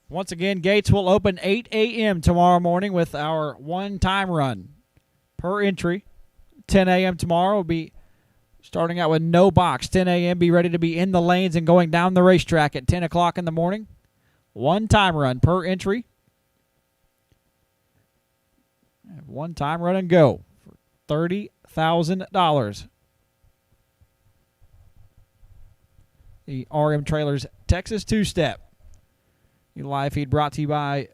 Once again, gates will open 8 a.m. tomorrow morning with our one-time run per entry. 10 a.m. tomorrow will be starting out with no box. 10 a.m. Be ready to be in the lanes and going down the racetrack at 10 o'clock in the morning. One-time run per entry. One-time run and go for $30,000. The RM Trailers Texas Two-Step. The live feed brought to you by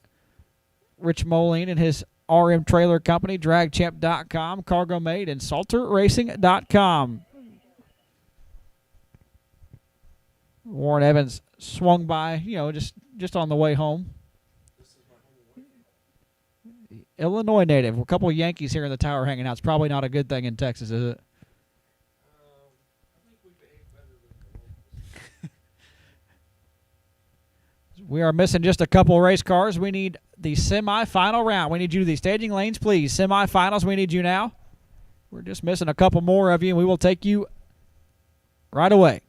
Rich Moline and his RM Trailer Company, DragChamp.com, Cargo Made, and SalterRacing.com. Warren Evans swung by, just on the way home. Illinois native. A couple of Yankees here in the tower hanging out. It's probably not a good thing in Texas, is it? I think we behave better than the locals. We are missing just a couple race cars. We need the semifinal round. We need you to the staging lanes, please. Semifinals, we need you now. We're just missing a couple more of you, and we will take you right away.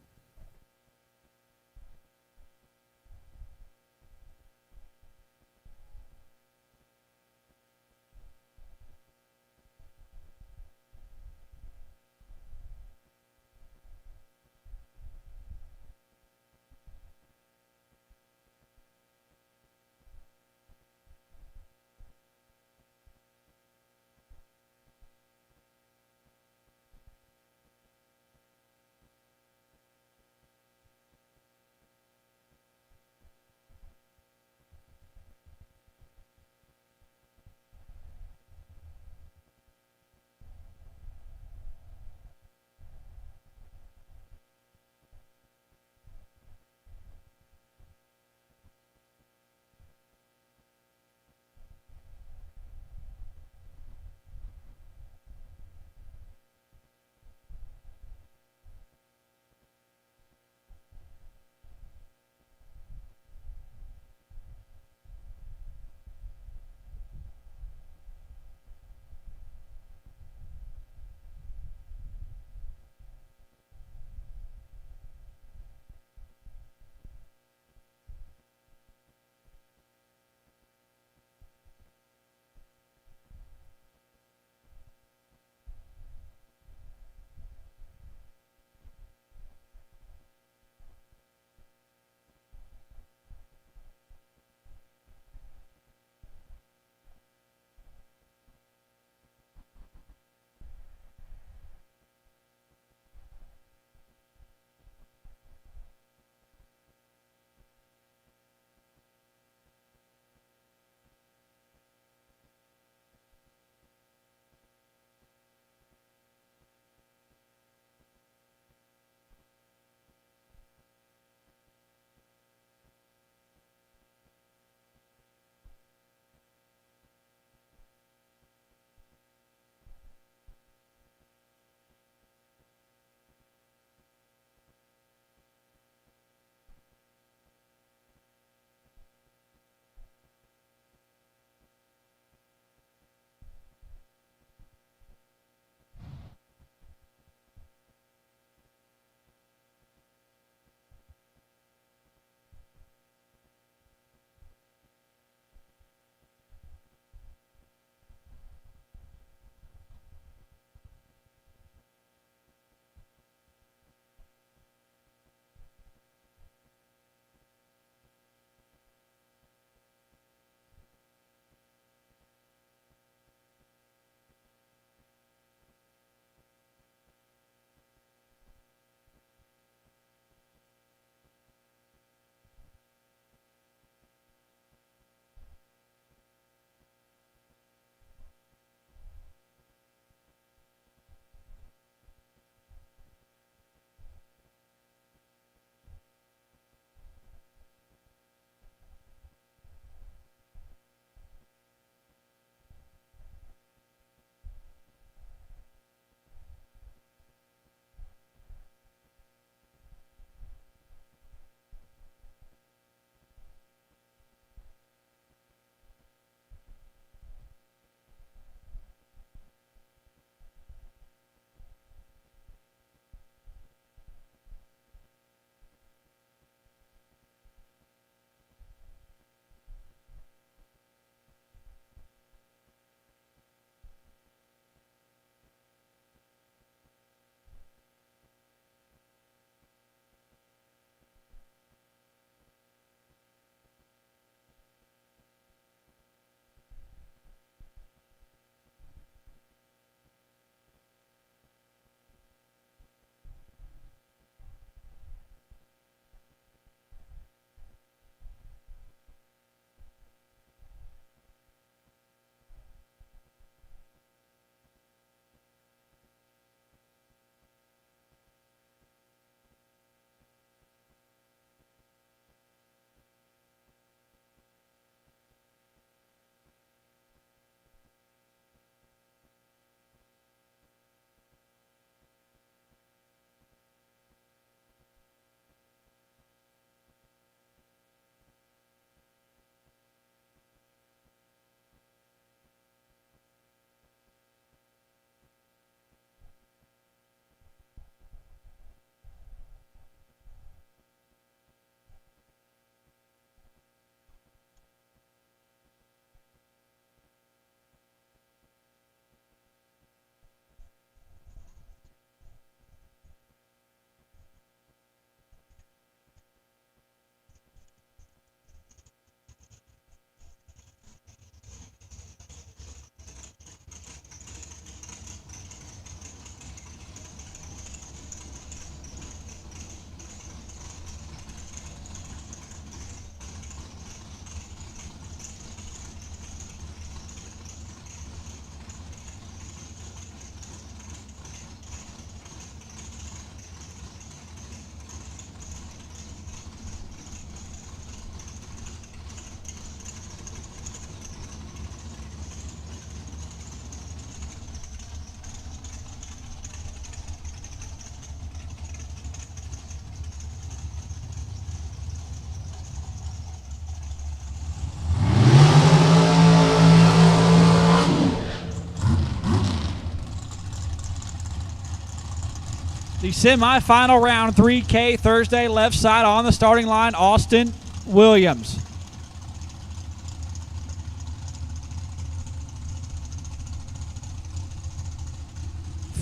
The semifinal round, 3K Thursday, left side on the starting line, Austin Williams.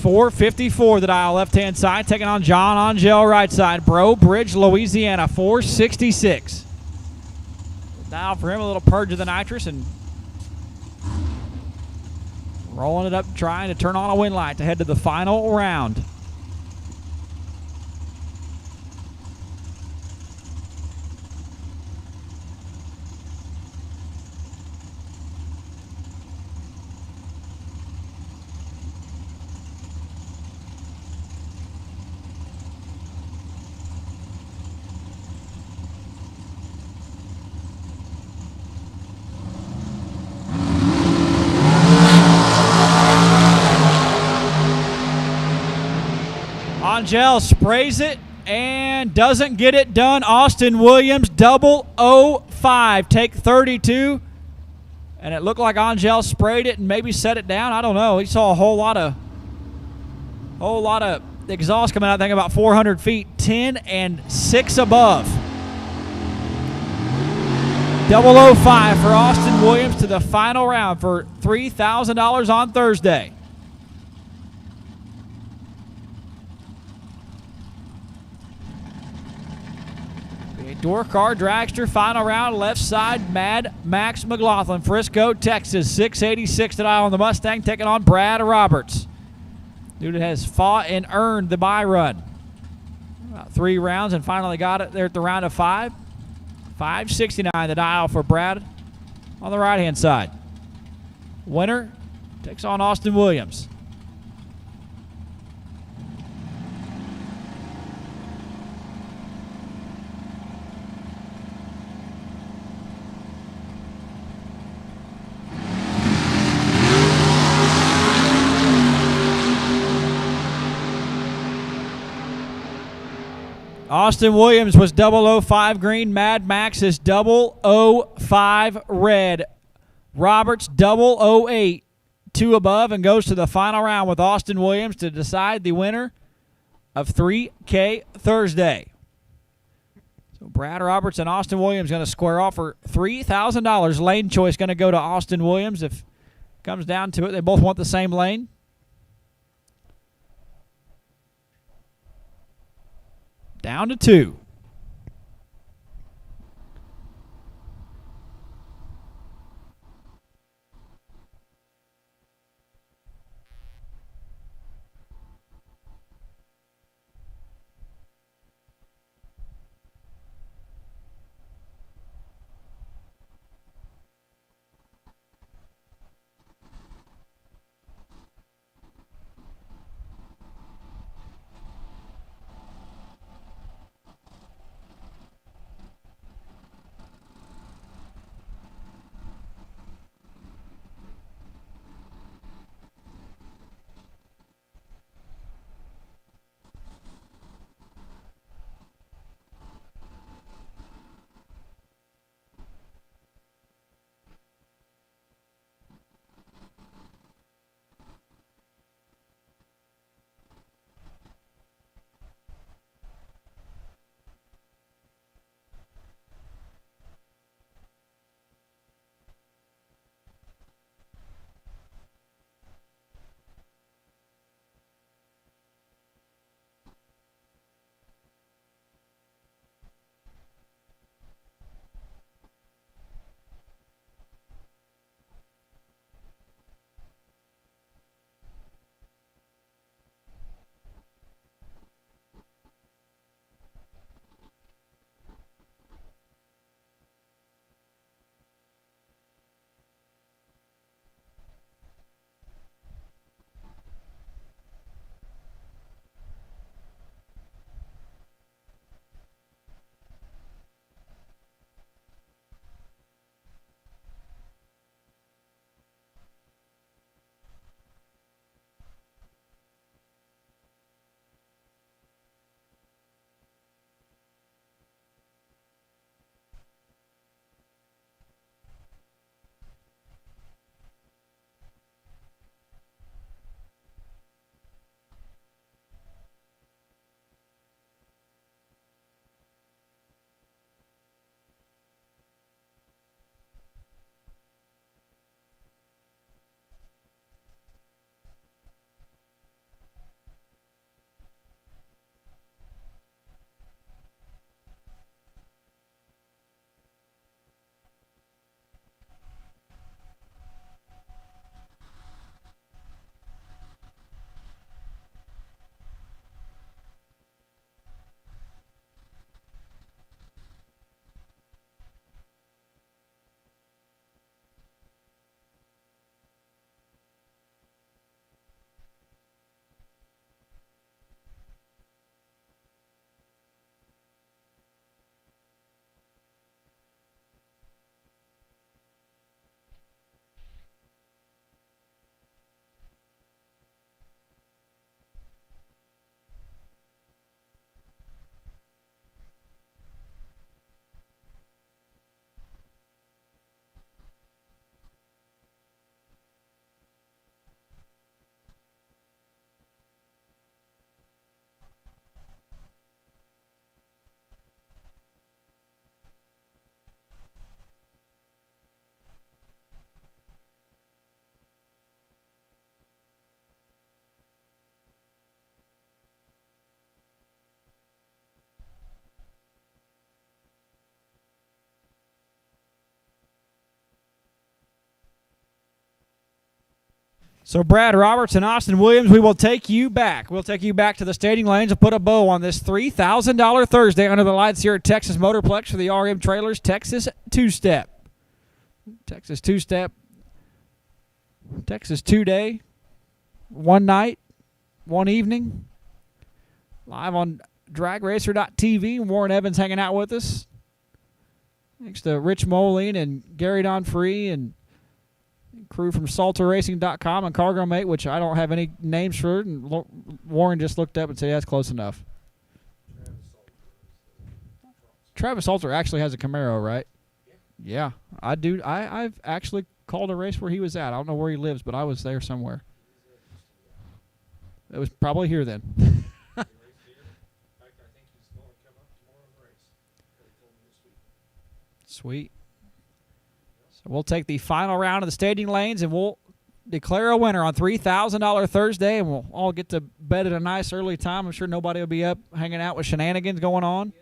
$4.54 the dial, left-hand side, taking on John Angel, right side. Breaux Bridge, Louisiana, $4.66. Dial for him, a little purge of the nitrous, and rolling it up, trying to turn on a wind light to head to the final round. Angel sprays it and doesn't get it done. Austin Williams, 005, take 32. And it looked like Angel sprayed it and maybe set it down. I don't know. He saw a whole lot of exhaust coming out, I think about 400 feet, 10 and 6 above. 005 for Austin Williams to the final round for $3,000 on Thursday. Door car dragster, final round, left side, Mad Max McLaughlin, Frisco, Texas, 686 to dial on the Mustang, taking on Brad Roberts. Dude has fought and earned the buy run. About 3 rounds and finally got it there at the round of 5. 569 the dial for Brad on the right-hand side. Winner takes on Austin Williams. Austin Williams was 005 green. Mad Max is 005 red. Roberts 008, 2 above, and goes to the final round with Austin Williams to decide the winner of 3K Thursday. So Brad Roberts and Austin Williams going to square off for $3,000. Lane choice going to go to Austin Williams if it comes down to it. They both want the same lane. Down to 2. So Brad Roberts and Austin Williams, we will take you back. We'll take you back to the staging lanes and put a bow on this $3,000 Thursday under the lights here at Texas Motorplex for the RM Trailers Texas Two-Step. Texas Two-Step. Texas Two-Day. One night. One evening. Live on DragRacer.tv. Warren Evans hanging out with us. Thanks to Rich Moline and Gary Donfree and crew from SalterRacing.com and Cargo Mate, which I don't have any names for. And Warren just looked up and said, yeah, that's close enough. Travis Salter actually has a Camaro, right? Yeah, I do. I've actually called a race where he was at. I don't know where he lives, but I was there somewhere. It was probably here then. Sweet. So we'll take the final round of the staging lanes, and we'll declare a winner on $3,000 Thursday, and we'll all get to bed at a nice early time. I'm sure nobody will be up hanging out with shenanigans going on.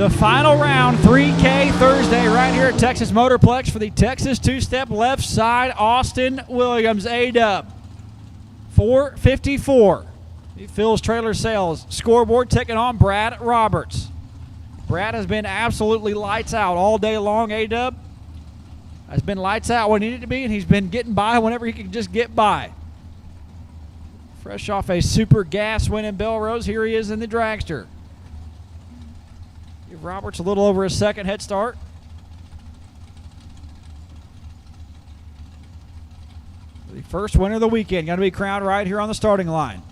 The final round, 3K Thursday, right here at Texas Motorplex for the Texas two-step left side, Austin Williams, A-Dub. 454. He fills trailer sales. Scoreboard taking on Brad Roberts. Brad has been absolutely lights out all day long, A-Dub. Has been lights out when he needed to be, and he's been getting by whenever he can just get by. Fresh off a super gas win in Belrose, here he is in the dragster. Give Roberts a little over a second head start. The first winner of the weekend going to be crowned right here on the starting line.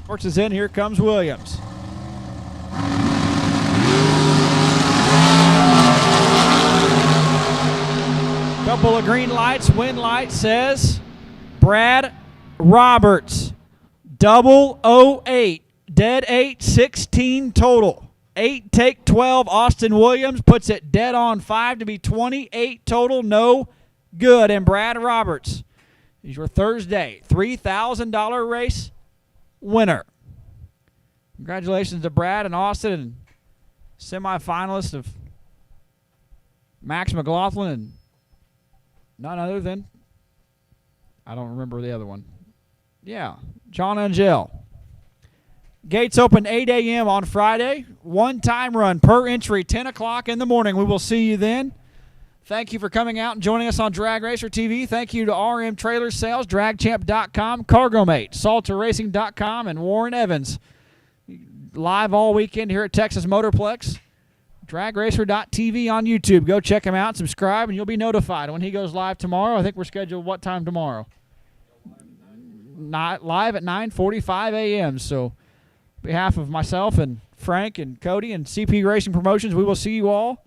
Roberts is in. Here comes Williams. Couple of green lights. Win light says Brad Roberts. 008. Dead 8, 16 total. 8 take 12. Austin Williams puts it dead on 5 to be 28 total. No good. And Brad Roberts is your Thursday $3,000 race winner. Congratulations to Brad and Austin and semifinalist of Max McLaughlin and none other than, I don't remember the other one. Yeah, John Angel. Gates open 8 a.m. on Friday. One time run per entry, 10 o'clock in the morning. We will see you then. Thank you for coming out and joining us on Drag Racer TV. Thank you to RM Trailer Sales, DragChamp.com, CargoMate, SalterRacing.com, and Warren Evans. Live all weekend here at Texas Motorplex. DragRacer.tv on YouTube. Go check him out, subscribe, and you'll be notified when he goes live tomorrow. I think we're scheduled what time tomorrow? Not live at 9:45 a.m. So, on behalf of myself and Frank and Cody and CP Racing Promotions, we will see you all